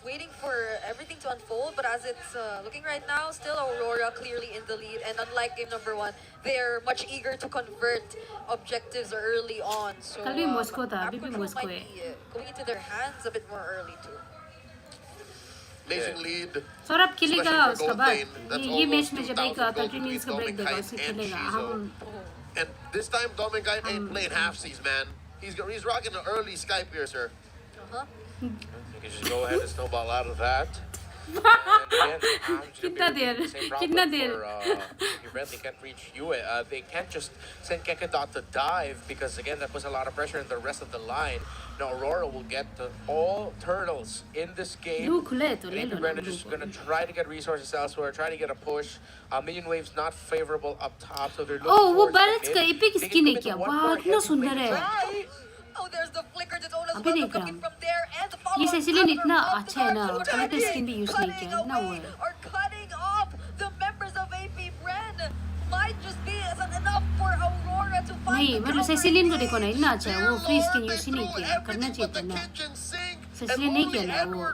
waiting for everything to unfold. But as it's looking right now, still Aurora clearly in the lead, and unlike game number 1, they're much eager to convert objectives early on. So control might be going into their hands a bit more early too. Amazing lead. Sorap kilega especially for uska gold lane. बाद That's ये match almost में जब 2,000 एक gold 30 between minutes का break देगा Dominicite उससे and खेलेगा Shizo. हम And this time Dominicite ain't playing halfsies, man. He's rocking an early Sky Piercer. You can just go ahead and snowball out of that. कितना देर You really can't reach Yue. They can't just send Kekidot to dive because again that puts a lot of pressure on the rest of the line. Now Aurora will get all turtles in this game. AP Brand is just gonna try to get resources elsewhere, try to get a push. Minion waves not favorable up top, so they're looking वो balance का epic skin है क्या वाह कितना सुंदर है Oh, there's the flicker that's on as अभी well देख coming रहा from there, and the follow-up ये Sicilian counter इतना off the अच्छा है ना guard. कलेक्टर स्किन भी यूज नहीं Cutting किया इतना वो away है or cutting off the members of AP Brand might just be enough for Aurora to find नहीं the मतलब counter Sicilian को engage. देखो ना इतना अच्छा है वो फ्री स्किन यूज ही नहीं किया करना चाहिए था ना Sicilian नहीं किया ना वो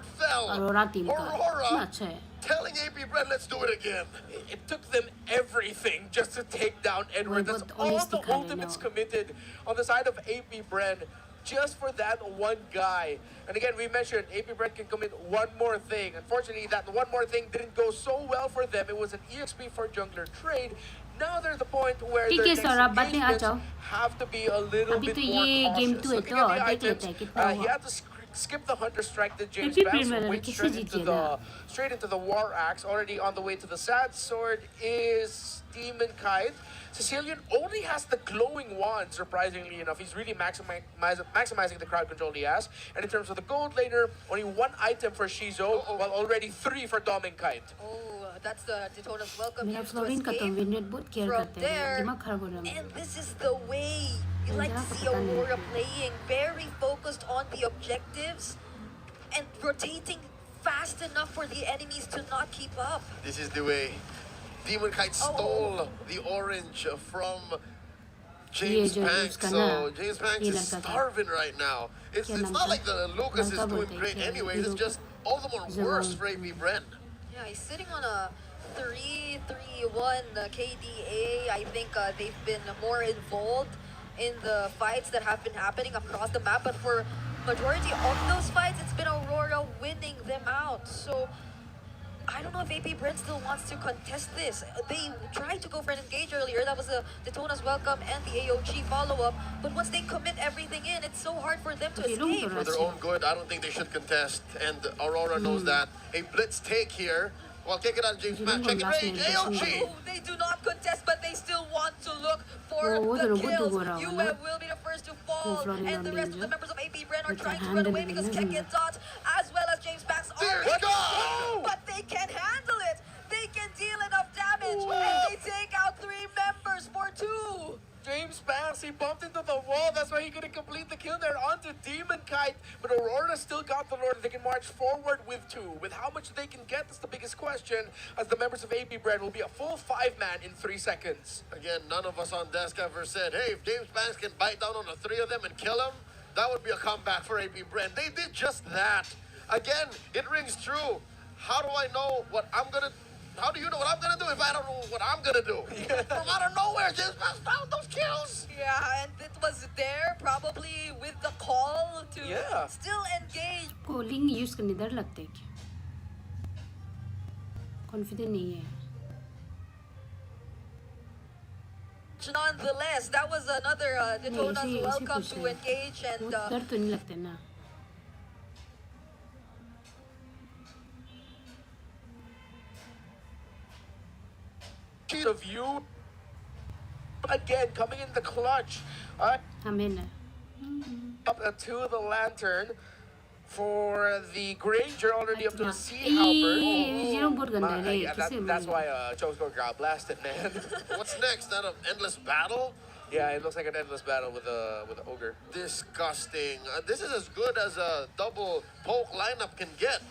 Aurora टीम का इतना अच्छा है Telling AP Brand, let's do it again. It took them everything just to take down Edward. That's all the ultimates committed on the side of AP Brand. Just for that one guy. And again, we mentioned AP Brand can commit one more thing. Unfortunately, that one more thing didn't go so well for them. It was an EXP for jungler trade. Now there's the point where their next engagements have to be a little bit more cautious. Looking at the items, he had to skip the Hunter Strike to James Happy Banks, Premier went League straight into the War Axe. Already on the way to the Sad Sword is Demon Kite. Sicilian only has the glowing wand, surprisingly enough. He's really maximizing the crowd control he has. And in terms of the gold laner, only 1 item for Shizo, while already 3 for Domin Kite. Oh, that's the Daytona's welcome. मेरा Used to fluorine का तो escape विनेट बहुत care from करते हैं there. दिमाग खराब हो रहा है And this is the way you like to see Aurora playing. Very focused on the objectives and rotating fast enough for the enemies to not keep up. This is the way. Demon Kite stole the orange from James Banks. So James Banks is starving right now. It's not like the Lucas is doing great anyways. It's just all the more worse for AP Bren. Yeah, he's sitting on a 3-3-1 KDA. I think they've been more involved in the fights that have been happening across the map. But for majority of those fights, it's been Aurora winning them out. So I don't know if AP Bren still wants to contest this. They tried to go for an engage earlier. That was the Daytona's welcome and the AOG follow-up. But once they commit everything in, it's so hard for them to escape. For their own good, I don't think they should contest. And Aurora knows that. A blitz take here. Well, take it on James Banks. Check it range. AOG! Oh, they do not contest, but they still want to look for the kills. UM will be the first to fall, and the rest of the members of AP Bren are trying to run away because Keck and Dot, as well as James Banks, are but they can handle it. They can deal enough damage, and they take out 3 members for 2. James Banks, he bumped into the wall. That's why he couldn't complete the kill there onto Demon Kite. But Aurora still got the Lord. They can march forward with 2. With how much they can get, that's the biggest question, as the members of AP Bren will be a full 5-man in 3 seconds. Again, none of us on desk ever said, hey, if James Banks can bite down on the 3 of them and kill them, that would be a comeback for AP Bren. They did just that. Again, it rings true. How do I know what I'm going to... How do you know what I'm going to do if I don't know what I'm going to do? From out of nowhere, James Banks found those kills. Yeah, and it was there probably with the call to still engage. Calling use करने डर लगता है क्या confident नहीं है Nonetheless, that was another Daytona's welcome to engage, and डर तो नहीं लगता ना of you again coming in the clutch. हमें Up to the lantern for the Granger, already up to the Sea Halberd. Yeah, that's why Joe's going got blasted, man. What's next? That an endless battle? Yeah, it looks like an endless battle with a ogre. Disgusting. This is as good as a double poke lineup can get.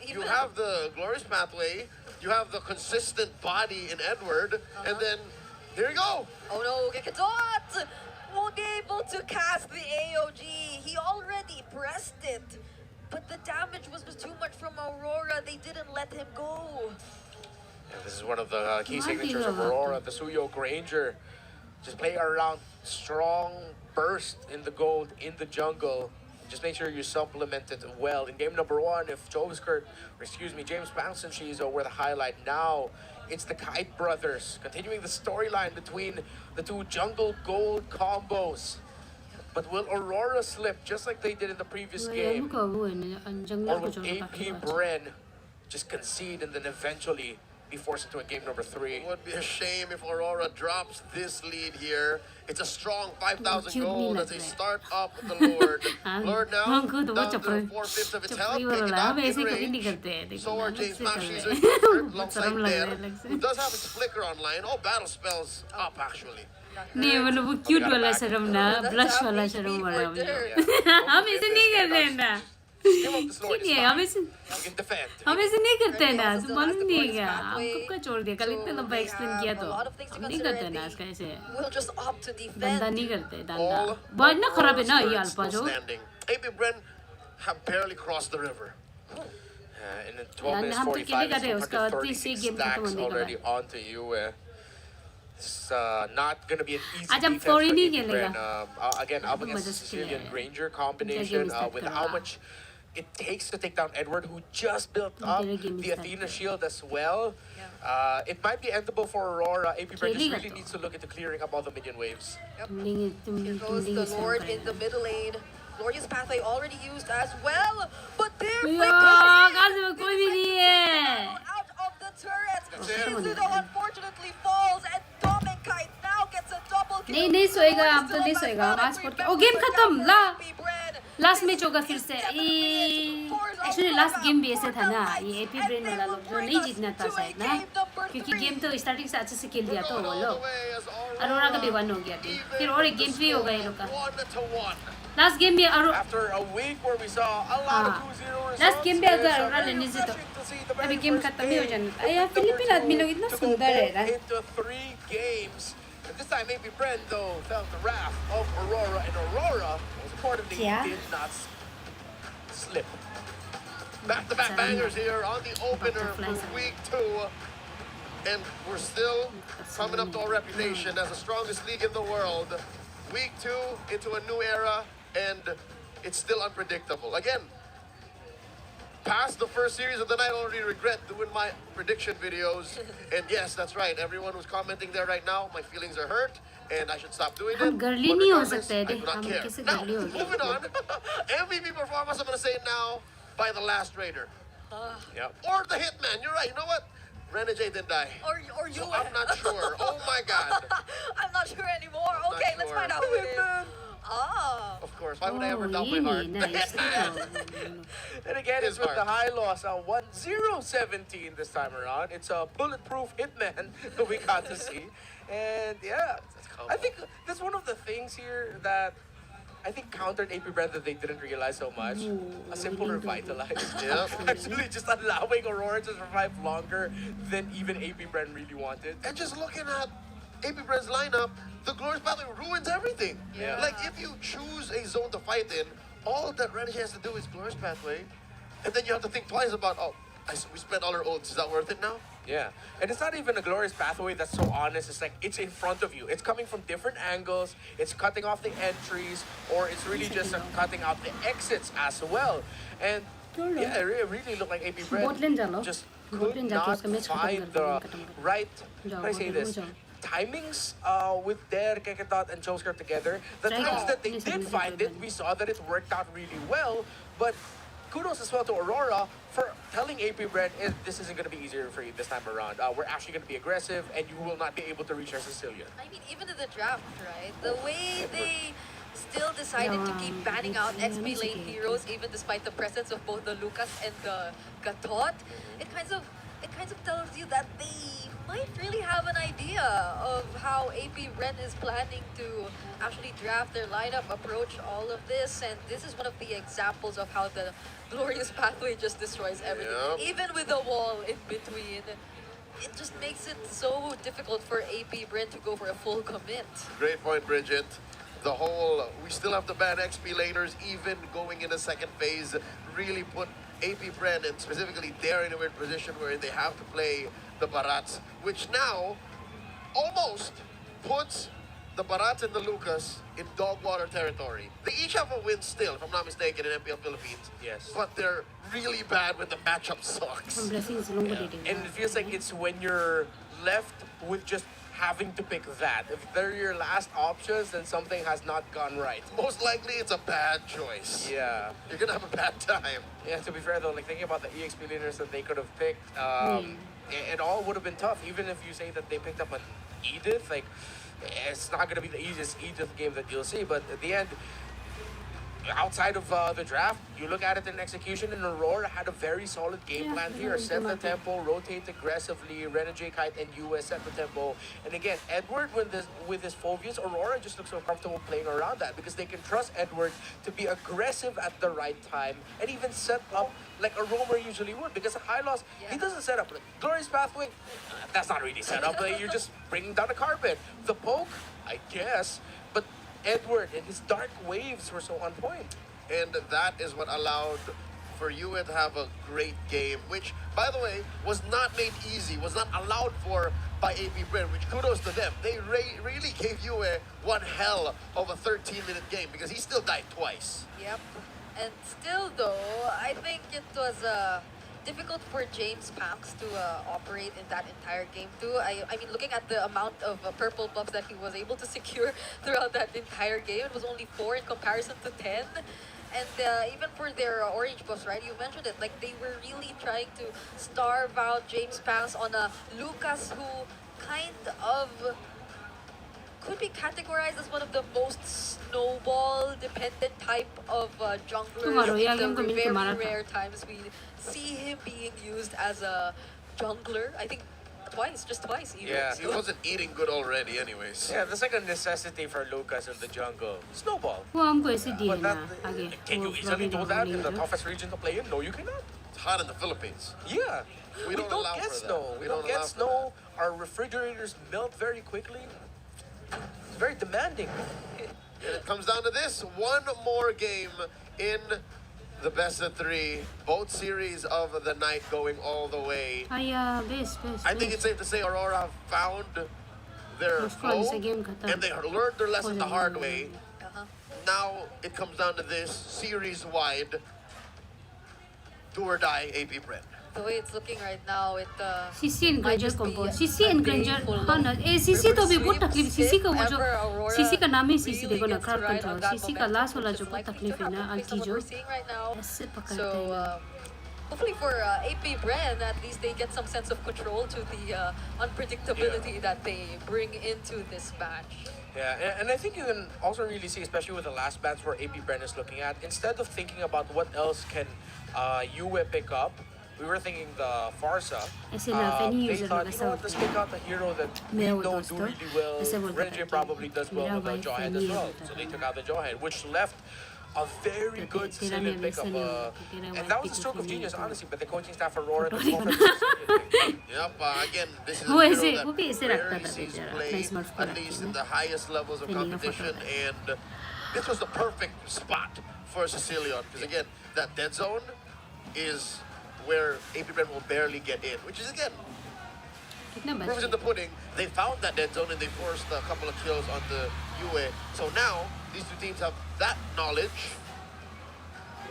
You have the glorious pathway. You have the consistent body in Edward, and then here you go. Oh no, Gekadot won't be able to cast the AOG. He already pressed it, but the damage was too much from Aurora. They didn't let him go. Yeah, this is one of the key signatures of Aurora, the Suyo Granger. Just play around, strong burst in the gold, in the jungle. Just make sure you supplement it well. In game number 1, if James Banks and Shizo were the highlight, now it's the Kite brothers, continuing the storyline between the 2 jungle gold combos. But will Aurora slip, just like they did in the previous game? Or will AP Bren just concede and then eventually be forced into a game number 3? It would be a shame if Aurora drops this lead here. It's a strong 5,000 gold as they start up the Lord. Lord now down to 4/5 of its health, taking out mid-range. So are James Banks alongside Dan, who does have his flicker online. All battle spells up actually. नहीं मतलब वो cute वाला शर्म ना blush वाला शर्म वाला हम ऐसे नहीं करते हैं ना नहीं हम ऐसे नहीं करते हैं ना तो मालूम नहीं है क्या हम कब का छोड़ दिया कल इतना लंबा एक्सप्लेन किया तो हम नहीं करते हैं ना इसका ऐसे धंधा नहीं करते धंधा बहुत ना खराब है ना ये अल्पा जो AP Bren have barely crossed the river. In 12 minutes 45 236 stacks already onto you. It's not going to be an easy defense for AP Bren. Again, up against the Sicilian Granger combination with how much it takes to take down Edward, who just built up the Athena shield as well. It might be endable for Aurora. AP Bren just really needs to look into clearing up all the minion waves. Yep. Here goes the Lord in the middle lane. Glorious Pathway already used as well, but they're 야, 가슴을 꼴비리해. out of the turret. Shizu though unfortunately falls, and Dominkai now gets a double kill. नहीं सोएगा अब तो नहीं सोएगा आज पड़ के ओ game खत्म ला last match होगा फिर से एक्चुअली लास्ट गेम भी ऐसे था ना ये एपी ब्रेन वाला लोग जो नहीं जीतना था शायद ना क्योंकि गेम तो स्टार्टिंग से अच्छे से खेल दिया तो वो लोग अरोरा का भी 1 हो गया फिर और एक गेम 3 होगा ये लोग का लास्ट गेम भी लास्ट गेम भी अगर अरोरा लेने से तो अभी गेम खत्म ही हो जाना यार फिलिपिन आदमी लोग इतना सुंदर है ना This time, maybe Bren, though, felt the wrath of Aurora, and Aurora was part of the did not slip. Back-to-back bangers here on the opener for week 2. And we're still coming up to our reputation as the strongest league in the world. Week 2 into a new era, and it's still unpredictable. Again, past the first series of the night, I already regret doing my prediction videos. And yes, that's right. Everyone who's commenting there right now, my feelings are hurt, and I should stop doing it. But regardless, I do not care. Now, moving on. MVP performance, I'm going to say it now, by the last Raider. Or the Hitman. You're right. You know what? Renegade didn't die. Or you. So I'm not sure. Oh my God. I'm not sure anymore. Okay, let's find out who it is. Ah. Of course. Why would I ever doubt my heart? And again, it's with the high loss on 1-0-17 this time around. It's a bulletproof Hitman that we got to see. And yeah, I think that's one of the things here that I think countered AP Brand that they didn't realize so much. A simple revitalize. Actually just allowing Aurora to survive longer than even AP Brand really wanted. And just looking at AP Brand's lineup, the Glorious Pathway ruins everything. Like, if you choose a zone to fight in, all that Renegade has to do is Glorious Pathway, and then you have to think twice about, we spent all our ults, is that worth it now? Yeah, and it's not even a Glorious Pathway that's so honest. It's like, it's in front of you. It's coming from different angles. It's cutting off the entries, or it's really just cutting out the exits as well. And yeah, it really looked like AP Brand just could not find the right, how do I say this, timings with their Keketot and Josker together. The times that they did find it, we saw that it worked out really well, but kudos as well to Aurora for telling AP Brand, this isn't going to be easier for you this time around. We're actually going to be aggressive, and you will not be able to reach our Sicilian. I mean, even in the draft, right? The way they still decided to keep banning out XP lane heroes, even despite the presence of both the Lucas and the Gatot, it kind of tells you that they might really have an idea of how AP Ren is planning to actually draft their lineup, approach all of this, and this is one of the examples of how the Glorious Pathway just destroys everything. Even with the wall in between, it just makes it so difficult for AP Bren to go for a full commit. Great point, Bridget. The whole, we still have to ban XP laners, even going in the second phase, really put AP Bren, and specifically they're in a weird position where they have to play the Barats, which now almost puts the Barats and the Lucas in dog water territory. They each have a win still, if I'm not mistaken, in MPL Philippines. Yes. But they're really bad when the matchup sucks. And it feels like it's when you're left with just having to pick that. If they're your last options, then something has not gone right. Most likely it's a bad choice. Yeah. You're gonna have a bad time. Yeah, to be fair though, like thinking about the EXP leaders that they could have picked, it all would have been tough. Even if you say that they picked up an Edith, like, it's not gonna be the easiest Edith game that you'll see, but at the end, outside of the draft, you look at it in execution, and Aurora had a very solid game plan here. Set the tempo, rotate aggressively, Renegade, Kite, and US set the tempo. And again, Edward with his Phobias, Aurora just looks so comfortable playing around that because they can trust Edward to be aggressive at the right time and even set up like a roamer usually would, because at high loss, he doesn't set up. Like, Glorious Pathway, that's not really set up. Like, you're just bringing down the carpet. The poke, I guess, but Edward and his dark waves were so on point. And that is what allowed for Yue to have a great game, which, by the way, was not made easy, was not allowed for by AP Bren, which kudos to them. They really gave Yue one hell of a 13-minute game because he still died twice. Yep. And still though, I think it was difficult for James Pax to operate in that entire game too. I mean, looking at the amount of purple buffs that he was able to secure throughout that entire game, it was only 4 in comparison to 10. And even for their orange buffs, right? You mentioned it, like they were really trying to starve out James Pax on a Lucas who kind of could be categorized as one of the most snowball-dependent type of junglers in the very rare times we see him being used as a jungler. I think just twice even. Yeah, he wasn't eating good already anyways. Yeah, the second necessity for Lucas in the jungle, snowball. But that, can you easily do that in the toughest region to play in? No, you cannot. It's hot in the Philippines. Yeah. We don't allow get for snow. that. We don't get snow. Our refrigerators melt very quickly. It's very demanding. And it comes down to this. One more game in the best of 3. Both series of the night going all the way. I think it's safe to say Aurora have found their flow and they learned their lesson the hard way. Now it comes down to this series-wide do or die AP Bren. The way it's looking right now, it CC and Granger combo. CC and Granger. CC तो भी बहुत तकलीफ CC का वो जो CC का नाम ही CC देखो ना crowd control. CC का last वाला जो बहुत तकलीफ है ना ulti जो ऐसे पकड़ते हैं. Hopefully for AP Bren, at least they get some sense of control to the unpredictability that they bring into this match. Yeah, and I think you can also really see, especially with the last match where AP Bren is looking at, instead of thinking about what else can Yue pick up, we were thinking the Farsa. They thought, you know what, let's pick out the hero that we know do really well. Renjay probably does well with the Jawhead as well. So they took out the Jawhead, which left a very good Sicilian pickup. And that was a stroke of genius, honestly, but the coaching staff Aurora took over. Yep, again, this is a hero that rarely sees play, at least in the highest levels of competition. And this was the perfect spot for Sicilian, because again, that dead zone is where AP Bren will barely get in, which is again, proofs in the pudding. They found that dead zone and they forced a couple of kills on the Yue. So now, these two teams have that knowledge.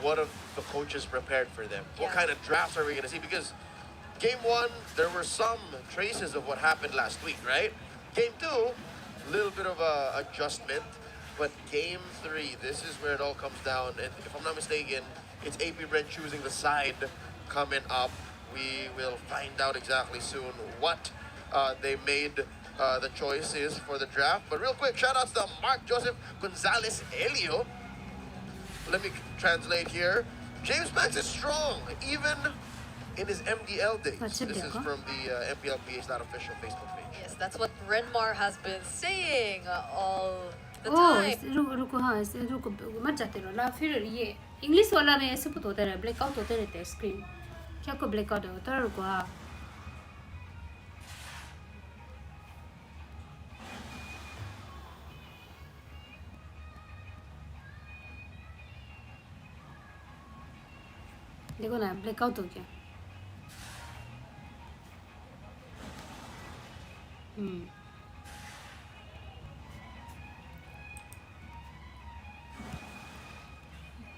What have the coaches prepared for them? What kind of drafts are we going to see? Because game 1, there were some traces of what happened last week, right? Game 2, a little bit of a adjustment. But game 3, this is where it all comes down. And if I'm not mistaken, it's AP Bren choosing the side coming up. We will find out exactly soon what they made the choices for the draft. But real quick, shout outs to Mark Joseph Gonzalez Elio. Let me translate here. James Pax is strong, even in his MDL days. This is from the Mplph.official Facebook page. Yes, that's what Renmar has been saying all the Oh, time. रुको हाँ रुको मत जाते रहो ना फिर ये English वाला में ऐसे कुछ होता है ब्लैकआउट होते रहते हैं स्क्रीन क्या को ब्लैकआउट होता है रुको हाँ देखो ना ब्लैकआउट हो गया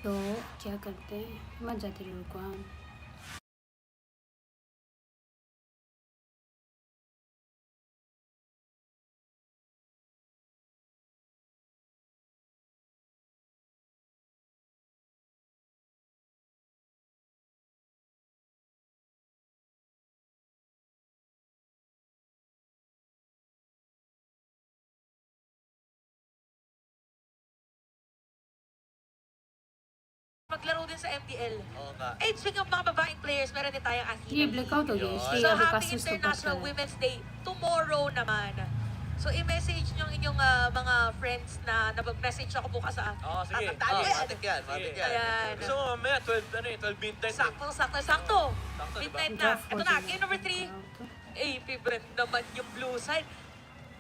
तो क्या करते हैं मत जाते लोगों को हम maglaro din sa MDL. Oo nga. Eh, speaking of mga babaeng players, meron din tayong ये blackout हो गया इसलिए So, अभी happy कास्ट उसको International Women's Day tomorrow naman. So, i-message nyo inyong mga friends na nabag-message ako bukas sa... Oo, sige. Matik yan. Ayan. Gusto mo mamaya, 12 midnight. Sakto. Diba? Midnight na. Ito na, game number 3. AP Bren naman yung blue side.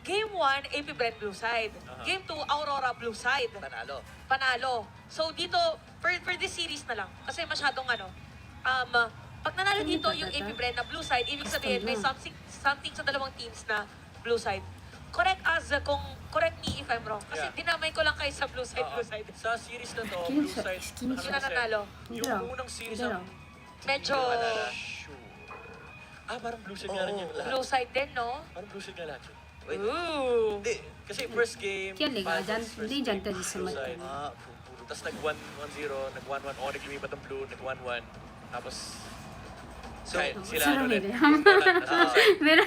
Game 1, AP Bren blue side. Game 2, Aurora blue side. Panalo. So dito, for this series na lang, kasi masyadong pag nanalo dito yung AP Bren na blue side, ibig sabihin may something sa dalawang teams na blue side. Correct me if I'm wrong. Kasi dinamay ko lang kayo sa blue side. Sa series na to, blue side, Sino nanalo? yung unang series ng medyo Parang blue side nga rin yung lahat. blue side din, no? Parang blue side nga lahat. Wait. Ooh. Hindi, kasi first game, Kaya liga dyan, first hindi game, dyan tayo sa blue mata. side. Tapos nag-1-1-0, nag-1-1, Onyx lumipat ang blue, nag-1-1. Tapos, sila Sarap ulit. nila. Pero,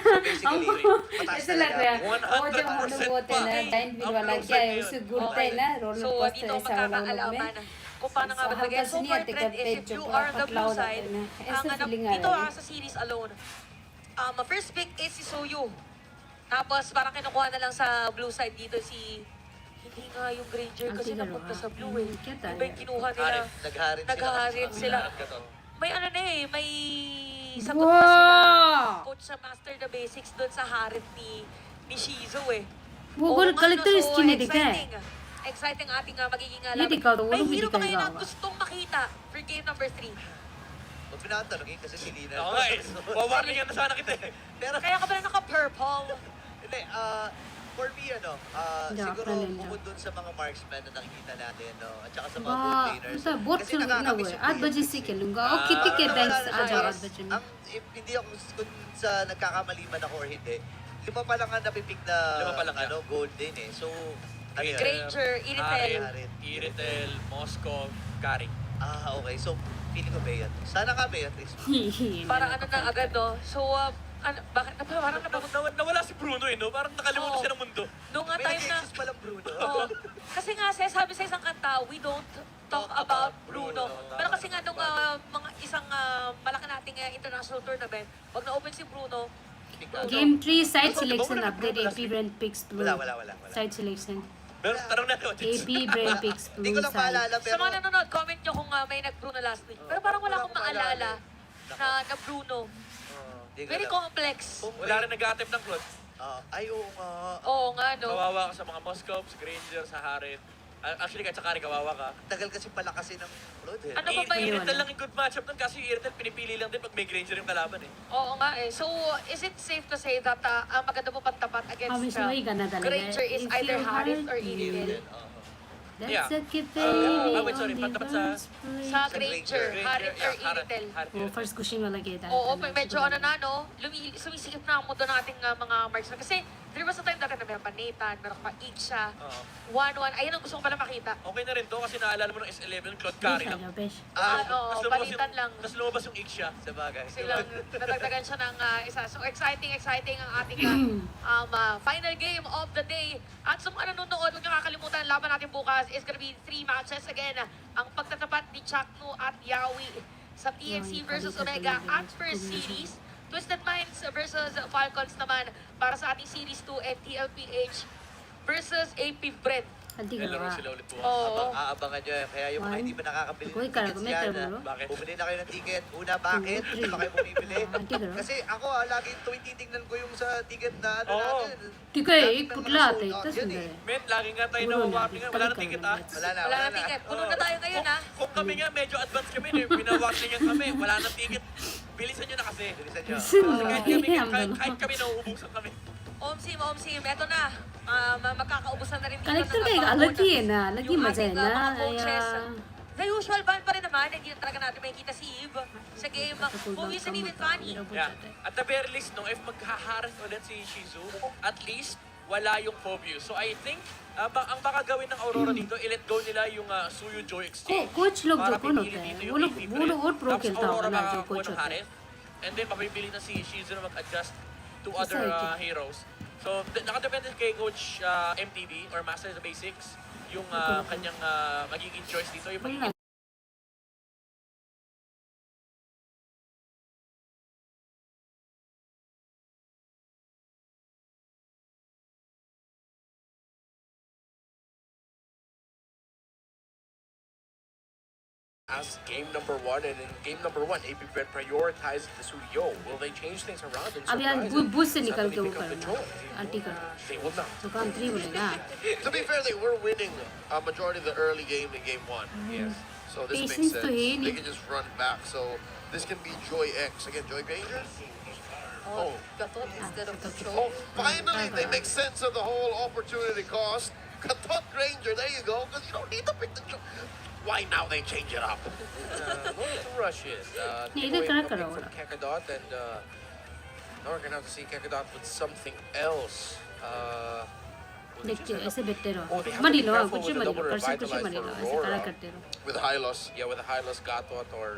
ऐसा लग रहा है वो जब हम लोग होते हैं ना टाइम भी वाला क्या है उससे घूरते हैं ना रोलर So, कोस्टर dito ऐसा वाला लोग में magkakaalaman kung paano nga ba talaga. हल्का So, सी नहीं for आते trend करते is if जो you पूरा are the पतला blue हो जाते side, हैं ना ang ऐसा फीलिंग आ dito रहा है sa series alone, first pick is si Soyu. Tapos parang kinukuha na lang sa blue side dito si hindi nga yung Granger kasi napunta sa blue eh. Iba yung kinuha nila. Naghaharin sila. May ano na eh, may sagot na sila. Coach sa Master the Basics doon sa Harit ni Shizu eh. वो गोल collector skin ने देखा है Exciting ating magiging ये दिखाओ तो वो May लोग भी hero ba kayo दिखाएगा na gustong makita for game number 3? Huwag pinatanongin kasi si Lina. Oo nga eh. Wawarningan na sana kita eh. Pero, Kaya ka pala naka-purple. hindi, for me, Hindi, siguro ako na bukod dun sa mga marksman na nakikita natin, at saka sa mga वाह gold laner. मतलब बहुत Kasi शुरू ना हुआ nakakamiss है yung 8 बजे से खेलूंगा और कितने के बैंक्स आ जाओ 8 बजे में Hindi ako kung sa nagkakamali man ako or hindi. 5 pa lang nga napipick na 5 pa lang yan. gold din eh. So, ano yun? Granger, Iritel. Iritel, Moscow, Kari. Okay. So, feeling ko Bea. Sana ka Bea, at least. Parang ano na agad no. So, bakit parang Nawala si Bruno eh, no? Parang nakalimutan Oo. siya ng mundo. Noong nga May time na... nag-exist palang Bruno. Oo. Kasi nga, sabi sa isang kanta, we don't talk about Bruno. Pero kasi nga nung mga isang malaki nating international tournament, pag na-open si Bruno, Game 3 side selection update AP brand picks blue Wala. side selection Pero tanong natin, AP brand picks Hindi ko blue lang side maalala, sa pero... mga nanonood, comment nyo kung may nag-Bruno last week. Pero parang wala akong maalala na Bruno. Very complex. Wala rin nag-attempt ng Claude. Ay, oo nga. Oo nga, no? Kawawa ka sa mga Moscow, sa Granger, sa Harit. Actually, kahit sa Kari, kawawa ka. Tagal kasi palakasin ng Claude eh. Ano ba ba yun? Iritel lang yung good matchup nun kasi yung Iritel pinipili lang din pag may Granger yung kalaban eh. Oo nga eh. So, is it safe to say that ang maganda mo pantapat against Obviously, may gana talaga. Granger is If either you're Harit hard, or Iritel? That's a kid wait, sorry, pantapat Sa Granger, Harit or Iritel? वो first question वाला क्या था Oo, medyo ano na, no? Sumisikip na ang mundo ng ating mga marksman. Kasi there was a time dati na meron pa Nathan, meron pa Iksha, 1-1. Ayun ang gusto ko pala makita. Okay na rin to kasi naalala mo ng S11, Claude Kari lang. Oo, palitan lang. Tapos lumabas yung Iksha. Sa bagay. Silang nadagdagan siya ng isa. So exciting ang ating final game of the day. At sa mga nanonood, huwag niyo kakalimutan, laban natin bukas is gonna be 3 matches again. Ang pagtatapat ni Chaknu at Yawi sa TNC versus Omega at first series. Twisted Minds versus Falcons naman para sa ating Series 2 and TLPH versus AP Bread. Laro sila ulit bukas. Oo. Aabangan nyo. Kaya yung mga hindi pa nakakabili Koy, ng kala tickets ko may yan, termo, no? Bakit? bumili na kayo ng ticket. Una, bakit? Hindi pa kayo bumibili. Kasi ako, lagi tuwing titignan ko yung sa ticket na ano Oo. natin. ठीक है एक पुतला आता है इतना सुंदर है Men, lagi nga tayo Puro na, na-warning nga. Wala na ticket ah. Wala na ticket. Puno na tayo ngayon, ha? Kung kami nga, medyo advance kami. Pinawarningan kami. Wala na ticket. Bilisan nyo na kasi. Bilisan nyo. Kahit kami nauubusan kami. Omsim, eto na. Magkakaubusan na rin dito. Collector का एक अलग ही है ना अलग ही मजा है ना The usual ban pa rin naman, hindi na talaga natin makikita si Eve sa game. Movies and even Fanny. Yeah. At the very least, no, if maghaharang ulit si Shizu, at least wala yung Phobius. So I think, ang baka gawin ng Aurora dito, i-let go nila yung Suyu Joy Exchange. Coach लोग जो para कौन pipili होता है dito वो yung लोग AP वो लोग और प्रो Tapos खेलता Aurora होगा ना जो makakakuha कोच ng होता है Harith. And then mapipili na si Shizu na mag-adjust to Isa other ito. heroes. So, nakadepende kay Coach MTV or Master of the Basics yung kanyang magiging choice dito. Yung magiging As game number 1, and in game number 1, AP Bread prioritized the Suyo. Will they change things around and अब यार surprise booth से and निकल के suddenly वो become the करना choice? Aunty कर They will not. तो काम 3 बोलेगा To be fair, they were winning a majority of the early game in game 1. Yes. So this makes Patience sense. to है They नहीं can just run back. So this can be Joy X. Again, Joy Granger? Oh. Gatot instead of Oh, finally they make sense of the whole opportunity cost. Katot Granger, there you go. Because you don't need to pick the why now they change it up? No need to rush it. Hindi Take away ka a na pick karaw from na. Kakadot, and now we're gonna have to see Kakadot with something else. देखिए ऐसे बैठते रहो Oh, they have to मरी be low careful कुछ with the मरी double लो परसे कुछ revitalize मरी for लो ऐसे खड़ा Aurora. करते रहो With Hylos. Yeah, with the Hylos Gatot, or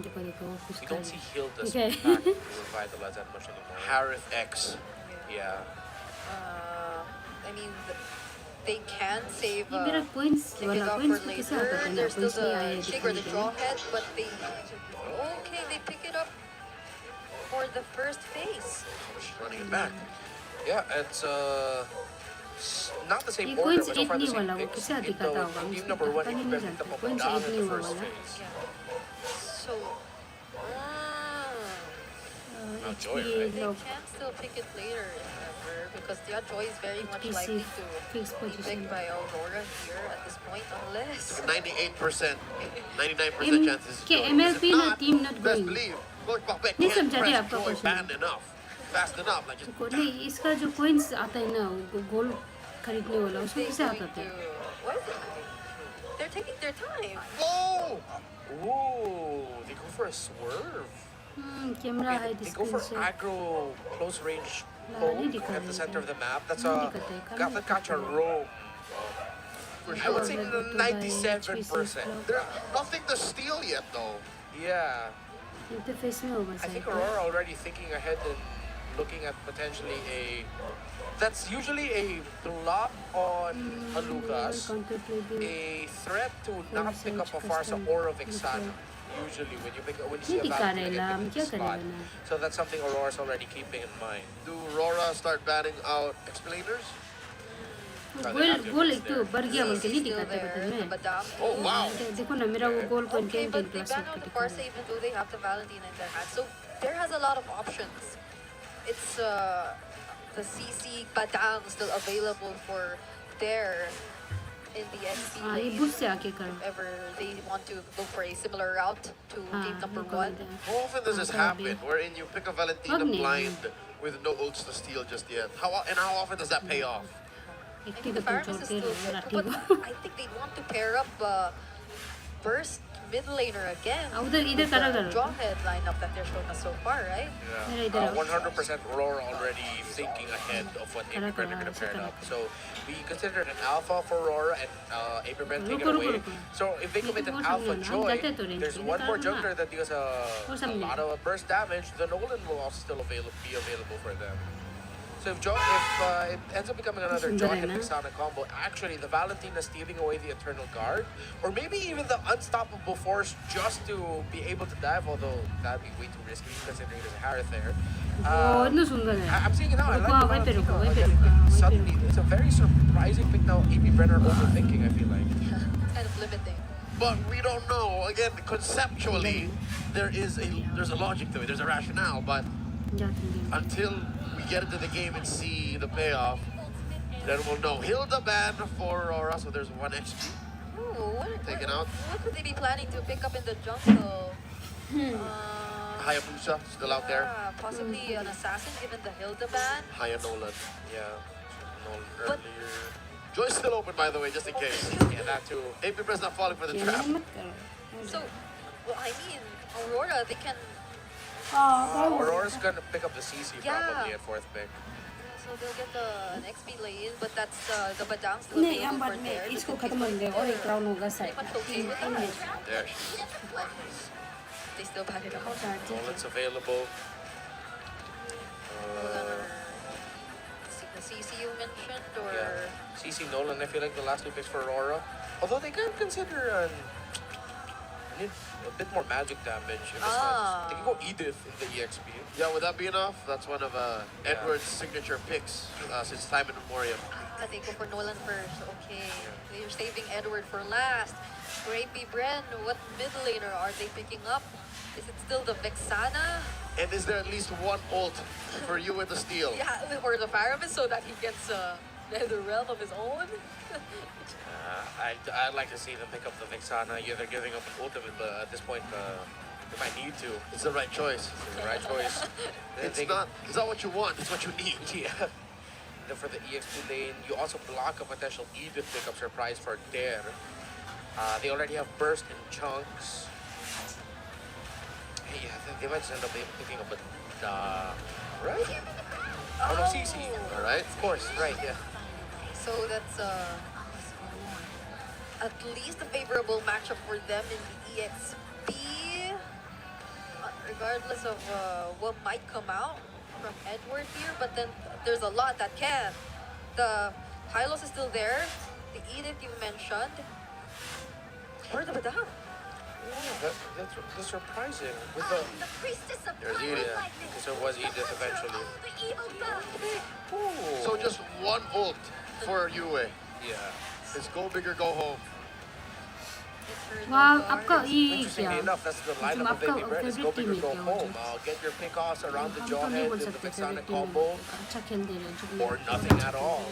देखो देखो कुछ you कर don't see Hilda's Okay. back to revitalize that much anymore. Harith X. Yeah. I mean, they can save ये मेरा coins take it वाला off coins for को कैसे later. आता है ना There's still coins नहीं आया the shake or the दिखाई draw they head, but they they pick it up for the first phase. She's running it back. Yeah, it's not the same ये order, coins but so far the एक नहीं same वाला वो picks. कैसे In दिखाता the होगा team मुझको number one, पता ही you नहीं picked चलता up coins down एक in नहीं the हुआ first वाला phase. So Now HP Joy, right? they low can still pick it later, however, because their Joy is very much PC likely to fixed be position picked by Aurora here at this point, unless 98%, 99% M- chances. के Joy. MLB If ना not, team not best going believe Coach Bakbet नहीं can't समझा रहे press आपका Joy question band enough, fast enough. Like just नहीं इसका जो coins आता है ना गोल खरीदने वाला उसको they're कैसे going आता to... है What is it? They're taking their time. whoa! Ooh, they go for a swerve. Camera है They go for display aggro, close range नहीं poke दिखा at the रहे center of the map. That's नहीं a दिखता है got the catch a rope. I would say Like, 97%. There's nothing to steal yet, though. Yeah, interface में होगा I think शायद Aurora already thinking ahead and looking at potentially a. That's usually a block on a Lucas, contemplating a threat to not pick up a Farsa or a Vixana. Usually when you see a नहीं दिखा Valkyrie रहे ला हम in क्या the spot. करेगा ना So that's something Aurora's already keeping in mind. Do Aurora start batting out explainers? गोल गोल एक तो बढ़ गया बोल के नहीं Still दिखाते there, बता the में Madame. Oh, wow. देखो ना मेरा वो गोल को Okay, 10 but they plus ban out the Farsa even though they have the Valentina in their hand. So there has a lot of options. It's the CC Badang still available for there in the XP हाँ ये lane. Bush से आके करो If ever they want to go for a similar route to हाँ game number ये कर 1. दे How often does this happen, wherein you pick a Valentina Wag na. blind with no ults to steal just yet? How often does that pay off? एक I T think the को Paramus छोड़ is के still लाठी but को I think they want to pair up Burst mid laner again. उधर इधर with करा the करो draw head lineup that they're showing us so far, right? मेरा इधर आओ 100% Aurora already thinking ahead of what Kara, AP Brent are kara, going to pair it kara. up. So we considered an alpha for Aurora and AP Brent take it रुको, रुको, away. रुको. So if they commit an वो alpha समझो ना, हम joy, जाते तो range there's में, one more निकालो ना। jungler that deals वो a समझे। lot of burst damage. The Nolan will also still be available for them. So if it ends up becoming another सुंदर Joy है and ना? Vixana combo, actually the Valentina stealing away the Eternal Guard, or maybe even the Unstoppable Force just to be able to dive, although that'd be way too risky considering there's a Harith there. वो इतना सुंदर है I'm seeing it now. I like रुको the वहीं पे रुको Valentina. वहीं पे Again, रुको वहीं पे suddenly, रुको it's a very surprising pick now. AP Brenner overthinking, I feel like. It's kind of limiting. But we don't know. Again, conceptually, there's a logic to it. There's a rationale. But जाते हैं until we get into the game and see the payoff, then we'll know. Hilda ban for Aurora, so there's 1 XP taken out. What could they be planning to pick up in the jungle? Hayabusa still out there. Yeah, possibly an assassin given the Hilda ban. Haya Nolan. Yeah. Nolan But- earlier. Joy's still open, by the way, just in case. Yeah, that too. AP Press not falling for the ये trap. मत करो So, well, I mean, Aurora, they can. Aurora's gonna pick up the CC Yeah. probably at 4th pick. So they'll get an XP lane, but that's the Badang still नहीं हम available बाद for में there. इसको खत्म कर देंगे और एक राउंड होगा Pretty शायद much okay with that. There she is. They still ban it out. Nolan's available. The CC you mentioned, or Yeah. CC Nolan, I feel like the last 2 picks for Aurora. Although they can consider need a bit more magic damage in this one. They can go Edith in the EXP. Yeah, would that be enough? That's one of Edward's signature picks since time immemorial. I think go for Nolan first. Okay, they're saving Edward for last. Rapey Bren, what mid laner are they picking up? Is it still the Vexana? And is there at least one ult for you with the steal? Yeah, or the Pyramus so that he gets the realm of his own? I'd like to see them pick up the Vixana. Yeah, they're giving up an ultimate, but at this point, they might need to. It's the right choice. It's the right choice. It's not what you want, it's what you need. Yeah. Then for the EXP lane, you also block a potential Edith pickup surprise for Dare. They already have burst in chunks. Hey, yeah, they might just end up picking up a right? Oh no, CC. All right. Of course, right, yeah. So that's at least a favorable matchup for them in the EXP. Regardless of what might come out from Edward here, but then there's a lot that can. The Hylos is still there. The Edith you mentioned. Where's the Badam? Yeah, that's surprising. With The priestess of there's Edith, because there was Edith eventually. So just one ult for Yue. Yeah. It's go big or go home. Wow, आपका ये Interestingly क्या? enough, that's the lineup of Baby Bread. Is go big or go home. Get your pick-offs around the हम तो नहीं jawhead बोल with the सकते Vexana favorite team combo, अच्छा खेल दे रहे हैं जो or nothing at all.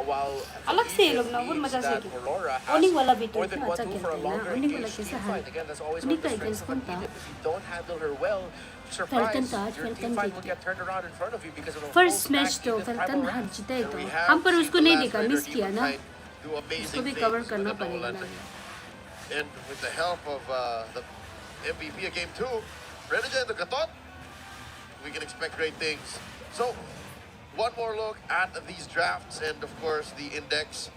While अलग से ये लोग ना बहुत मजा से that Aurora ओनिंग has वाला भी तो more than इतना one अच्छा tool खेलते for a हैं ना longer ओनिंग वाला engaged कैसा team है fight. Again, that's always owning one of का the strengths अगेंस्ट of कौन an था Edith. If you don't handle her well, Falcon surprise, था your Falcon team fight will Jeet get turned around in front of you because of a first full match stack तो Edith फल्कन primal हार rank. जीता There तो we have हम पर seen उसको the नहीं last देखा Raider मिस किया Demon ना Knight do उसको amazing भी things कवर with करना the पड़ेगा Nolan. लगे And with the help of the MVP of Game 2, Renegade and the Katot, we can expect great things. So, one more look at these drafts and, of course, the index.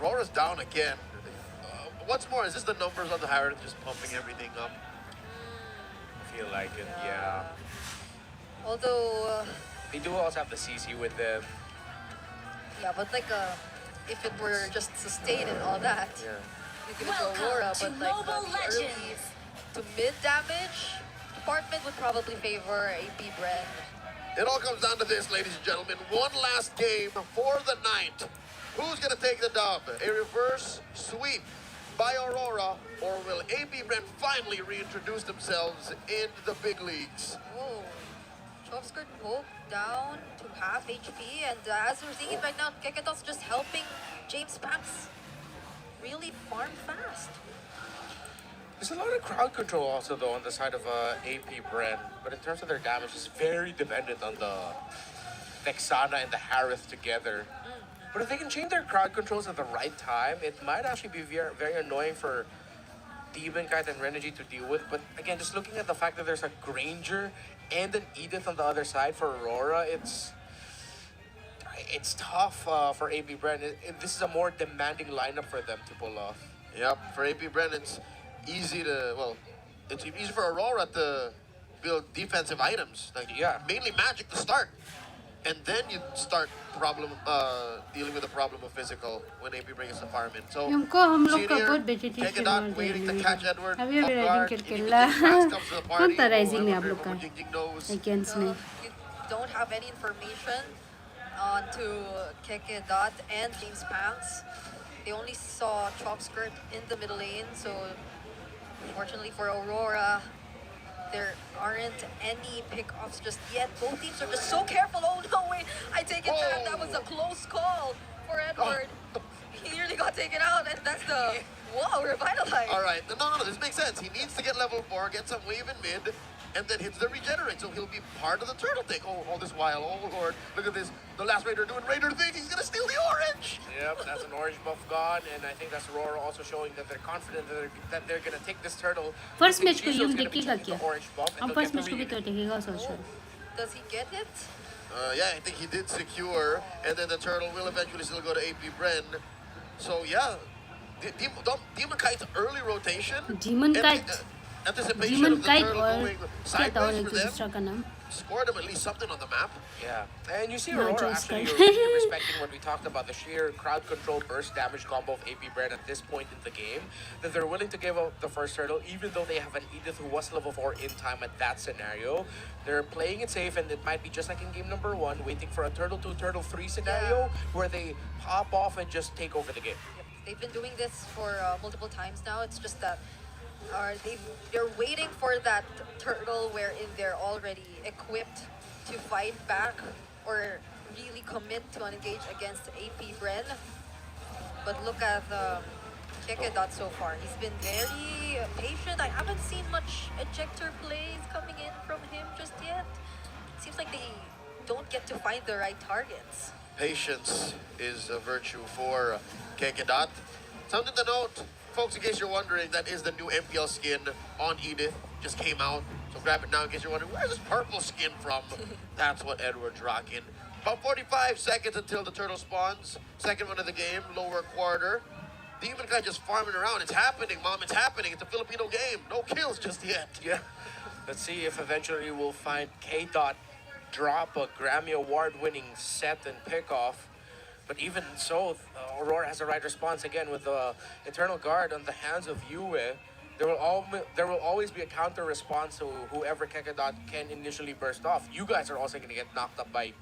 Aurora's down again. What's more, is this the numbers on the Harrod just pumping everything up? I feel like it, yeah. Although, They do also have the CC with them. yeah, but like if it were just sustained and all that, Yeah. you give it to Aurora, but like the early to mid damage department would probably favor AP Bren. It all comes down to this, ladies and gentlemen. One last game for the night. Who's going to take the dub? A reverse sweep by Aurora, or will AP Bren finally reintroduce themselves in the big leagues? Oh, Chovskirt Poke down to half HP, and as we're seeing it right now, Keketot's just helping James Pax really farm fast. There's a lot of crowd control also though on the side of AP Bren, but in terms of their damage, it's very dependent on the Vexana and the Harith together. But if they can change their crowd controls at the right time, it might actually be very, very annoying for Demon Kite and Renegade to deal with. But again, just looking at the fact that there's a Granger and an Edith on the other side for Aurora, it's tough for AP Bren. This is a more demanding lineup for them to pull off. Yep, for AP Bren, it's easy to, well, it's easy for Aurora to build defensive items. Like, yeah, mainly magic to start. And then you start dealing with the problem of physical when AP brings the fireman. So, yung ko हम लोग का Senior, बहुत vegetation Kekadot waiting to catch Edward. अभी अभी off riding guard. करके If ला James comes to the party, कौन था oh, राइजिंग I में आप wonder लोग if का Jing knows. against me You don't have any information on to Kekadot and James Pax. They only saw Chalkskirt in the middle lane, so unfortunately for Aurora, there aren't any pickoffs just yet. Both teams are just so careful. Oh no, wait, I take it back. That was a close call for Edward. He nearly got taken out, and that's the, wow, revitalize. All right, no, this makes sense. He needs to get level 4, get some wave in mid, and then hits the regenerate, so he'll be part of the turtle thing. Oh, all this while, oh Lord, look at this. The last Raider doing Raider things. He's gonna steal the orange. Yep, that's an orange buff gone, and I think that's Aurora also showing that they're confident that they're gonna take this turtle. First I think match को Shizo's यूं gonna be देखेगा taking क्या the orange buff, and हम they'll first get match the को भी तो देखेगा सोच रहा Does he get it? Yeah, I think he did secure, and then the turtle will eventually still go to AP Bren. So yeah, Demon Kite's early rotation. Demon Kite. Anticipation Demon of the Kite turtle और going क्या था और sideways एक for them. दूसरा का नाम Scored him at least something on the map. Yeah, and you see No, Aurora just actually kidding. really respecting what we talked about, the sheer crowd control burst damage combo of AP Bren at this point in the game, that they're willing to give up the first turtle, even though they have an Edith who was level 4 in time at that scenario. They're playing it safe, and it might be just like in game number 1, waiting for a turtle 2, turtle 3 scenario, where they pop off and just take over the game. Yep. They've been doing this for multiple times now. It's just that they're waiting for that turtle wherein they're already equipped to fight back or really commit to an engage against AP Bren. But look at Kekadot so far. He's been very patient. I haven't seen much ejector plays coming in from him just yet. Seems like they don't get to find the right targets. Patience is a virtue for Kekadot. Something to note, folks, in case you're wondering, that is the new MPL skin on Edith. Just came out, so grab it now in case you're wondering, where's this purple skin from? That's what Edward's rocking. About 45 seconds until the turtle spawns. Second one of the game, lower quarter. Demon guy just farming around. It's happening, Mom. It's happening. It's a Filipino game. No kills just yet. Yeah. Let's see if eventually we'll find K-Dot drop a Grammy Award-winning set and pick off. But even so, Aurora has the right response again with the Eternal Guard on the hands of Yue. There will always be a counter response to whoever K-Dot can initially burst off. You guys are also going to get knocked up by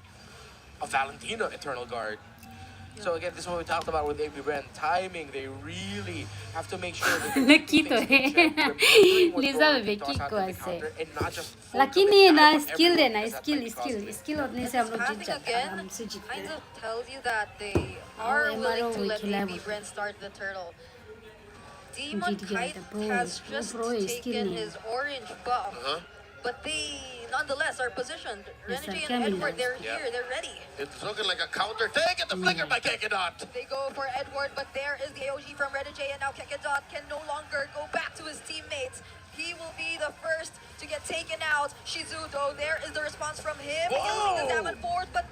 a Valentina Eternal Guard. So again, this is what we talked about with AP Brand. Timing, they really have to make sure that Nakito eh. Liza bebekiko ase. Lakini na skill din na skill od ni se hum log जीत जाते हैं हमसे जीत Kind of tells you that they are willing to let AP Brand start the turtle. Demon Kite has just taken his orange buff, but they nonetheless are positioned. Renegade and Edward, they're here, they're ready. It's looking like a counter. Take it, the flicker by Kekedot. They go for Edward, but there is the AOG from Renegade, and now Kekedot can no longer go back to his teammates. He will be the first to get taken out. Shizudo, there is the response from him. Using the Salmon Force, but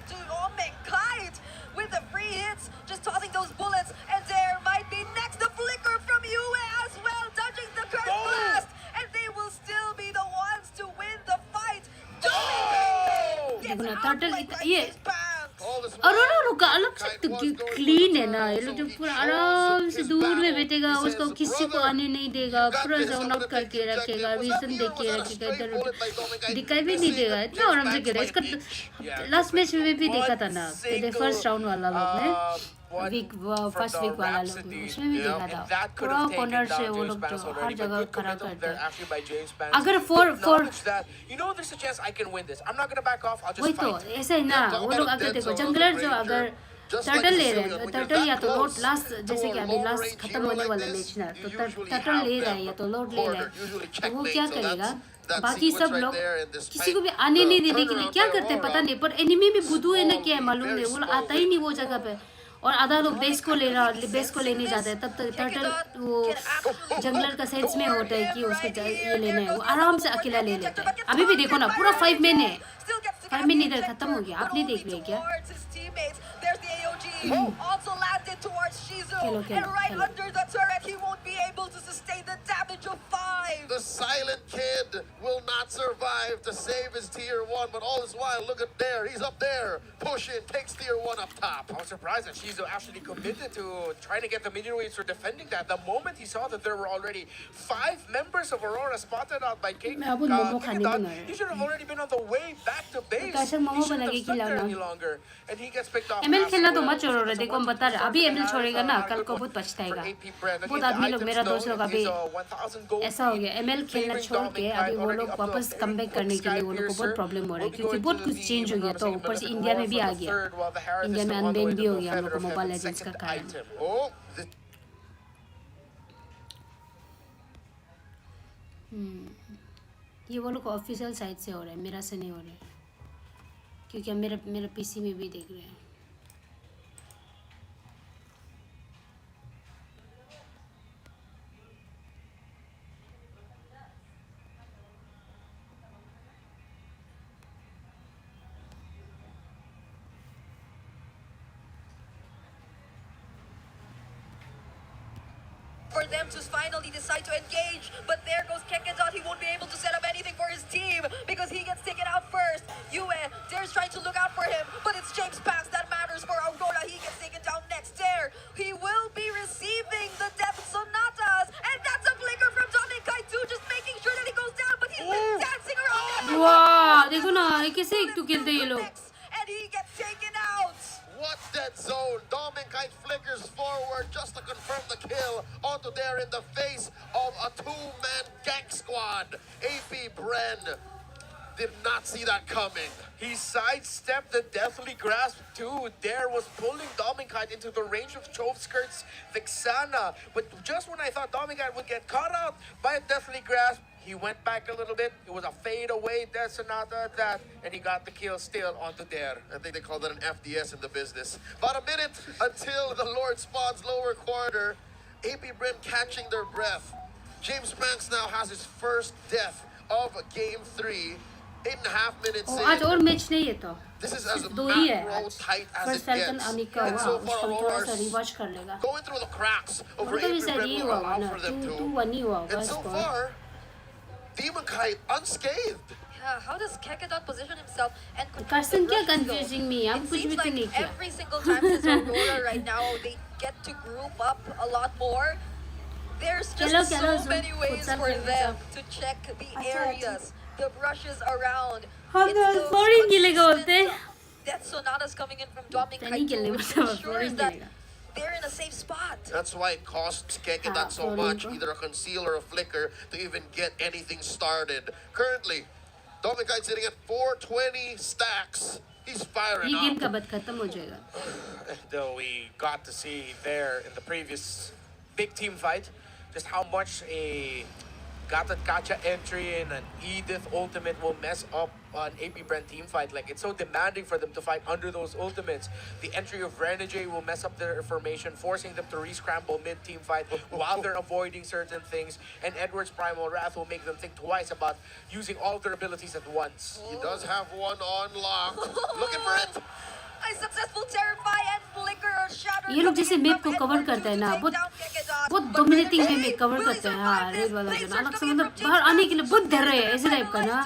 Kite with the free hits, just tossing those bullets, and there might be next the flicker from Yue as well, dodging the curse blast, and they will still be the ones to win the fight. Turtle ये अरोरा रुका अलग से तो clean है ना ये लोग जो पूरा आराम से दूर में बैठेगा उसको किसी को आने नहीं देगा पूरा जोन आउट करके रखेगा विजन देके रखेगा इधर उधर दिखाई भी नहीं देगा इतना आराम से करेगा इसका लास्ट मैच में भी देखा था ना कि फर्स्ट राउंड वाला लोग ने फर्स्ट वीक वाला लोग उसमें भी देखा था पूरा कॉर्नर से वो लोग तो हर जगह खड़ा करते हैं अगर four You know there's a chance I can win this. I'm not gonna back off. I'll just वही तो ऐसा ही ना वो लोग अगर देखो जंगलर जो अगर टर्टल ले रहे हैं टर्टल या तो लोड लास्ट जैसे कि अभी लास्ट खत्म होने वाला मैच ना तो टर्टल ले रहा है या तो लोड ले रहा है तो वो क्या करेगा बाकी सब लोग किसी को भी आने नहीं देने के लिए क्या करते हैं पता नहीं पर एनिमी भी बुद्धू है ना क्या है मालूम नहीं वो आता ही नहीं वो जगह पे और आधा लोग बेस को लेने जाते हैं तब तक टर्टल वो जंगलर का सेंस में होता है कि उसको ये लेना है वो आराम से अकेला ले लेता है अभी भी देखो ना पूरा 5 मिनट है 5 मिनट इधर खत्म हो गया आपने देख लिया क्या There's the AOG also landed towards Shizu, and right under the turret, he won't be able to sustain the damage of 5. The silent kid will not survive to save his tier 1, but all this while, look at there, he's up there, pushing, takes tier 1 up top. I was surprised that Shizu actually committed to trying to get the minion waves for defending that. The moment he saw that there were already 5 members of Aurora spotted out by King, he should have already been on the way back to base. He shouldn't have stuck there any longer, and he gets picked off. ML खेलना तो मत छोड़ो रे देखो हम बता रहे अभी एमएल छोड़ेगा ना कल को बहुत पछताएगा बहुत आदमी लोग मेरा दोस्त लोग अभी ऐसा हो गया एमएल खेलना छोड़ के अभी वो लोग वापस कमबैक करने के लिए वो लोग को बहुत प्रॉब्लम हो रहा है क्योंकि बहुत कुछ चेंज हो गया तो ऊपर से इंडिया में भी आ गया इंडिया में अनबैन भी हो गया हम लोग को मोबाइल लेजेंड्स का कारण ये वो लोग ऑफिशियल साइट से हो रहा है मेरा से नहीं हो रहा है क्योंकि हम मेरा पीसी में भी देख रहे हैं For them to finally decide to engage, but there goes Kekedot. He won't be able to set up anything for his team because he gets taken out first. Yue, Dare's trying to look out for him, but it's James Pax that matters for Aurora. He gets taken down next. Dare, he will be receiving the Death Sonatas, and that's a flicker from Dominic Kaitu, just making sure that he goes down, but he's been dancing around. Wow, देखो ना कैसे एक तो खेलते ये लोग. And he gets taken out. What dead zone? Dominkite flickers forward just to confirm the kill onto there in the face of a 2-man gank squad. AP Bren did not see that coming. He sidestepped the Deathly Grasp too. Dare was pulling Dominkite into the range of Chovskirt's Vixana. But just when I thought Dominkite would get caught out by a Deathly Grasp, he went back a little bit. It was a fade away Death Sonata at that, and he got the kill still onto Dare. I think they call that an FDS in the business. About a minute until the Lord spawns lower quarter. AP Bren catching their breath. James Banks now has his first death of Game 3. 8.5 minutes in. आज और match नहीं है तो This is as दो ही है macro आज tight as first it second gets. Anika And हुआ so उसका far, थोड़ा सा Aurora's रिवॉच कर लेगा going through the cracks over वो तो AP भी शायद Bren ये will हुआ allow ना for them 2-1 ही हुआ to. होगा And so score far, Demon Kite unscathed. Yeah, how does Kekadot position himself and control Carson the क्या rushes, though? confusing me हम It कुछ seems भी तो like नहीं किया every single time since Aurora right now, they get to group up a lot more. There's just चलो so many ways futsal for खेलने them जाओ to check the areas, the brushes around. हम It's those flooring खेलेगा बोलते consistent death sonatas coming in from Dominic नहीं खेलने Kaito, मतलब which flooring ensures that खेलेगा they're in a safe spot. That's why it costs Kekedat so much, either a conceal or a flicker, to even get anything started. Currently, Dominic Kite sitting at 420 stacks. He's firing ये game up. का बाद खत्म हो जाएगा Though we got to see there in the previous big team fight just how much a Gata entry and an Edith ultimate will mess up an AP Brand team fight. Like, it's so demanding for them to fight under those ultimates. The entry of Renegade will mess up their formation, forcing them to re-scramble mid-team fight while they're avoiding certain things. And Edward's Primal Wrath will make them think twice about using all their abilities at once. He does have one on lock. Looking for it. A successful Terrify and Flicker or Shatter. ये लोग जैसे map को cover करते हैं ना बहुत dominating वे में cover करते हैं हाँ रेड वाला जो ना अलग से मतलब बाहर आने के लिए बहुत डर रहे हैं ऐसे टाइप का ना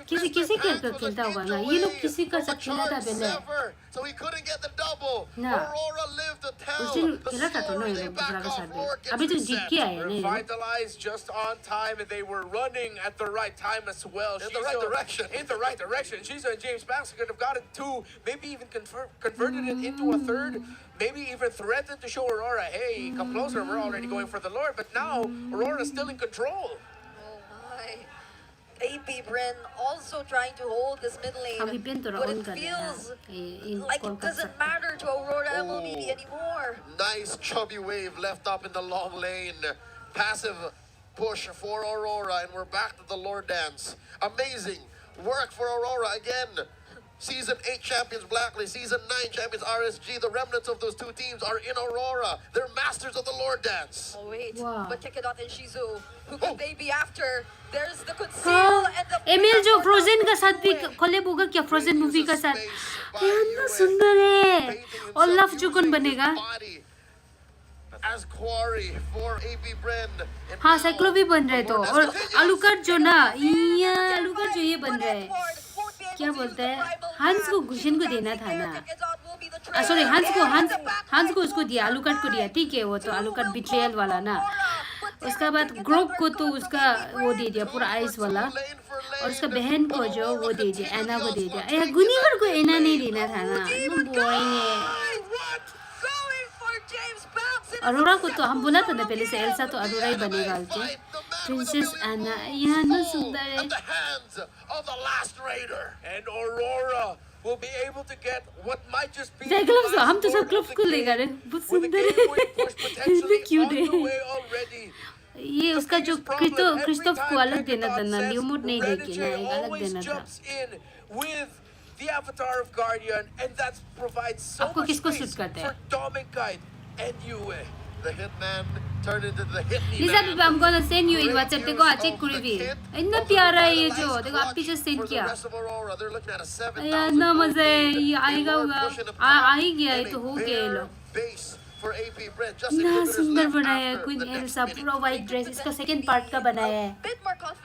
किसी किसी का खेलता होगा ना ये लोग किसी का सब खेला था पहले So he couldn't get the double. ना Aurora lived to tell. उस दिन खेला था तो ना ये लोग दूसरा के साथ भी अभी तो जीत के आए हैं ना ये लोग Revitalized just on time, and they were running at the right time as well. In the right direction. In the right direction. Shiza and James Banks could have gotten two, maybe even converted it into a third, maybe even threatened to show Aurora, hey, come closer, we're already going for the Lord. But now, Aurora's still in control. Oh my. AP Bren also trying to hold this mid अभी lane, pen तो but on it कर feels देना like it doesn't matter to Aurora MLBB anymore. Nice chubby wave left up in the long lane. Passive push for Aurora, and we're back to the Lord Dance. Amazing work for Aurora again. Season 8 champions Blacklist, Season 9 champions RSG. The remnants of those two teams are in Aurora. They're masters of the Lord Dance. Oh wait, Wow. but Kekadot and Shizu, who could they be after? There's the conceal and the ML जो frozen का साथ भी collab होगा क्या frozen movie का साथ कितना सुंदर है और लव जो कौन बनेगा As quarry for AP Bren. हाँ साइक्लो भी बन रहे तो और आलूकट जो ना ये आलूकट जो ये बन रहा है क्या बोलते हैं हंस को गुशन को देना था ना सॉरी हंस को उसको दिया आलूकट को दिया ठीक है वो तो आलूकट बिट्रेयल वाला ना उसका बाद ग्रोक को तो उसका वो दे दिया पूरा आइस वाला और उसका बहन को जो वो दे दिया एना को दे दिया यार गुनीवर को एना नहीं देना था ना बोरिंग है अरोरा को तो हम बोला था ना पहले से एल्सा तो अरोरा ही बनेगा उनके प्रिंसेस एना यहाँ ना सुंदर है And Aurora will be able to get what might just be clubs हम तो सब क्लब्स को लेकर है बहुत सुंदर है इतने क्यूट है ये उसका जो क्रिस्टोफ को अलग देना था ना लियोमोट नहीं देके ना एक अलग देना था the avatar of Guardian, and that provides so आपको much किसको space सूट करता है for Dominic and Yue. The hitman turned into the hitman. Lisa Bibi, I'm gonna send you in WhatsApp. देखो अच्छे कुरीबी इतना प्यारा है ये जो देखो आप पीछे सेंड किया यार ना मजा है ये आएगा होगा आ ही गया ये तो हो गया ये लोग इतना सुंदर बनाया है क्वीन एल्सा पूरा वाइट ड्रेस इसका सेकंड पार्ट का बनाया है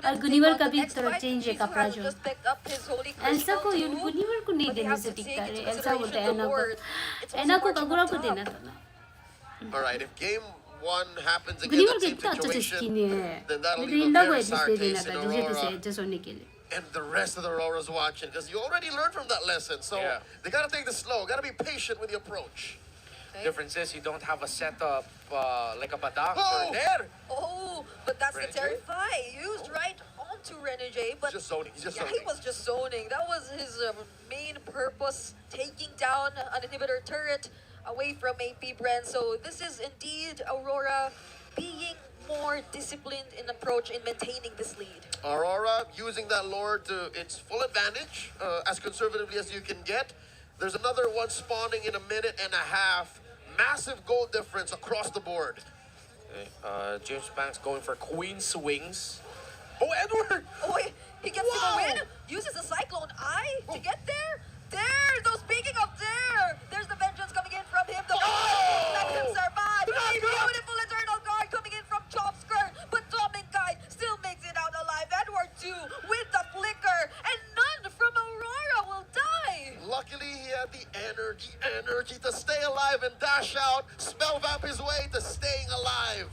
और गुनीवर का भी थोड़ा चेंज है कपड़ा जो एल्सा को गुनीवर को नहीं देने से टिकता है एल्सा बोलता है एना को कगुरा को देना था ना All right, if game 1 happens again गुनीवर that का same इतना अच्छा situation, स्किन है then that'll लेकिन leave a इंडा को very एडजस्ट sour दे देना taste in था दूसरे पे से Aurora. एडजस्ट होने के लिए And the rest of the Aurora's watching, because you already learned from that lesson. So they gotta take this slow, gotta be patient with the approach. Difference is you don't have a setup like a badang for there. Oh, but that's the Terrify used right onto Renegade. But He's just zoning. He's just yeah, zoning. he was just zoning. That was his main purpose, taking down an inhibitor turret away from AP Bren. So this is indeed Aurora being more disciplined in approach in maintaining this lead. Aurora using that lord to its full advantage, as conservatively as you can get. There's another one spawning in a minute and a half. Massive goal difference across the board. James Banks going for queen swings. Oh, Edward! Oh, wait, he gets to go in, uses the Cyclone Eye to get there. There! So speaking of there, there's the vengeance coming in from him. The lets him survive. A beautiful Eternal Guard coming in from Chopskirt, but Dominkai still makes it out alive. Edward too with the flicker, and none from Aurora will die. Luckily, he had the energy to stay alive and dash out, spell vamp his way to staying alive.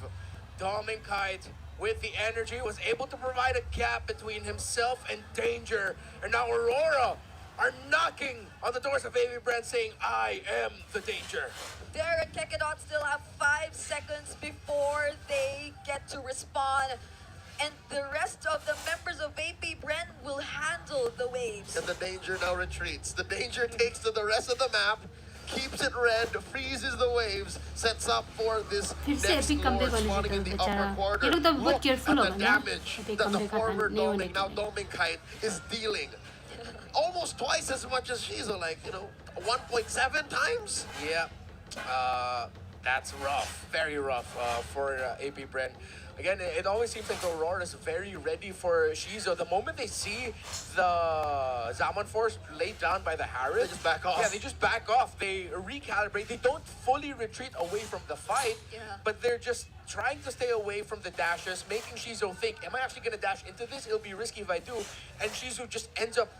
Dominkite, with the energy, was able to provide a gap between himself and danger. And now Aurora are knocking on the doors of AB Brand saying, I am the danger. There and Kekedot still have 5 seconds before they get to respawn. And the rest of the members of AP Brand will handle the waves. And the danger now retreats. The danger takes to the rest of the map, keeps it red, freezes the waves, sets up for this next lord spawning in the upper quarter. Look at the damage that the forward Doming, now Dominkite, is dealing. Almost twice as much as Shizo, like, 1.7 times? Yeah, that's rough, very rough for AP Brand. Again, it always seems like Aurora is very ready for Shizo. The moment they see the Zaman Force laid down by the Harris, they just back off. Yeah, they just back off. They recalibrate. They don't fully retreat away from the fight, but they're just trying to stay away from the dashes, making Shizo think, am I actually going to dash into this? It'll be risky if I do. And Shizo just ends up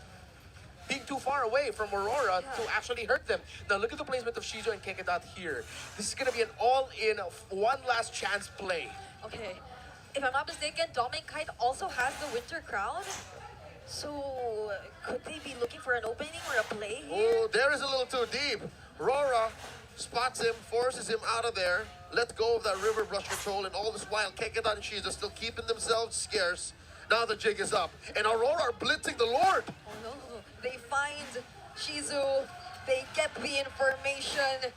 being too far away from Aurora to actually hurt them. Now look at the placement of Shizo and Kekedot here. This is going to be an all-in, one last chance play. Okay, if I'm not mistaken, Dominkite also has the Winter Crown. So could they be looking for an opening or a play here? Oh, there is a little too deep. Aurora spots him, forces him out of there, lets go of that river brush control, and all this while Kekedot and Shizo still keeping themselves scarce. Now the jig is up, and Aurora are blitzing the Lord. Oh no, they find Shizu, they get the information,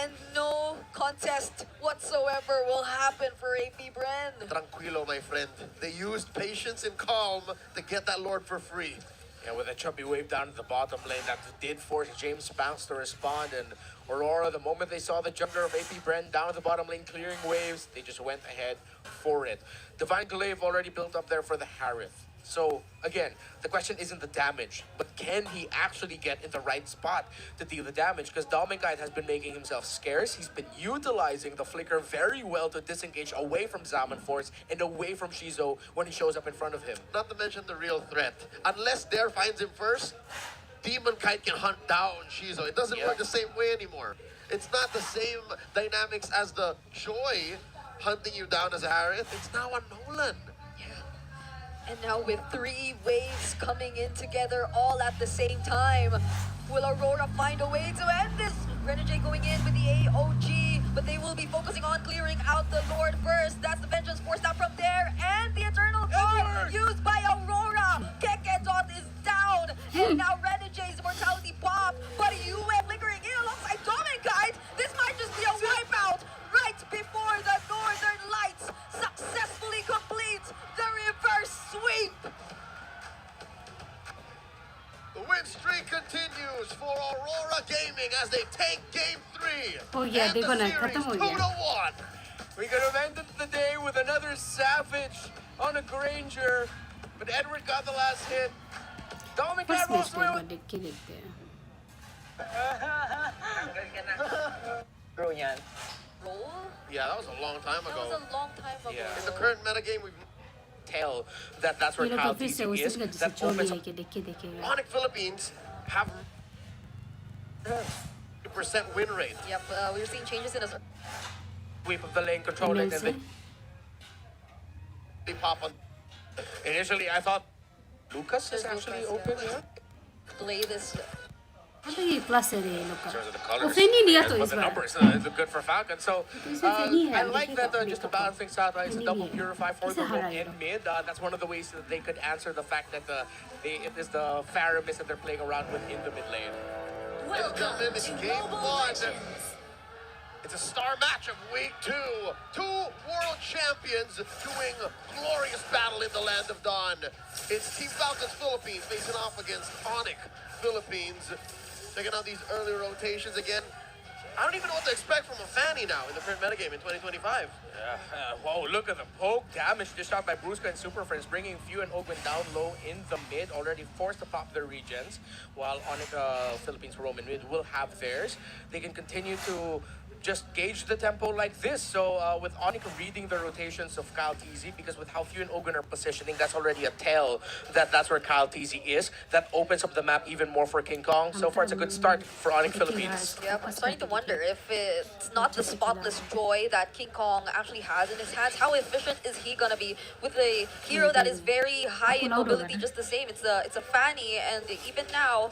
and no contest whatsoever will happen for AP Brand. Tranquilo, my friend. They used patience and calm to get that Lord for free. Yeah, with a chubby wave down to the bottom lane, that did force James Banks to respond, and Aurora, the moment they saw the jungler of AP Brand down at the bottom lane clearing waves, they just went ahead for it. Divine Glaive already built up there for the Harith. So, again, the question isn't the damage, but can he actually get in the right spot to deal the damage? Because Dominkite has been making himself scarce. He's been utilizing the flicker very well to disengage away from Zaman Force and away from Shizo when he shows up in front of him. Not to mention the real threat. Unless Dare finds him first, Demon Kite can hunt down Shizo. It doesn't work the same way anymore. It's not the same dynamics as the Joy hunting you down as a Harith. It's now a Nolan. And now with 3 waves coming in together all at the same time, will Aurora find a way to end this? Renegade going in with the AOG, but they will be focusing on clearing out the Lord first. That's the Vengeance forced out from there, and the Eternal Guard used by Aurora. Kekedot is down, and now Renegade's Immortality pop, but UN flickering in alongside Dominkite. This might just be a wipeout right before the Northern Lights successfully complete the reverse sweep. The win streak continues for Aurora Gaming as they take Game 3. Oh yeah, they're gonna cut them 2-1. We could have ended the day with another Savage on a Granger, but Edward got the last hit. Dominkite rolls through. They killed it there. Bro yan. Roll? Yeah, that was a long time ago. That was a long time ago. In the current metagame, we've tell that's where Kyle teaching is. That opens up. Onyx Philippines have 50% win rate. Yep, we're seeing changes in the sweep of the lane controlling, and they pop on. Initially, I thought Lucas is actually open. Play this. Ano yung plus rin? Oh, Fanny niya to but is the well. numbers look good for Falcon. So I like that just to balance things out, it's a double purify for the low and mid. That's one of the ways that they could answer the fact that it is the Faramis that they're playing around with in the mid lane. Welcome to Game 1. It's a star match of Week 2. 2 world champions doing glorious battle in the land of Dawn. It's Team Falcons Philippines facing off against Onyx Philippines. Checking out these early rotations again. I don't even know what to expect from a Fanny now in the current metagame in 2025. Whoa, look at the poke damage dished out by Brusca and Super Friends, bringing Few and Ogwen down low in the mid, already forced to pop their regens, while Onyx Philippines Roman mid will have theirs. They can continue to just gauge the tempo like this. So with Onika reading the rotations of Kyle TZ, because with how Few and Ogwen are positioning, that's already a tell that that's where Kyle TZ is. That opens up the map even more for King Kong. So far, it's a good start for Onyx Philippines. Yeah, I'm starting to wonder if it's not the spotless joy that King Kong actually has in his hands. How efficient is he gonna be with a hero that is very high in mobility? Just the same, it's a Fanny, and even now,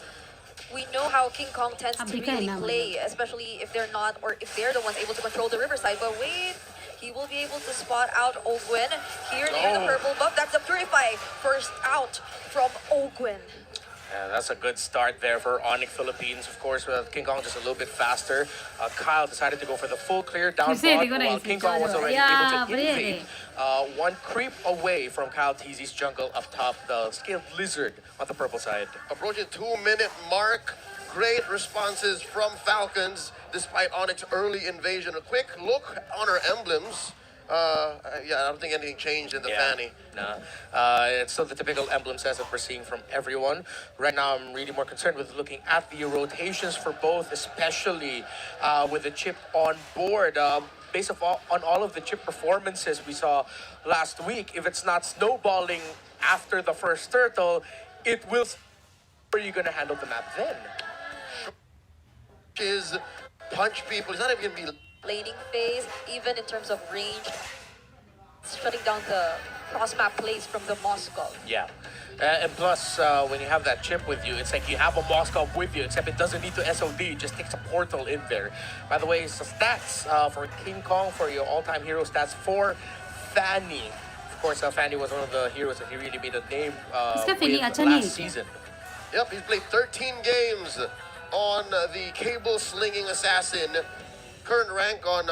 we know how King Kong tends to really play, especially if they're not, or if they're the ones able to control the riverside. But wait, he will be able to spot out Ogwen here near the purple buff. That's the Purify first out from Ogwen. Yeah, that's a good start there for Onyx Philippines. Of course, with King Kong just a little bit faster. Kyle decided to go for the full clear down bot, while King Kong was already able to invade. One creep away from Kyle TZ's jungle up top, the Scaled Lizard on the purple side. Approaching 2-minute mark. Great responses from Falcons despite Onyx's early invasion. A quick look on our emblems. Yeah, I don't think anything changed in the Fanny. No, it's still the typical emblem sets that we're seeing from everyone. Right now, I'm really more concerned with looking at the rotations for both, especially with the chip on board. Based on all of the chip performances we saw last week, if it's not snowballing after the first turtle, it will. How are you going to handle the map then? Is punch people. He's not even going to be laning phase, even in terms of range, shutting down the cross-map plays from the Moscow. Yeah. And plus, when you have that chip with you, it's like you have a Moscow with you, except it doesn't need to SOD, it just takes a portal in there. By the way, so stats for King Kong, for your all-time hero stats for Fanny. Of course, Fanny was one of the heroes that he really made a name with last season. Yep, he's played 13 games on the cable-slinging assassin. Current rank on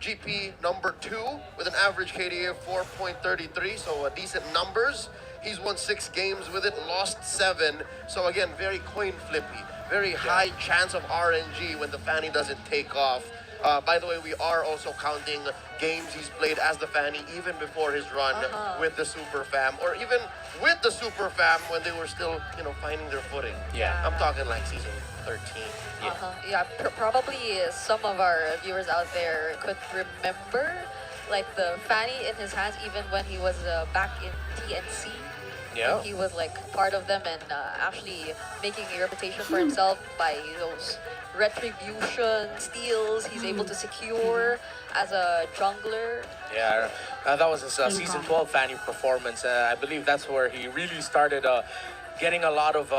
GP number 2 with an average KDA of 4.33, so decent numbers. He's won 6 games with it, lost 7. So again, very coin flippy, very high chance of RNG when the Fanny doesn't take off. By the way, we are also counting games he's played as the Fanny even before his run with the Super Fam, or even with the Super Fam when they were still, finding their footing. Yeah, I'm talking like season 13. Yeah, probably some of our viewers out there could remember like the Fanny in his hands even when he was back in TNC. Yeah. He was like part of them and actually making a reputation for himself by those retribution steals he's able to secure as a jungler. Yeah, that was his season 12 Fanny performance. I believe that's where he really started getting a lot of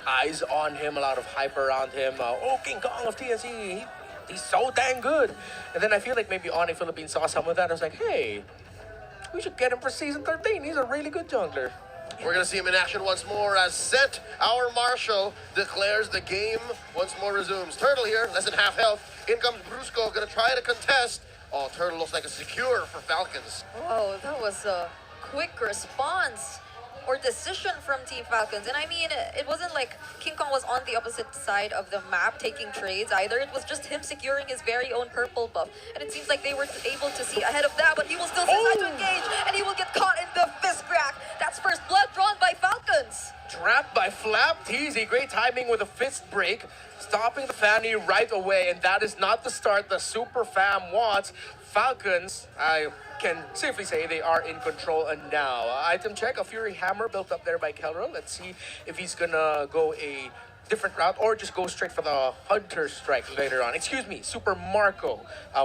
eyes on him, a lot of hype around him. Oh, King Kong of TNC, he's so dang good. And then I feel like maybe Onyx Philippines saw some of that. I was like, hey, we should get him for season 13. He's a really good jungler. We're going to see him in action once more as Zet, our Marshal, declares the game once more resumes. Turtle here, less than half health. In comes Brusco, going to try to contest. Oh, Turtle looks like a secure for Falcons. Oh, that was a quick response or decision from Team Falcons. And I mean, it wasn't like King Kong was on the opposite side of the map taking trades either. It was just him securing his very own purple buff. And it seems like they were able to see ahead of that, but he will still decide to engage, and he will get caught in the fist crack. That's first blood drawn by Falcons. Trapped by Flap TZ, great timing with a fist break, stopping the Fanny right away, and that is not the start the Super Fam wants. Falcons, I can safely say they are in control and now. Item check, a Fury Hammer built up there by Kelro. Let's see if he's gonna go a different route or just go straight for the Hunter Strike later on. Excuse me, Super Marco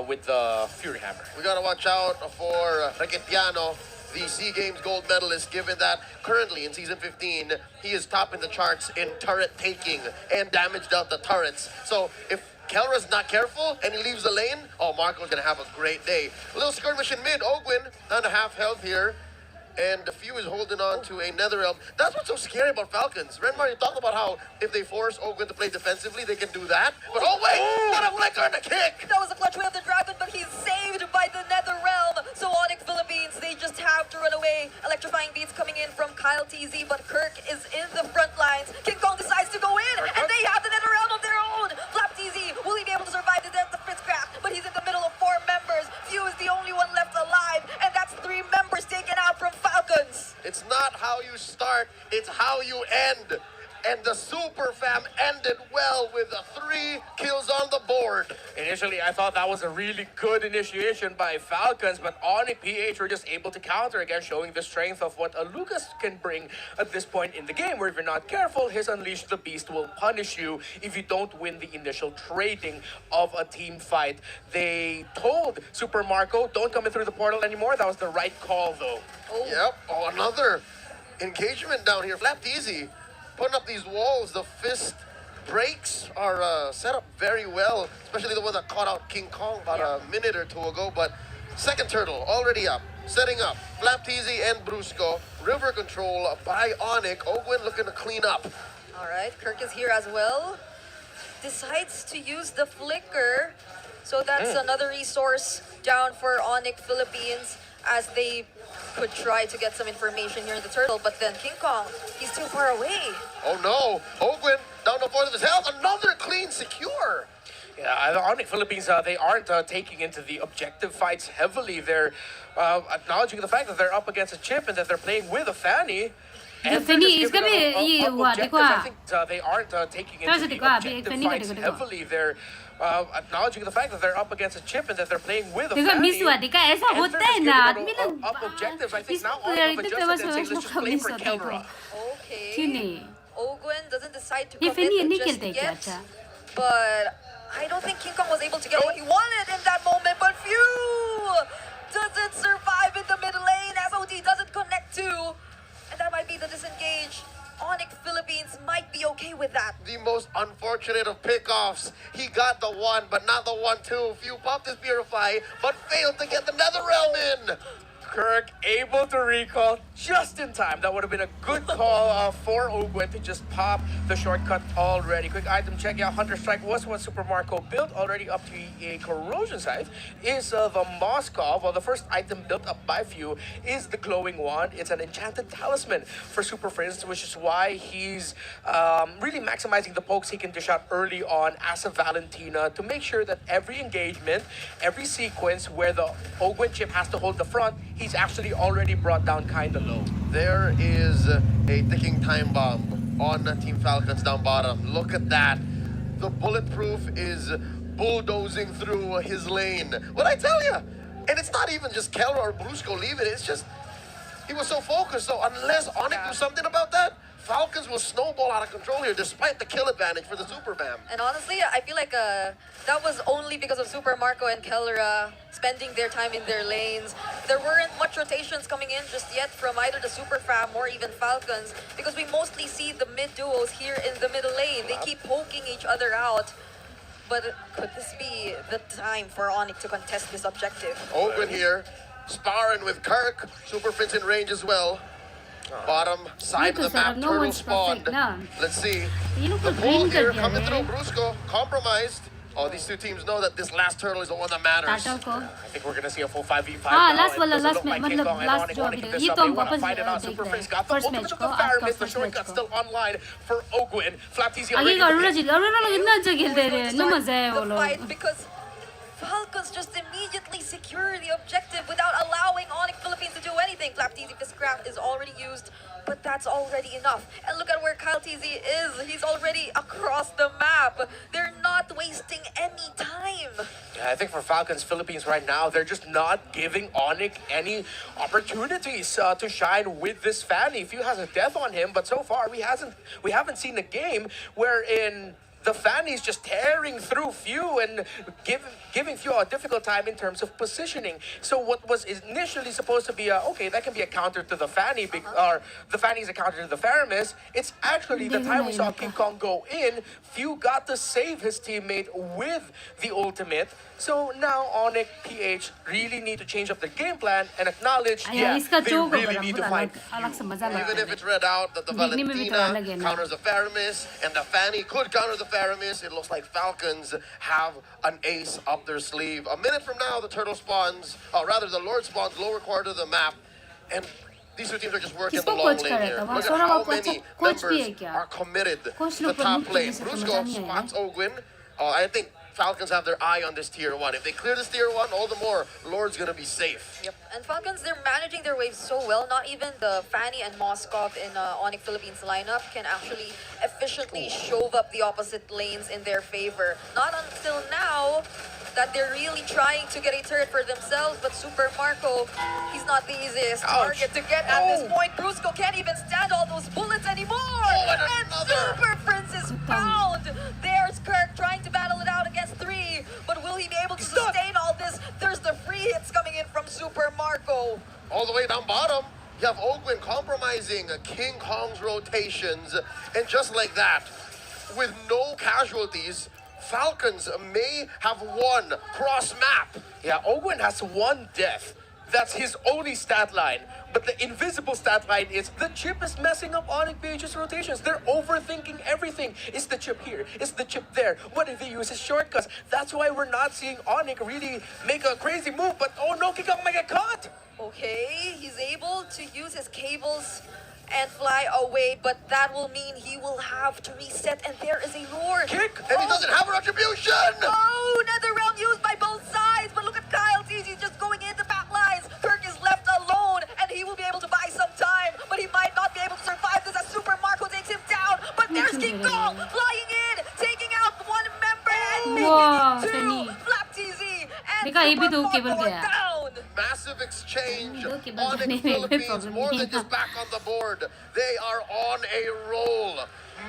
with the Fury Hammer. We gotta watch out for Raquetiano, the SEA Games gold medalist, given that currently in Season 15, he is topping the charts in turret taking and damage dealt the turrets. So if Kelra's not careful and he leaves the lane, oh, Marco's gonna have a great day. A little skirmish in mid, Ogwen, down to half health here. And the Few is holding on to a Nether Realm. That's what's so scary about Falcons. Renmar, you talked about how if they force Ogwen to play defensively, they can do that. But oh wait, what a flicker and a kick! That was a clutch way of the dragon, but he's saved by the Nether Realm. So Onyx Philippines, they just have to run away. Electrifying beats coming in from Kyle TZ, but Kirk is in the front lines. King Kong decides to go in, and they have the Nether Realm of their own. Flap TZ, will he be able to survive the how you start, it's how you end. And the Super Fam ended well with 3 kills on the board. Initially, I thought that was a really good initiation by Falcons, but Onyx PH were just able to counter again, showing the strength of what a Lucas can bring at this point in the game, where if you're not careful, his Unleash the Beast will punish you if you don't win the initial trading of a team fight. They told Super Marco, don't come in through the portal anymore. That was the right call, though. Yep, another engagement down here. Flapped easy. Putting up these walls, the fist breaks are set up very well, especially the one that caught out King Kong about a minute or two ago. But second turtle already up, setting up. Flapteasy and Brusco. River control by Onyx. Ogwin looking to clean up. All right, Kirk is here as well. Decides to use the flicker. So that's another resource down for Onyx Philippines as they could try to get some information here in the turtle, but then King Kong, he's too far away. Oh no, Ogwin down to 4th of his health, another clean secure. Yeah, the Onyx Philippines, they aren't taking into the objective fights heavily. They're acknowledging the fact that they're up against a chip and that they're playing with a Fanny. And Fanny is I think they aren't taking into the objective fights heavily. They're acknowledging the fact that they're up against a chip and that they're playing with a Fanny. And they're just up objectives. I think now Onyx have adjusted and say, let's just play for Kelra. Okay. Ogwin doesn't decide to commit just yet, but I don't think King Kong was able to get what he wanted in that moment, but phew! Doesn't survive in the mid lane as OD doesn't connect to. And that might be the disengage. Onyx Philippines might be okay with that. The most unfortunate of pickoffs. He got the 1, but not the 1-2. Few popped his Purify, but failed to get the Nether Realm in. Kirk able to recall just in time. That would have been a good call for Ogwin to just pop the shortcut already. Quick item check. Yeah, Hunter Strike was what Super Marco built already up to a corrosion site. Is the Moskov. Well, the first item built up by Few is the glowing wand. It's an enchanted talisman for Super Prince, which is why he's really maximizing the pokes he can dish out early on as a Valentina to make sure that every engagement, every sequence where the Ogwin chip has to hold the front, he's actually already brought down kind of low. There is a ticking time bomb on Team Falcons down bottom. Look at that. The bulletproof is bulldozing through his lane. What I tell you? And it's not even just Kelra or Brusco leaving it. It's just, he was so focused. So unless Onyx do something about that, Falcons will snowball out of control here despite the kill advantage for the Super Fam. And honestly, I feel like that was only because of Super Marco and Kelra spending their time in their lanes. There weren't much rotations coming in just yet from either the Super Fam or even Falcons because we mostly see the mid duos here in the middle lane. They keep poking each other out. But could this be the time for Onyx to contest this objective? Ogwin here, sparring with Kirk. Super Prince in range as well. Bottom side of the map, turtle spawned. Let's see. The pull here coming through. Brusco compromised. Oh, these two teams know that this last turtle is the one that matters. I think we're gonna see a full 5v5 last now. last job. They want to fight it out. Super Prince got the ultimate of the Faramis. The shortcut still online for Ogwin. Flapteasy already. The fight because Falcons just immediately secure the objective without allowing Onyx Philippines to do anything. Flapteasy Fistcraft is already used, but that's already enough. And look at where Kyle TZ is. He's already across the map. They're not wasting any time. Yeah, I think for Falcons Philippines right now, they're just not giving Onyx any opportunities to shine with this Fanny. Few has a death on him, but so far we haven't seen a game wherein the Fanny's just tearing through Few and giving Few a difficult time in terms of positioning. So what was initially supposed to be okay, that can be a counter to the Fanny, or the Fanny's a counter to the Faramis. It's actually the time we saw King Kong go in, Few got to save his teammate with the ultimate. So now Onyx PH really need to change up their game plan and acknowledge, they really need to fight Few. Even if it's read out that the Valentina counters the Faramis and the Fanny could counter the Faramis, it looks like Falcons have an ace up their sleeve. A minute from now, the turtle spawns, or rather the Lord spawns lower quarter of the map, and these two teams are just working the long lane here. Look at how many members are committed to the top lane. Brusco spots Ogwin. I think Falcons have their eye on this tier 1. If they clear this tier 1, all the more, Lord's gonna be safe. Yep. And Falcons, they're managing their waves so well. Not even the Fanny and Moskov in Onyx Philippines lineup can actually efficiently shove up the opposite lanes in their favor. Not until now that they're really trying to get a turret for themselves, but Super Marco, he's not the easiest target to get at this point. Brusco can't even stand all those bullets anymore. And Super Prince is found. There's Kirk trying to battle it out against 3, but will he be able to sustain all this? There's the free hits coming in from Super Marco. All the way down bottom, you have Ogwin compromising King Kong's rotations. And just like that, with no casualties, Falcons may have won cross-map. Yeah, Ogwin has 1 death. That's his only stat line. But the invisible stat line is the chip is messing up Onyx PH's rotations. They're overthinking everything. Is the chip here? Is the chip there? What if they use his shortcuts? That's why we're not seeing Onyx really make a crazy move. But oh no, Kikang might get caught. Okay, he's able to use his cables and fly away, but that will mean he will have to reset, and there is a Lord. Kick, and he doesn't have a retribution! Oh, Nether Realm used by both sides, but look at Kyle He's just going in the back lines. Kirk is left alone, and he will be able to buy some time, but he might not be able to survive this as Super Marco takes him down, but there's King Kong flying in, taking out 1 member, and making 2. Flap TZ, and Super Marco down. Massive exchange. Onyx Philippines more than just back on the board. They are on a roll.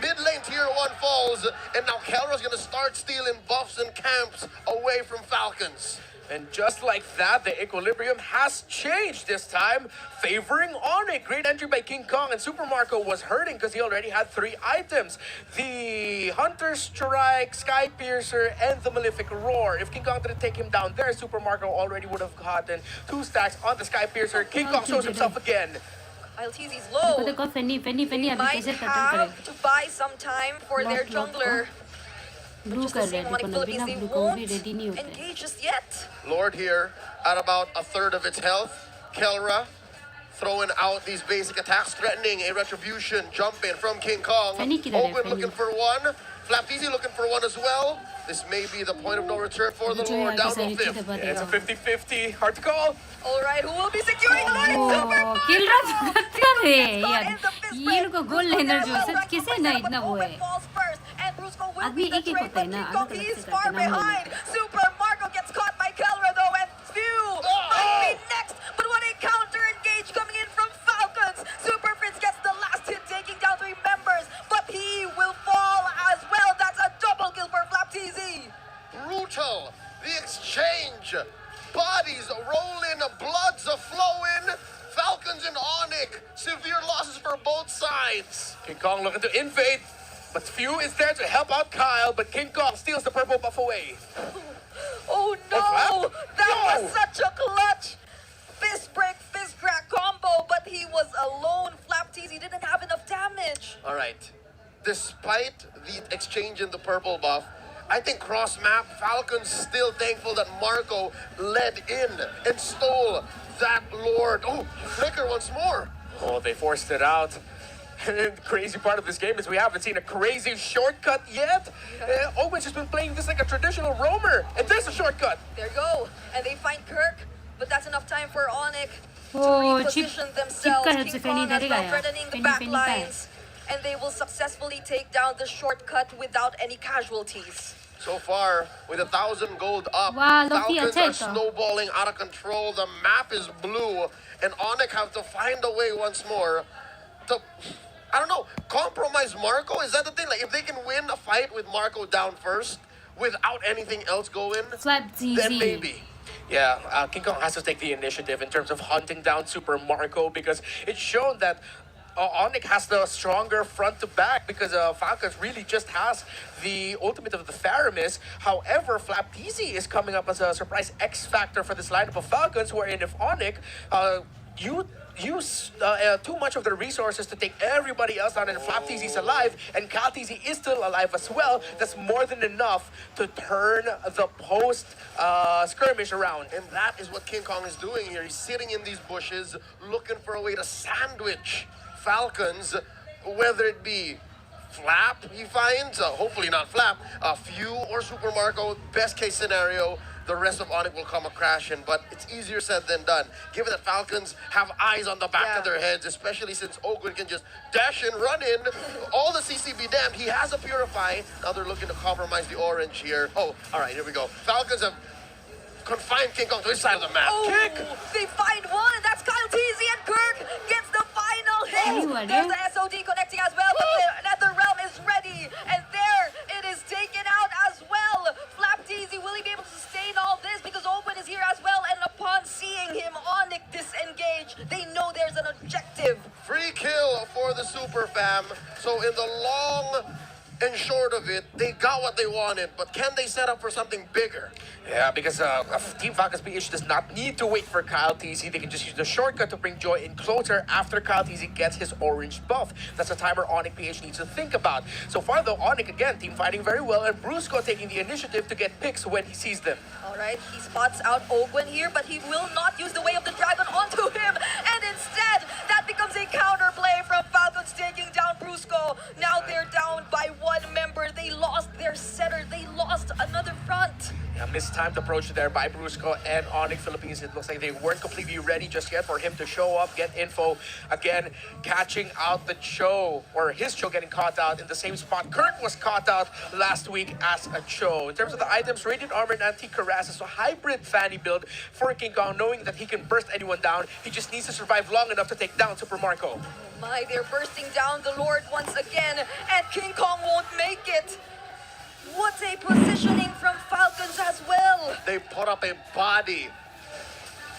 Mid lane tier 1 falls, and now Kelra's gonna start stealing buffs and camps away from Falcons. And just like that, the equilibrium has changed this time, favoring Onyx. Great entry by King Kong, and Super Marco was hurting because he already had 3 items. The Hunter Strike, Sky Piercer, and the Malefic Roar. If King Kong didn't take him down there, Super Marco already would have gotten 2 stacks on the Sky Piercer. King Kong shows himself again. LTZ's low. He might have to buy some time for their jungler. Just the same Onyx Philippines, they won't engage just yet. Lord here at about 1/3 of its health. Kelra throwing out these basic attacks, threatening a retribution jump in from King Kong. Open looking for 1. Flapteezy looking for 1 as well. This may be the point of no return for the Lord down to 5th. Yeah, it's a 50-50. Hard to call. All right, who will be securing the Lord? Super किल रहा था रे यार ये लोग को गोल learner जो सच किसे ना इतना वो है आदमी एक एक होता है ना अलग अलग से करके ना behind. Super Marco gets caught by Kelra though, and Spew might be next. But what a counter engage coming in from Falcons. Super Prince gets the last hit, taking down 3 members, but he will fall as well. That's a double kill for Flap TZ. Brutal. The exchange. Bodies rolling, bloods are flowing. Falcons and Onyx. Severe losses for both sides. King Kong looking to invade, but Few is there to help out Kyle, but King Kong steals the purple buff away. Oh no! That was such a clutch fist break, fist crack combo, but he was alone. Flap TZ didn't have enough damage. All right. Despite the exchange in the purple buff, I think cross-map, Falcons still thankful that Marco led in and stole that Lord. Oh, flicker once more. Oh, they forced it out. And the crazy part of this game is we haven't seen a crazy shortcut yet. Owen's just been playing this like a traditional roamer, and there's a shortcut. There you go. And they find Kirk, but that's enough time for Onyx to reposition themselves. King Kong as well, threatening the back lines, and they will successfully take down the shortcut without any casualties. So far, with 1,000 gold up, Wow, Falcons are snowballing out of control. The map is blue, and Onyx have to find a way once more to, I don't know, compromise Marco? Is that the thing? Like, if they can win a fight with Marco down first, without anything else going, then maybe. Yeah, King Kong has to take the initiative in terms of hunting down Super Marco, because it's shown that Onyx has the stronger front to back, because Falcons really just has the ultimate of the Faramis. However, Flapteezy is coming up as a surprise X factor for this lineup of Falcons, wherein if Onyx use too much of their resources to take everybody else down, and Flapteezy's alive, and Kalteezy is still alive as well, that's more than enough to turn the post skirmish around. And that is what King Kong is doing here. He's sitting in these bushes, looking for a way to sandwich Falcons, whether it be Flap, he finds, hopefully not Flap, Few or Super Marco, best case scenario, the rest of Onyx will come a crashing, but it's easier said than done. Given that Falcons have eyes on the back of their heads, especially since Ogwen can just dash in, run in, all the CCB damned, he has a Purify. Now they're looking to compromise the orange here. Oh, all right, here we go. Falcons have confined King Kong to his side of the map. Oh, Kick! they find one, and that's Kyle Teasy, and Kirk gets the final hit. There's the SOD connecting as well, but the Nether Realm is ready, and there it is taken out as well. Flap Teasy, will he be able to sustain all this? Because Open is here as well, and upon seeing him, Onyx disengage. They know there's an objective. Free kill for the Super Fam. So in the long and short of it, they got what they wanted, but can they set up for something bigger? Yeah, because Team Falcons PH does not need to wait for Kyle TZ. They can just use the shortcut to bring Joy in closer after Kyle TZ gets his orange buff. That's a timer Onyx PH needs to think about. So far though, Onyx again, team fighting very well, and Brusco taking the initiative to get picks when he sees them. Alright, he spots out Ogwen here, but he will not use the Way of the Dragon onto him, and instead, that becomes a counterplay from Falcons taking down Brusco. Now they're down by one member. They lost their setter. They lost another front. Yeah, mistimed approach there by Brusco and Onyx Philippines. It looks like they weren't completely ready just yet for him to show up, get info. Again, catching out the Cho, or his Cho getting caught out in the same spot Kurt was caught out last week as a Cho. In terms of the items, Radiant Armor and Anti-Cuirass is a hybrid Fanny build for King Kong, knowing that he can burst anyone down. He just needs to survive long enough to take down Super Marco. My, they're bursting down the Lord once again, and King Kong won't make it. What a positioning from Falcons as well. They put up a body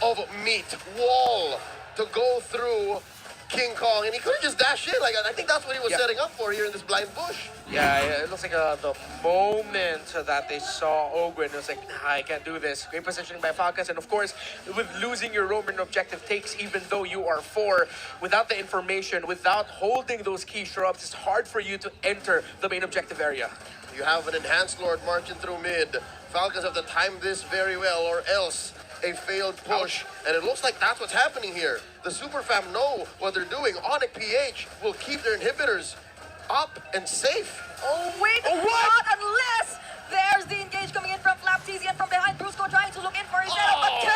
of meat wall to go through King Kong, and he could have just dashed in. Like, I think that's what he was setting up for here in this blind bush. Yeah, it looks like the moment that they saw Ogwen, it was like, nah, I can't do this. Great positioning by Falcons, and of course, with losing your Roman objective takes, even though you are 4, without the information, without holding those key shrubs, it's hard for you to enter the main objective area. You have an enhanced Lord marching through mid. Falcons have to time this very well, or else a failed push. And it looks like that's what's happening here. The Super Fam know what they're doing. Onyx PH will keep their inhibitors up and safe. Oh, wait, not unless there's the engage coming in from Flap TZ, and from behind Brusco trying to look in for his setup. But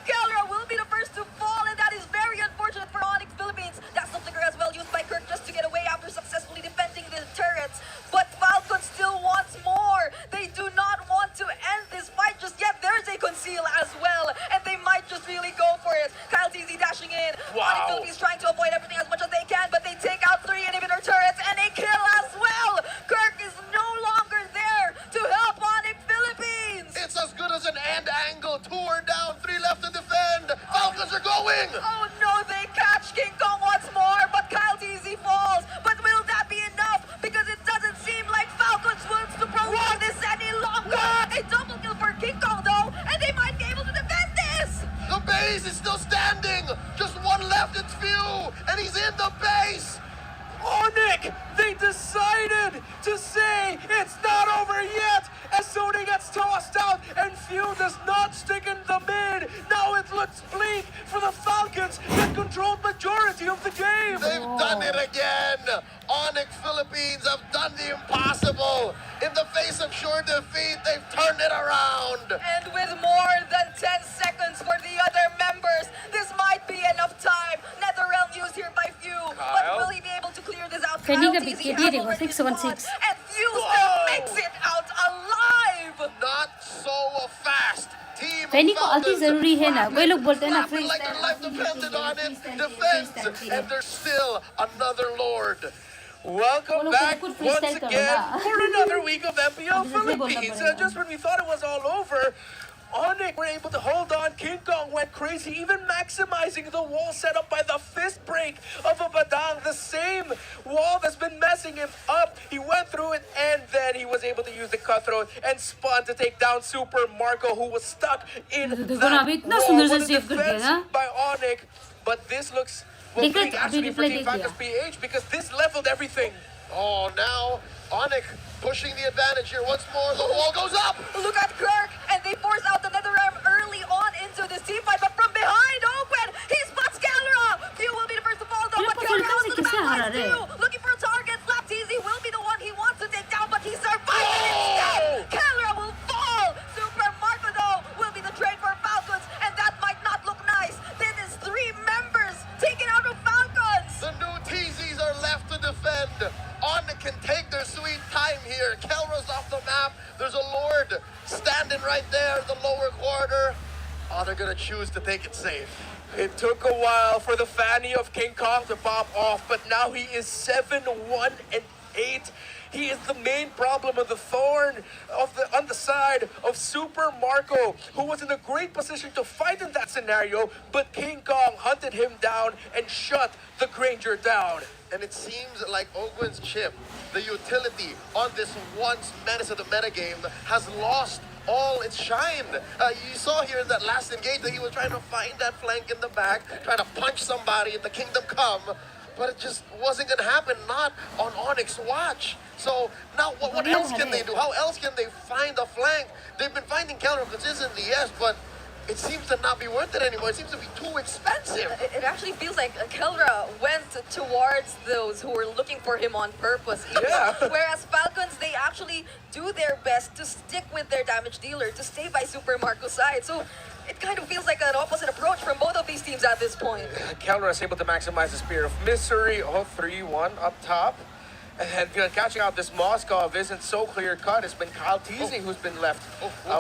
Kellera will be the first to fall, and that is very unfortunate for Onyx Philippines. That's the flicker as well used by Kirk just to get away after successfully defending the turrets. But Falcon still wants more. They do not want to end this fight just yet. There's a conceal as well, and they might just really go for it. Kyle TZ dashing in. Onyx Philippines trying to avoid everything as much as they can, but they take out 3 inhibitor turrets and a kill as well. Kirk is no longer there to help Onyx Philippines. It's as good as an end angle. 2 are down, 3 left to defend. Falcons are going. Oh no, they catch King Kong once more, but Kyle TZ falls. But will that be enough? Because it doesn't seem like Falcons wants to prolong this any longer. A double kill for King Kong though, and they might be able to defend this. The base is still standing. Just 1 left, it's Few, and he's in the base. Onyx, they decided to say it's not over yet as Sony gets tossed out and Few does not stick in the mid. Now it looks bleak for the Falcons that controlled majority of the game. They've done it again. Onyx Philippines have done the impossible. In the face of sure defeat, they've turned it around. And with more than 10 seconds for the other members, this might be enough time. NetherRealm used here by Few, but will he be able to clear this out? Fanny Kyle ka TZ bigyan has diri, already 616. fought, and Few still makes it out alive. Not so fast. Team Fanny ko ati zaruri hai na. Koy log bolte na Flapping like their life depended on it. Defense, and there's still another Lord. Welcome back once again for another week of MPL Philippines. Just when we thought it was all over, Onyx were able to hold on. King Kong went crazy, even maximizing the wall set up by the fist break of a Badang. The same wall that's been messing him up. He went through it, and then he was able to use the cutthroat and spun to take down Super Marco, who was stuck in that wall. What a defense by Onyx, but this looks big actually for Team Falcons PH because this leveled everything. Oh, now Onyx pushing the advantage here once more. The wall goes up. Look at Kirk, and they force out the NetherRealm early on into this team fight, but from behind, Open, he spots Kellera. Few will be the first to fall though, but Kellera also the back too. Looking for a target. Flap TZ will Onyx can take their sweet time here. Kelra's off the map. There's a Lord standing right there in the lower quarter. Oh, they're gonna choose to take it safe. It took a while for the Fanny of King Kong to pop off, but now he is 7-1-8. He is the main problem of the thorn on the side of Super Marco, who was in a great position to fight in that scenario, but King Kong hunted him down and shut the Granger down. And it seems like Ogwen's chip, the utility on this once menace of the metagame, has lost all its shine. You saw here in that last engage that he was trying to find that flank in the back, trying to punch somebody in the Kingdom Come, but it just wasn't going to happen, not on Onyx watch. So now what else can they do? How else can they find a flank? They've been finding counter consistently, yes, but it seems to not be worth it anymore. It seems to be too expensive. It actually feels like Kelra went towards those who were looking for him on purpose. Yeah. Whereas Falcons, they actually do their best to stick with their damage dealer, to stay by Super Marco's side. So it kind of feels like an opposite approach from both of these teams at this point. Kelra is able to maximize the Spear of Misery. Oh, 3-1 up top. And catching out this Moskov isn't so clear-cut. It's been Kyle Teasing who's been left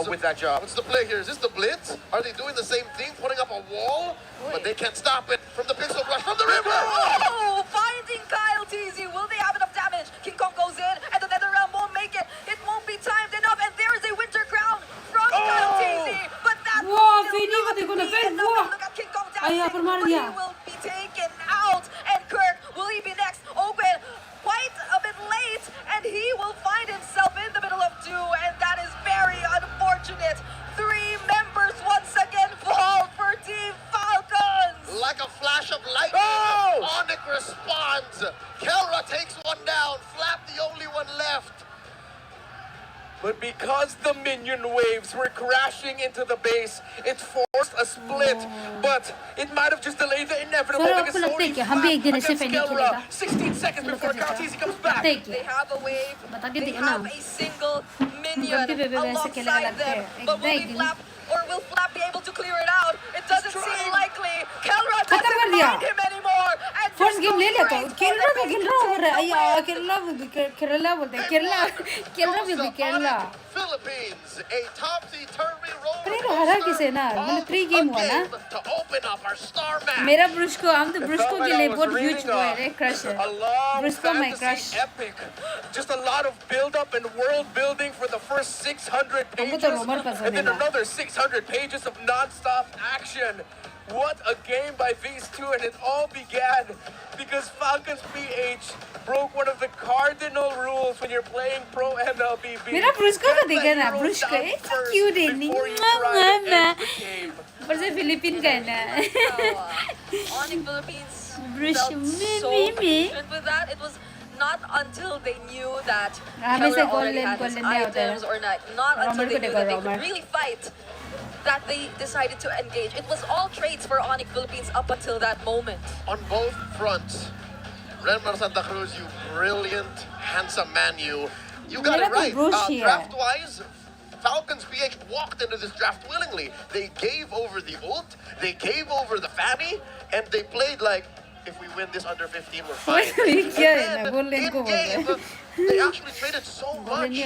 with that job. What's the play here? Is this the blitz? Are they doing the same thing, putting up a wall? But they can't stop it from the pixel rush from the river! Oh, finding Kyle Teasy. Will they have enough damage? King Kong goes in, and the NetherRealm won't make it. It won't be timed enough, and there is a Winter Crown from Kyle Teasy. But that will still not be enough. Look at King Kong down, but he will be taken out. And Kirk, will he be next? Open. Quite a bit late, and he will find himself in the middle of two, and that is very unfortunate. 3 members once again fall for Team Falcons. Like a flash of lightning, Onyx responds. Kelra takes one down. Flap the only one left. But because the minion waves were crashing into the base, it forced a split. But it might have just delayed the inevitable because it's only Flap against Kelra. 16 seconds before Kaltizi comes back. They have a wave. They have a single minion alongside them. But will Flap be able to clear it out? It doesn't seem likely. Kelra doesn't find him anymore. And First game ले लेता हूँ केरला हो रहा है या केरला बोलते हैं केरला भी Kerala Philippines, a topsy-turvy roller करेगा हरा किसे ना मतलब 3 गेम हुआ ना to open up our star map. मेरा ब्रुस्को हम तो ब्रुस्को के लिए बहुत huge boy है crush है ब्रुस्को my crush epic. Just a lot of build-up and world building for the first 600 pages, and then another 600 pages of non-stop action. What a game by these two, and it all began because Falcons PH broke one of the cardinal rules when you're playing pro MLBB. मेरा ब्रुस्को का देखा ना ब्रुस्को it's so cute है नहीं पर से Philippine का है ना Onyx Philippines felt so patient with that. It was not until they knew that Kelra already had his items or not until they knew that they could really fight that they decided to engage. It was all trades for Onyx Philippines up until that moment. On both fronts, Renmar Santa Cruz, you brilliant, handsome man, you got it right. Draft-wise, Falcons PH walked into this draft willingly. They gave over the ult, they gave over the Fanny, and they played like, if we win this under 15, we're fine. And then, in-game, they actually traded so much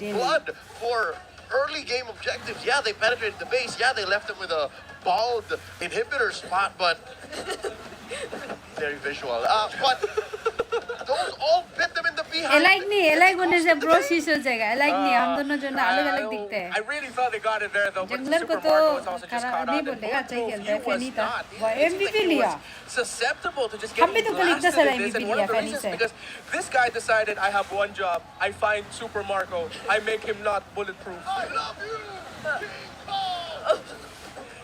blood for early game objectives. Yeah, they penetrated the base. Yeah, they left them with a bald inhibitor spot, but very visual. But those all bit them in the behind. I like when there's a bro sister jagah. I like नहीं हम दोनों जो ना अलग अलग दिखते हैं. I really thought they got it there though, but jungler Super को तो Marco was also just caught नहीं up. बोलेगा अच्छा ही खेलता है He फैनी was था. not. वो MVP लिया. Susceptible to just हम भी getting तो कल इतना blasted सारा in this, MVP and one लिया of the फैनी reasons से. because this guy decided I have one job. I find Super Marco. I make him not bulletproof. I love you.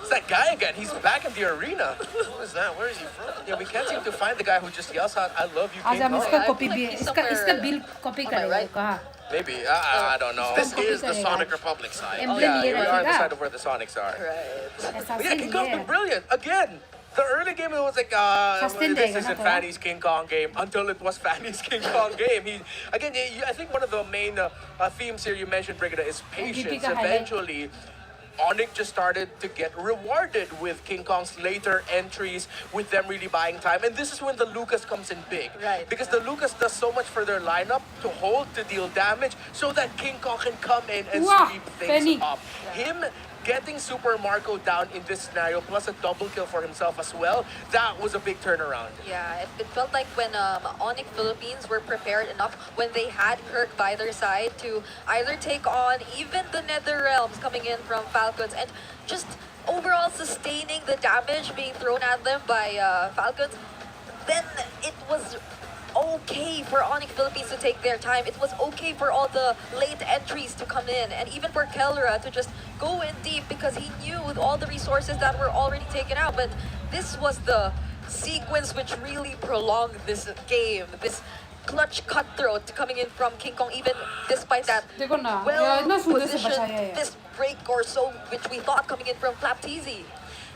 It's that guy again. He's back in the arena. Who is that? Where is he from? Yeah, we can't seem to find the guy who just yells out, "I love you, आज King हम Kong." इसका copy भी इसका bill copy करेंगे कहाँ? Maybe. I don't know. This is the Sonic Republic side. Yeah, we are on the side of where the Sonics are. Right. But yeah, King Kong's been brilliant. Again, the early game it was like, this isn't Fanny's King Kong game until it was Fanny's King Kong game. I think one of the main themes here you mentioned, Brigida, is patience. Eventually, Onyx just started to get rewarded with King Kong's later entries, with them really buying time. And this is when the Lucas comes in big. Right. Because the Lucas does so much for their lineup to hold, to deal damage, so that King Kong can come in and Wow, sweep things Fanny. up. Him getting Super Marco down in this scenario, plus a double kill for himself as well, that was a big turnaround. Yeah, it felt like when Onyx Philippines were prepared enough, when they had Kirk by their side to either take on even the Nether Realms coming in from Falcons and just overall sustaining the damage being thrown at them by Falcons, then it was okay for Onyx Philippines to take their time. It was okay for all the late entries to come in, and even for Kelra to just go in deep because he knew with all the resources that were already taken out. But this was the sequence which really prolonged this game. This clutch cutthroat coming in from King Kong, even despite that well-positioned fist break or so, which we thought coming in from Mplph.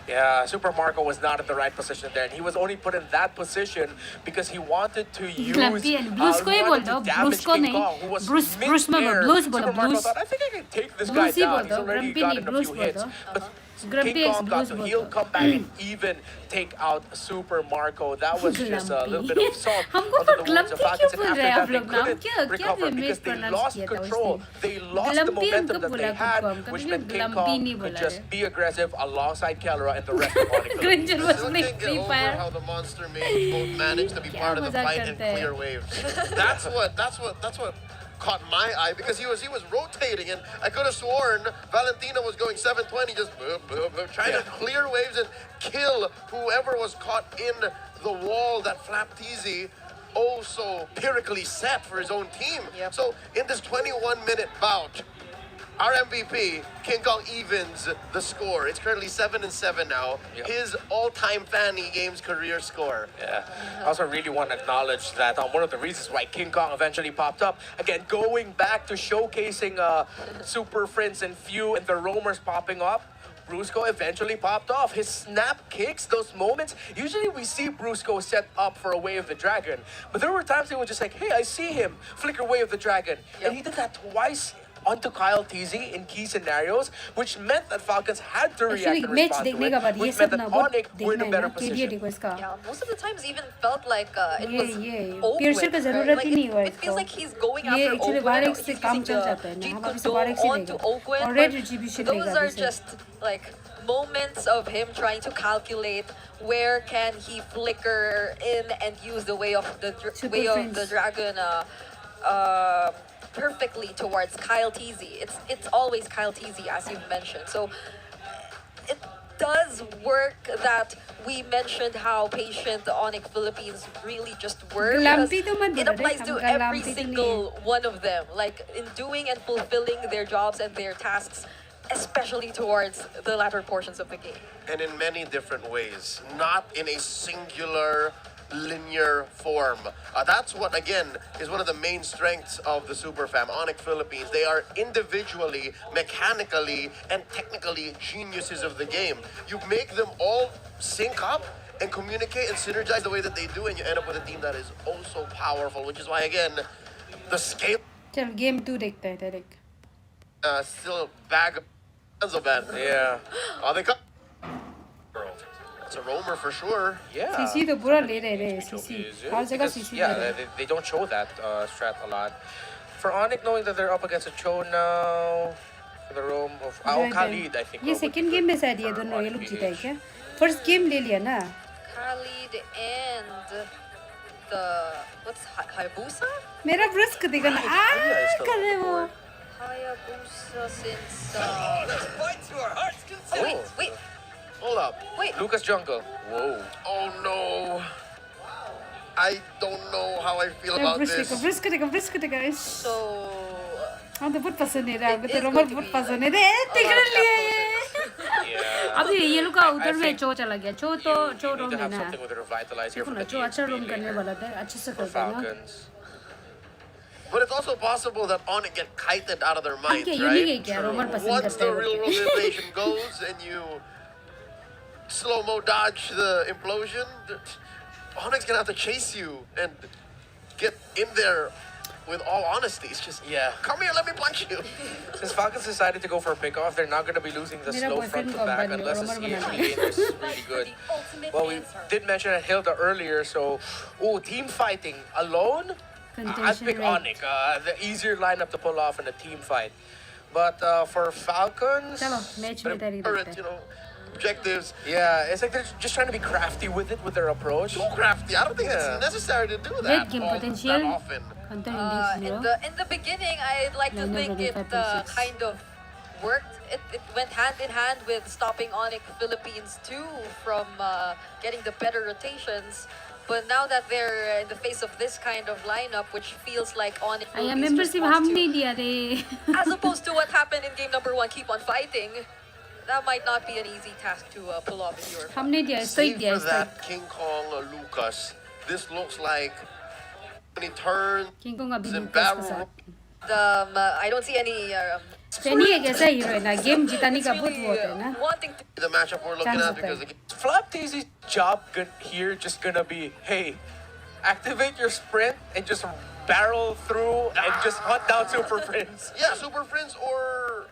Yeah, Super Marco was not in the right position there, and he was only put in that position because he wanted to use Blues ko ही बोल दो, Blues को नहीं, Bruce में Blues बोलो, Super Marco Blues. thought, I think I can take this guy Blues he down. बोल He's दो, already Grumpy gotten नहीं, a Blues few बोल hits. दो. But Grumpy King X Kong got Blues to, बोल he'll दो. come back and even take out Super Marco. That was just a little bit of salt हमको under पर the wounds of Glumpy Falcons, क्यों and बोल रहे हैं after आप that they लोग नाम? couldn't क्या recover क्या because they mispronounce lost किया था control. उसने? They lost the Glumpy momentum हमको that they बोला had, खुद को, which कभी meant King Glumpy Kong नहीं could बोला just है. be aggressive alongside Kelra and the rest of Onyx. Granger I was still playing can't get Free over Fire. how the monster mains both managed to be part of the मजाक fight and करते हैं? clear waves. That's what caught my eye, because he was rotating, and I could have sworn Valentina was going 720, just trying to clear waves and kill whoever was caught in the wall that Mlbblive also pyrrhically set for his own team. So in this 21-minute bout, our MVP, King Kong, evens the score. It's currently 7-7 now. His all-time Fanny Games career score. Yeah. I also really want to acknowledge that one of the reasons why King Kong eventually popped up, again, going back to showcasing Super Friends and Few and the roamers popping up, Brusco eventually popped off. His snap kicks, those moments, usually we see Brusco set up for a Way of the Dragon, but there were times he was just like, hey, I see him, flicker Way of the Dragon. And he did that twice onto Kyle TZ in key scenarios, which meant that Falcons had to react and respond to it, which meant that Onyx were in a better position. Yeah, most of the times even felt like it was Piercer का open, जरूरत right? ही नहीं हुआ It feels इसको. like he's going ये after actually Oakland. वारेक He's से using काम चल the जाता है ना. Jeet हमारे से Kune वारेक से onto लेगा. Oakland, और but red retribution those लेगा are वैसे. just like moments of him trying to calculate where can he flicker in and use the way of the dragon perfectly towards Kyle TZ. It's always Kyle TZ, as you've mentioned. So it does work that we mentioned how patient the Onyx Philippines really just were. Because it applies to every single one of them. Like in doing and fulfilling their jobs and their tasks, especially towards the latter portions of the game. And in many different ways, not in a singular linear form. That's what, again, is one of the main strengths of the Super Fam, Onyx Philippines. They are individually, mechanically, and technically geniuses of the game. You make them all sync up and communicate and synergize the way that they do, and you end up with a team that is oh so powerful, which is why, again, the scale... चल game 2 देखते हैं direct. Still a bag of bad. Yeah. Oh, they come. It's a roamer for sure. Yeah. CC तो पूरा ले रहे हैं CC. हर जगह CC ले Yeah, रहे हैं. they don't show that strat a lot. For Onyx, knowing that they're up against a Cho now, for the roam of Khalid, I think. ये सेकंड गेम में शायद ये दोनों ये लोग जीता है क्या? फर्स्ट गेम ले लिया ना. Khalid and the what's Hayabusa? मेरा ब्रश देगा ना. कर रहे वो. Hayabusa since Fight to our heart's content. wait. Hold up. Wait. Lucas Jungle. Whoa. Oh no. I don't know how I feel about this. Brush करेगा guys. So हाँ तो बहुत पसंद है रहा. मैं तो रोमर बहुत पसंद है. देख रहे हैं. अभी ये लोग का उधर में चो चला गया. चो रोम है ना. देखो ना चो अच्छा रोम करने वाला था. अच्छे से कर देना. But it's also possible that Onyx get kited out of their minds, Okay, right? क्या रोमर पसंद Once करते the हैं. real world invasion goes and you slow-mo dodge the implosion, Onyx gonna have to chase you and get in there with all honesty. It's just, come here, let me punch you. Since Falcons decided to go for a pickoff, they're not going to be losing the slow front to back unless the CHP game is really good. Well, we did mention Hilda earlier, so, team fighting alone? I'd pick Onyx, the easier lineup to pull off in a team fight. But for Falcons, objectives. Yeah, it's like they're just trying to be crafty with it, with their approach. Too crafty. I don't think it's necessary to do that that often. In the beginning, I'd like to think it kind of worked. It went hand in hand with stopping Onyx Philippines too from getting the better rotations. But now that they're in the face of this kind of lineup, which feels like Onyx Philippines just wants to, as opposed to what happened in game number 1, keep on fighting, that might not be an easy task to pull off if you're Save for that King Kong Lucas. This looks like when he turns and barrel. I don't see any Fanny कैसा hero है ना game जिताने का बहुत वो है ना the matchup we're looking at because Flapteezy's job here just gonna be, hey, activate your sprint and just barrel through and just hunt down Super Prince. Yeah, Super Prince or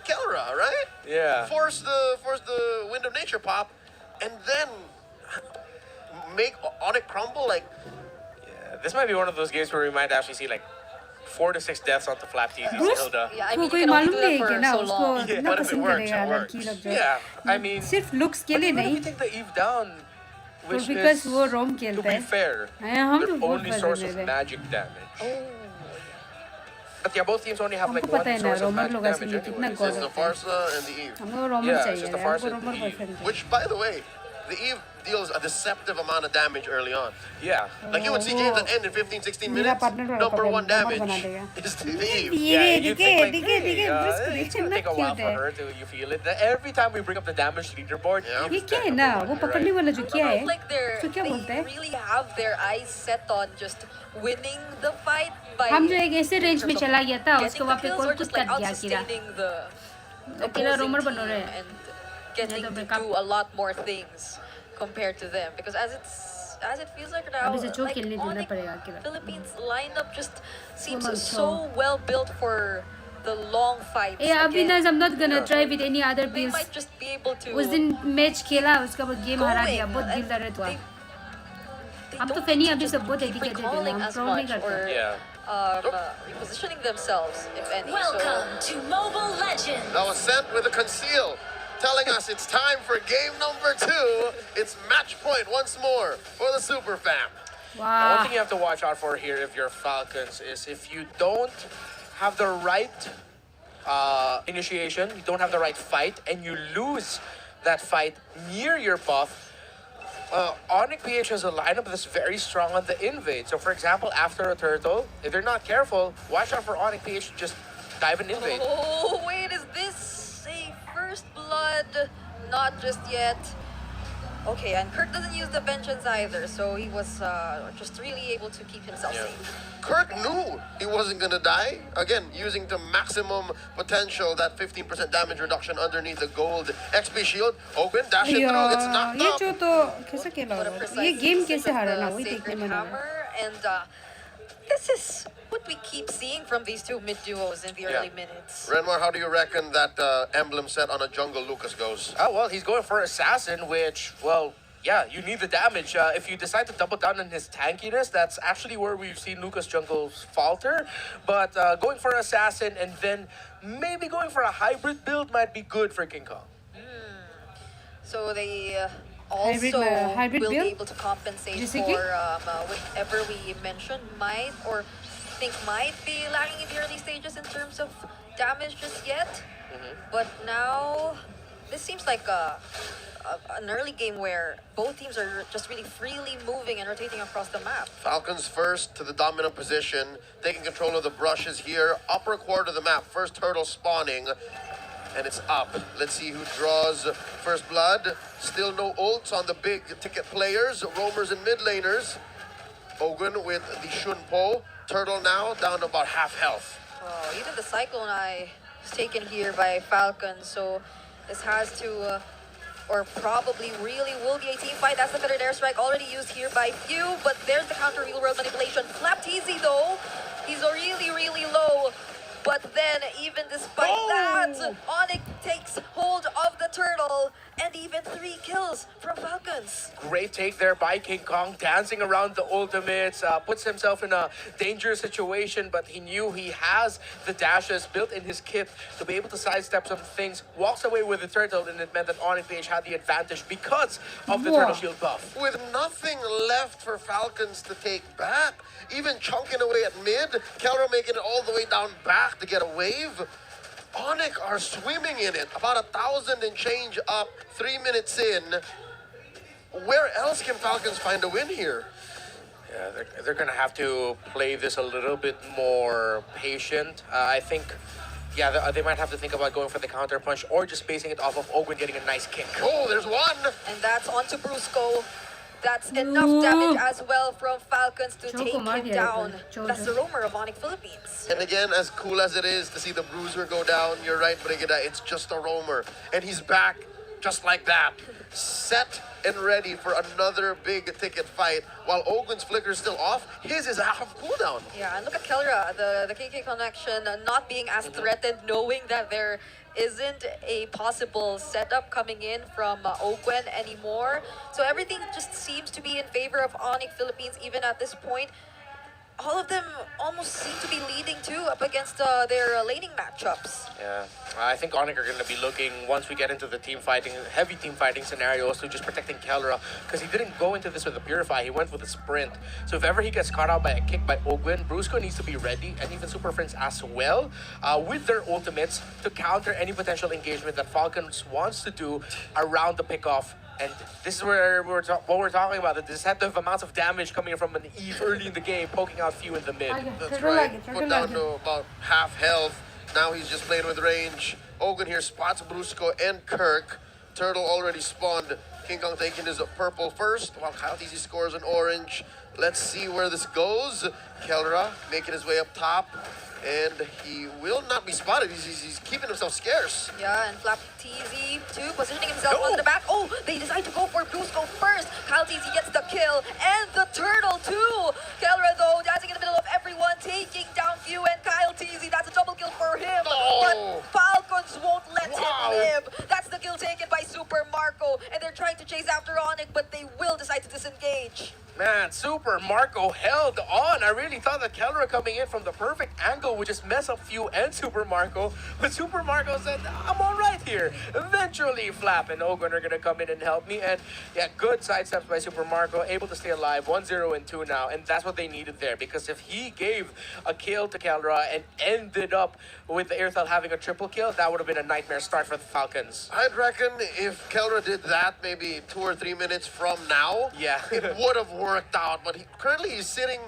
Kelra, right? Yeah. Force the Wind of Nature pop, and then make Onyx crumble. Like, yeah, this might be one of those games where we might actually see like 4 to 6 deaths onto Flapteezy's Hilda. Yeah, I mean, you can only do that for so long. Yeah, but if it works, it works. Yeah, I mean, सिर्फ looks के लिए even if नहीं we take the Eve down, which because is, वो रोम to खेलता be है fair, हम their तो बहुत only source of पसंद है magic damage. But yeah, both teams only have like हमको one पता है ना source of रोमर magic लोग damage ऐसे कितना anyway. Goal it's the Farsa and the Eve. हमको रोमर Yeah, it's चाहिए just the हमको Farsa and रोमर the Eve. पसंद है Which, by the way, the Eve deals a deceptive amount of damage early on. Yeah. Like you would see games that end in 15, 16 minutes. Number 1 damage is the Eve. Yeah, you think like, hey, it's gonna take a while for her to you feel it. Every time we bring up the damage leaderboard, ये क्या है ना वो पकड़ने वाला जो क्या है Like तो क्या बोलते they हैं really have their eyes set on just winning the fight by हम जो एक ऐसे रेंज में चला गया था उसको वहाँ पे kills कौन or कुछ just कर like दिया किरा outsustaining the अकेला opposing रोमर बन team रहे हैं and getting to do a lot more things compared to them because as it feels like now अभी से जो like खेलने देना Onyx पड़ेगा किरा Philippines lineup just seems Come on, so well built for the long fights. ए अभी ना I'm not gonna try with any other They builds might just be able to उस दिन मैच खेला उसका बाद गेम हरा दिया बहुत दिल दर्द हुआ हम तो फैनी अभी सब बहुत एडिकेटेड है recalling हम as प्रो नहीं much करते or repositioning themselves, if any. Welcome to Mobile Legends. That was sent with a conceal, telling us it's time for game number 2. It's match point once more for the Super Fam. Now, one thing you have to watch out for here if you're Falcons is if you don't have the right initiation, you don't have the right fight, and you lose that fight near your buff, Onyx PH has a lineup that's very strong on the invade. So, for example, after a turtle, if they're not careful, watch out for Onyx PH to just dive and invade. Oh, wait, is this a first blood? Not just yet. Okay, and Kirk doesn't use the vengeance either, so he was just really able to keep himself safe. Kirk knew he wasn't going to die. Again, using to maximum potential that 15% damage reduction underneath the gold XP shield. Open, dash it through, it's knocked ये up. जो तो कैसा खेला होगा ये game कैसे हारा ना वही देखने में ना And this is what we keep seeing from these two mid duos in the early minutes. Renmar, how do you reckon that emblem set on a jungle Lucas goes? Oh, well, he's going for Assassin, which, well, yeah, you need the damage. If you decide to double down on his tankiness, that's actually where we've seen Lucas jungles falter. But going for Assassin and then maybe going for a hybrid build might be good for King Kong. So they also hybrid will build? be able to compensate Jisiki? for whatever we mentioned might or think might be lagging in the early stages in terms of damage just yet. But now this seems like an early game where both teams are just really freely moving and rotating across the map. Falcons first to the dominant position, taking control of the brushes here. Upper quarter of the map, first turtle spawning, and it's up. Let's see who draws first blood. Still no ults on the big ticket players, roamers and mid laners. Ogun with the Shunpo. Turtle now down to about half health. Oh, even the Cyclone Eye is taken here by Falcon, so this has to, or probably really will be a team fight. That's the third airstrike already used here by Few, but there's the counter real world manipulation. Flapteezy though, He's really, really low. But then, even despite that, Onyx takes hold of the turtle, and even 3 kills from Falcons. Great take there by King Kong, dancing around the ultimates, puts himself in a dangerous situation, but he knew he has the dashes built in his kit to be able to sidestep some things, walks away with the turtle, and it meant that MLBB had the advantage because of the turtle shield buff. With nothing left for Falcons to take back, even chunking away at mid, Kelra making it all the way down back to get a wave. Onyx are swimming in it, about 1,000 and change up, 3 minutes in. Where else can Falcons find a win here? Yeah, they're going to have to play this a little bit more patient. I think, yeah, they might have to think about going for the counter punch or just basing it off of Ogwin getting a nice kick. Oh, there's one! And that's onto Brusco. That's enough damage as well from Falcons to take him down. That's the roamer of Onyx Philippines. And again, as cool as it is to see the bruiser go down, you're right, Brigida, it's just a roamer. And he's back just like that. Set and ready for another big ticket fight. While Ogwin's flicker is still off, his is out of cooldown. Yeah, and look at Kelra, the KK connection not being as threatened, knowing that there isn't a possible setup coming in from Ogwen anymore. So everything just seems to be in favor of Onyx Philippines even at this point. All of them almost seem to be leading too up against their laning matchups. Yeah, I think Onyx are going to be looking, once we get into the team fighting, heavy team fighting scenarios, to just protecting Kelra, because he didn't go into this with a Purify, he went with a Sprint. So if ever he gets caught out by a kick by Ogwin, Brusco needs to be ready, and even Super Friends as well, with their ultimates to counter any potential engagement that Falcons wants to do around the pickoff. And this is where what we're talking about, the deceptive amounts of damage coming from an Eve early in the game, poking out few in the mid. That's right, put down to about half health. Now he's just playing with range. Ogwin here spots Brusco and Kirk. Turtle already spawned. King Kong taking his purple first, while Kyle TZ scores an orange. Let's see where this goes. Kelra making his way up top. And he will not be spotted. He's keeping himself scarce. Yeah, and Flap TZ too, positioning himself on the back. Oh, they decide to go for Brusco first. Kyle TZ gets the kill, and the turtle too. Kelra though, dancing in the middle of everyone, taking down Few and Kyle TZ. That's a double kill for him. But Falcons won't let him live. That's the kill taken by Super Marco, and they're trying to chase after Onyx, but they will decide to disengage. Man, Super Marco held on. I really thought that Kelra coming in from the perfect angle would just mess up Few and Super Marco. But Super Marco said, I'm all right here. Eventually, Flap and Ogwin are going to come in and help me. And yeah, good sidesteps by Super Marco, able to stay alive. 1-0 and 2 now. And that's what they needed there. Because if he gave a kill to Kelra and ended up with the Airthal having a triple kill, that would have been a nightmare start for the Falcons. I'd reckon if Kelra did that maybe 2 or 3 minutes from now, yeah, it would have worked out. But currently he's sitting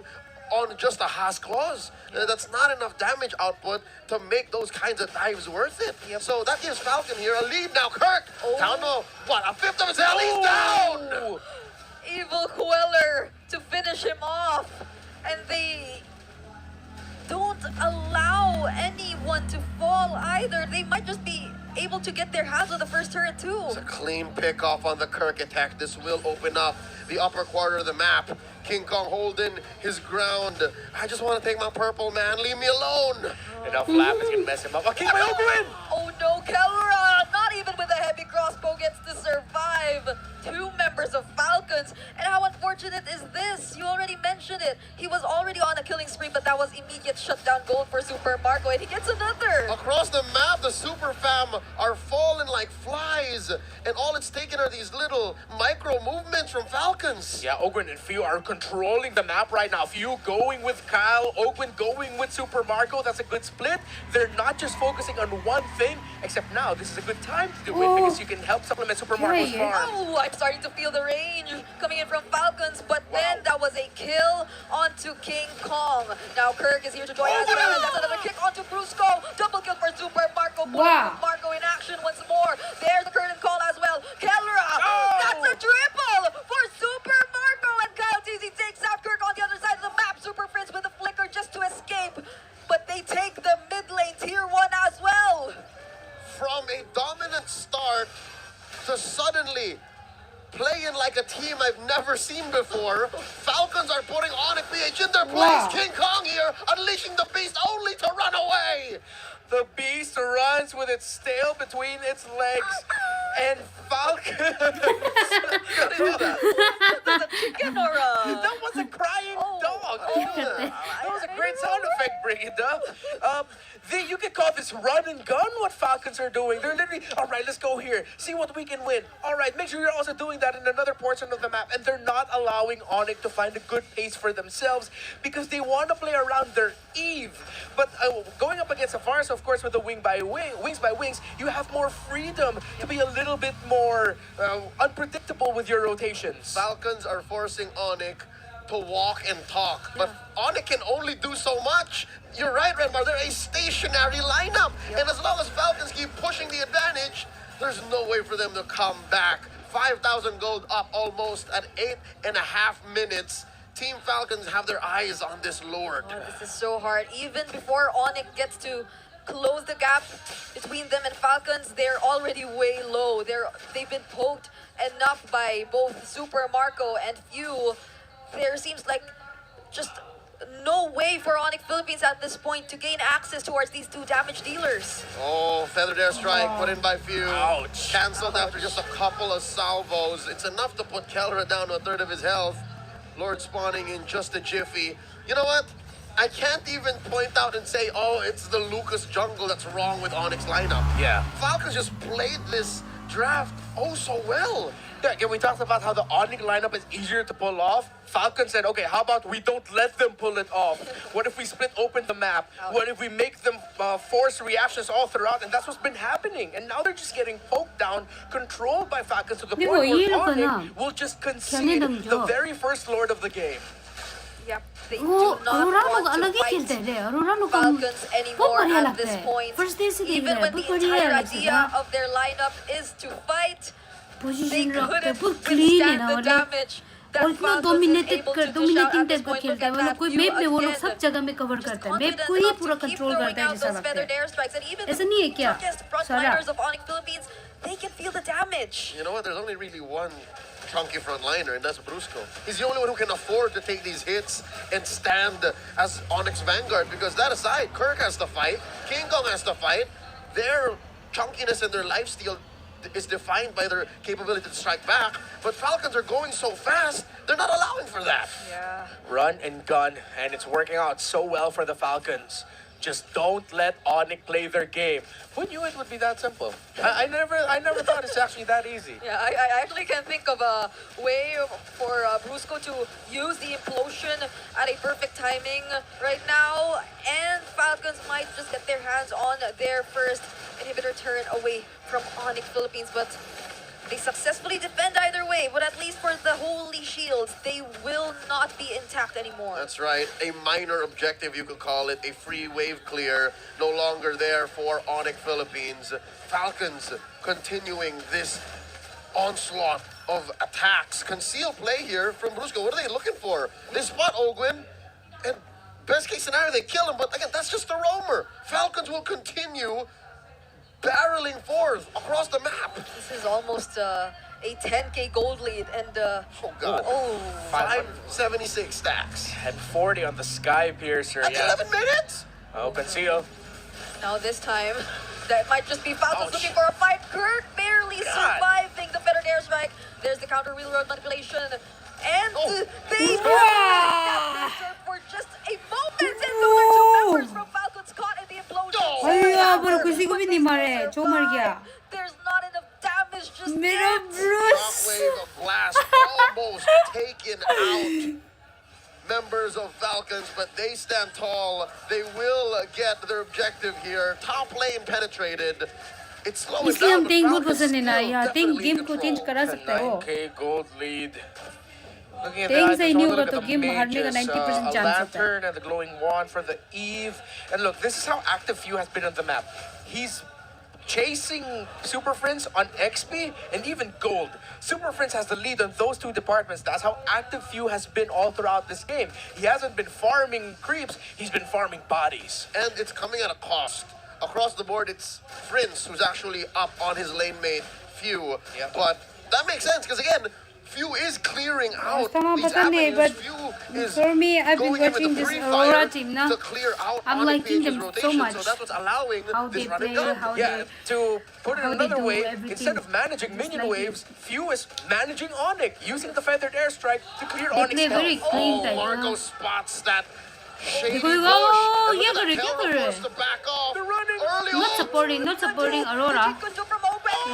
on just a Haas clause. That's not enough damage output to make those kinds of dives worth it. So that gives Falcon here a lead now. Kirk down to what, a fifth of his health. He's down. Evil Queller to finish him off, and they don't allow anyone to fall either. They might just be able to get their hands on the first turret too. It's a clean pick off on the Kirk attack. This will open up the upper quarter of the map. King Kong holding his ground. I just want to take my purple, man. Leave me alone. And now Flap is going to mess him up. King by Ogwin! Oh no, Kelra! Not even with a heavy crossbow gets to survive. 2 members of Falcons. And how unfortunate is this? You already mentioned it. He was already on a killing spree, but that was immediate shutdown gold for Super Marco, and he gets another. Across the map, the Super Fam are falling like flies. And all it's taken are these little micro movements from Falcons. Yeah, Ogwin and Few are controlling the map right now. Few going with Kyle, Ogwin going with Super Marco. That's a good split. They're not just focusing on one thing, except now this is a good time to do it because you can help supplement Super Marco's farm. Oh, I'm starting to feel the range coming in from Falcons, but then that was a kill onto King Kong. Now Kirk is here to join us, and that's another kick onto Brusco. Double kill for Super Marco. Marco in action once more. There's the curtain call as well. Kelra! That's a triple for Super Marco, and Kyle TZ takes out Kirk on the other side of the map. Super Friends with a flicker just to escape, but they take the mid lane tier 1 as well. From a dominant start to suddenly playing like a team I've never seen before, Falcons are putting on Onyx PH in their place. King Kong here, unleashing the beast only to run away. The beast runs with its tail between its legs, and Falcon. What is that? That's a chicken or a... That was a crying dog. That was a great sound effect, Brigida. You could call this run and gun what Falcons are doing. They're literally, all right, let's go here. See what we can win. All right, make sure you're also doing that in another portion of the map. And they're not allowing Onyx to find a good pace for themselves because they want to play around their Eve. But going up against Safaris, of course, with the wings by wings, you have more freedom to be a little bit more unpredictable with your rotations. Falcons are forcing Onyx to walk and talk, but Onyx can only do so much. You're right, Renmar, they're a stationary lineup, and as long as Falcons keep pushing the advantage, there's no way for them to come back. 5,000 gold up almost at 8.5 minutes. Team Falcons have their eyes on this Lord. Oh, this is so hard. Even before Onyx gets to close the gap between them and Falcons, they're already way low. They've been poked enough by both Super Marco and Few. There seems like just no way for Onyx Philippines at this point to gain access towards these two damage dealers. Oh, Feathered Airstrike put in by Few. Ouch. Cancelled after just a couple of salvos. It's enough to put Kellra down to a third of his health. Lord spawning in just a jiffy. You know what? I can't even point out and say, oh, it's the Lucas jungle that's wrong with Onyx lineup. Yeah. Falcons just played this draft oh so well. Yeah, again, we talked about how the Onyx lineup is easier to pull off. Falcon said, okay, how about we don't let them pull it off? What if we split open the map? What if we make them force reactions all throughout? And that's what's been happening. And now they're just getting poked down, controlled by Falcons to the point where Onyx will just concede the very first Lord of the game. Yep, they do not want to fight Falcons anymore at this point. Even when the entire idea of their lineup is to fight, they couldn't withstand the damage that Falcons is able to dish out at this point. Look at that Few again. Just confident enough to keep throwing out those feathered airstrikes. And even the strongest frontliners of Onyx Philippines, they can feel the damage. You know what? There's only really one chunky frontliner, and that's Brusco. He's the only one who can afford to take these hits and stand as Onyx Vanguard, because that aside, Kirk has to fight, King Kong has to fight. Their chunkiness and their lifesteal is defined by their capability to strike back, but Falcons are going so fast, they're not allowing for that. Yeah. Run and gun, and it's working out so well for the Falcons. Just don't let Onyx play their game. Who knew it would be that simple? I never thought it's actually that easy. Yeah, I actually can't think of a way for Brusco to use the implosion at a perfect timing right now, and Falcons might just get their hands on their first inhibitor turret away from Onyx Philippines, but they successfully defend either way, but at least for the Holy Shields, they will not be intact anymore. That's right. A minor objective, you could call it. A free wave clear. No longer there for Onyx Philippines. Falcons continuing this onslaught of attacks. Concealed play here from Brusco. What are they looking for? They spot Ogwin, and best case scenario, they kill him. But again, that's just a roamer. Falcons will continue barreling forth across the map. This is almost a 10k gold lead, and oh god, 576 stacks and 40 on the Sky Piercer. At 11 minutes. Oh, Conceal. Now this time, that might just be Falcons looking for a fight. Kirk barely surviving the feathered airstrike. There's the counter wheel road manipulation, and they for just a moment, and those are two members from Falcons caught in the implosion. There's not enough damage just yet. Shockwave of blast almost taken out members of Falcons, but they stand tall. They will get their objective here. Top lane penetrated. It's slowing down, but Falcons still definitely in control. 9k gold lead. Looking at that, look at the mages, a lantern and the glowing wand for the Eve. And look, this is how active Few has been on the map. He's chasing Super Friends on XP and even gold. Super Friends has the lead on those two departments. That's how active Few has been all throughout this game. He hasn't been farming creeps, he's been farming bodies. And it's coming at a cost. Across the board, it's Prince who's actually up on his lane mate, Few. But that makes sense, because again, Few is clearing out Tama these pa avenues. but Few is for me, I've been going in with watching the this free Aurora fire team na. to clear out I'm Onyx liking PH's them rotation, so much. so that's what's allowing How this they run and play, gun. how Yeah, they to put it how they another do way, everything. instead of managing Just minion like waves, Few is managing Onyx, using the feathered airstrike to clear They Onyx play very health. clean type. Marco spots that shady Because, bush. oh, And look at Yagare, that Kelra Yagare. forced to back off. They're running. Early Not on. not supporting Aurora.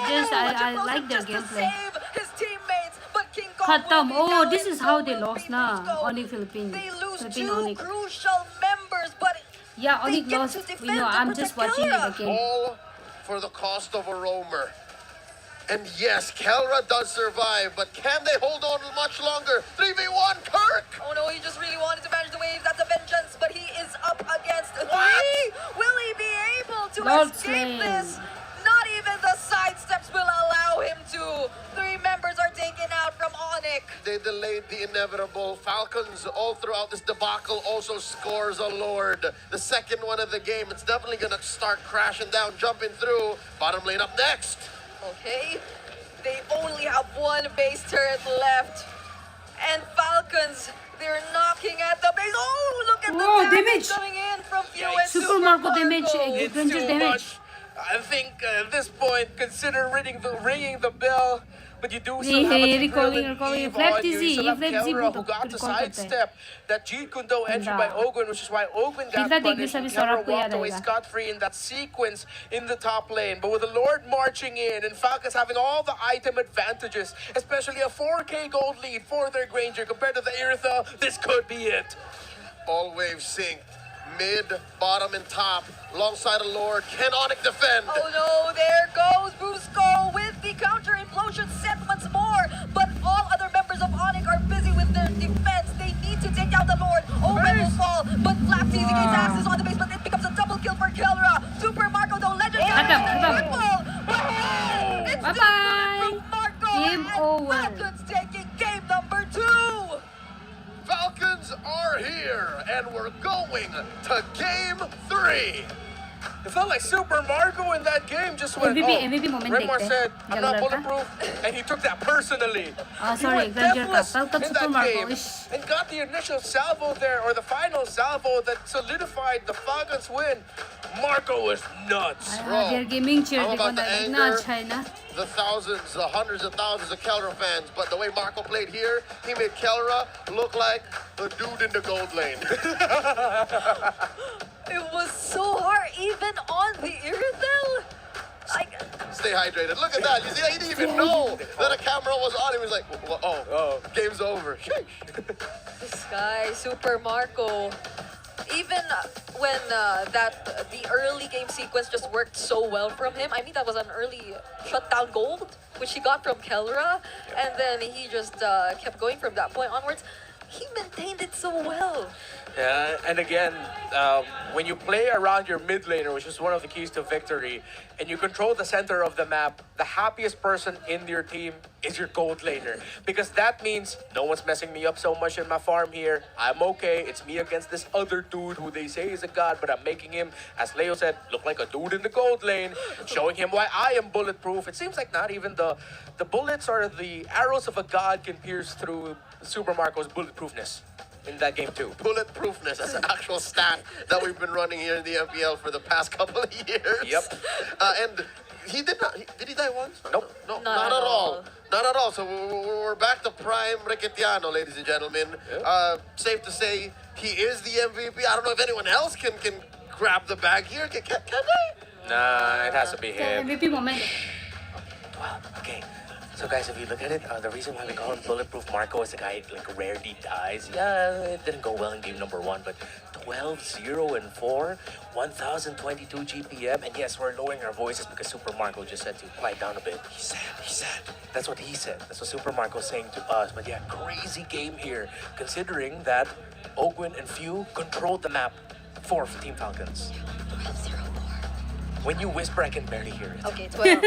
Just I like their gameplay. His teammates, but King Kong Cut them. will be Oh, down this in is how so they will lost be na. Cusco. Onyx Philippines. They lose Philippine two Onyx. crucial members, but Yeah, they Onyx get lost. to You defend know, to I'm just protect watching it Kelra. again. All for the cost of a roamer. And yes, Kelra does survive, but can they hold on much longer? 3v1, Kirk! Oh no, he just really wanted to manage the wave. That's a vengeance, but he is up against three. Will he be able to Lord escape Slain. this? Not even the sidesteps will allow him to. Three members are taken out from Onyx. They delayed the inevitable. Falcons all throughout this debacle also scores a Lord. The second one of the game. It's definitely going to start crashing down, jumping through. Bottom lane up next. Okay, they only have one base turret left. And Falcons, they're knocking at the base. Oh, look at Whoa, the damage damage. coming in from Few and Super Marco damage. It's Plenty too damage. much. I think at this point, consider ringing the bell. But you do still have a Recalling. Eve Flap on you. You TZ. still have Flap TZ Kelra po who got to recall ka sidestep that Jeet Kundo entry by Ogwen, which is why Ogwen got Kita tigil punished sabi and sa Kelra rap ko walked yada away iba. scot-free in that sequence in the top lane. But with the Lord marching in and Falcons having all the item advantages, especially a 4K gold lead for their Granger compared to the Iritha, this could be it. All waves synced. Mid, bottom, and top. Alongside a Lord. Can Onyx defend? Oh no, there goes Busco with the counter implosion set once more. But all other members of Onyx are busy with their defense. They need to take out the Lord. Owen will fall, but Flap teasing gains access on the base, but it becomes a double kill for Kelra. Super Marco, though, legendary. Triple. It's Bye-bye. from Marco. Game and over. Falcons taking game number 2. Falcons are here, and we're going to game 3. It felt like Super Marco in that game just went, MVP moment Remar dekte. said, I'm not Gagawin ka? bulletproof, and he took that personally. Ah, He sorry, went Granger ka. deathless Falcon in Super that Marco. game Ish. and got the initial salvo there, or the final salvo that solidified the Falcons win. Marco is nuts. Ah, their gaming chair. I'm Di ko about to na anger China. the thousands, the hundreds of thousands of Kelra fans, but the way Marco played here, he made Kelra look like the dude in the gold lane. It was so hard, even on the Iridel. Stay hydrated. Look at that. You see, he didn't even know that a camera was on him. He was like, oh, game's over. This guy, Super Marco, even when the early game sequence just worked so well from him. I mean, that was an early shutdown gold, which he got from Kelra, and then he just kept going from that point onwards. He maintained it so well. Yeah, and again, when you play around your mid laner, which is one of the keys to victory, and you control the center of the map, the happiest person in your team is your gold laner. Because that means no one's messing me up so much in my farm here. I'm okay. It's me against this other dude who they say is a god, but I'm making him, as Leo said, look like a dude in the gold lane, showing him why I am bulletproof. It seems like not even the bullets or the arrows of a god can pierce through Super Marco's bulletproofness in that game too. Bulletproofness, that's an actual stat that we've been running here in the MPL for the past couple of years. Yep. And he did not, did he die once? Nope. No, not at all. Not at all. So we're back to prime Riquetiano, ladies and gentlemen. Safe to say, he is the MVP. I don't know if anyone else can grab the bag here. Can they? Nah, it has to be him. MVP moment. Wow, okay. So guys, if you look at it, the reason why we call him Bulletproof Marco is the guy like rarely dies. Yeah, it didn't go well in game number 1, but 12-0-4, 1022 GPM, and yes, we're lowering our voices because Super Marco just said to quiet down a bit. He said. That's what he said. That's what Super Marco's saying to us. But yeah, crazy game here, considering that Ogwen and Few controlled the map for Team Falcons. 12-0-4. When you whisper, I can barely hear it. Okay, 12.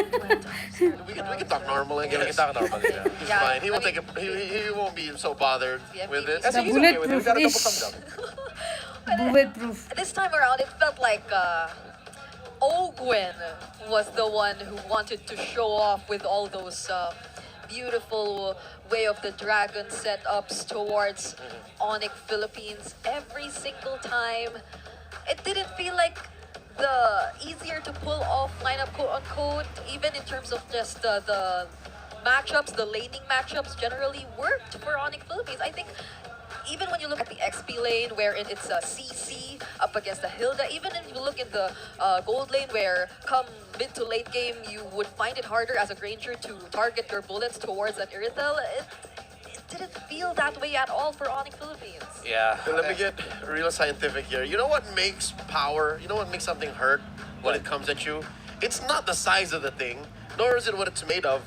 We can talk normal, I guess. Yeah, we can talk normal, yeah. He's fine. He won't take it. He won't be so bothered with it. That's The he's okay with it. We bulletproof got a double ish. thumbs up. Bulletproof. This time around, it felt like Ogwen was the one who wanted to show off with all those beautiful way of the dragon setups towards Onyx Philippines every single time. It didn't feel like the easier to pull off lineup, quote unquote, even in terms of just the matchups, the laning matchups generally worked for Onyx Philippines. I think even when you look at the XP lane, where it's a CC up against the Hilda, even if you look in the gold lane, where come mid to late game, you would find it harder as a Granger to target your bullets towards an Irithel. It didn't feel that way at all for Onyx Philippines. Yeah. Let me get real scientific here. You know what makes power, you know what makes something hurt when it comes at you? It's not the size of the thing, nor is it what it's made of.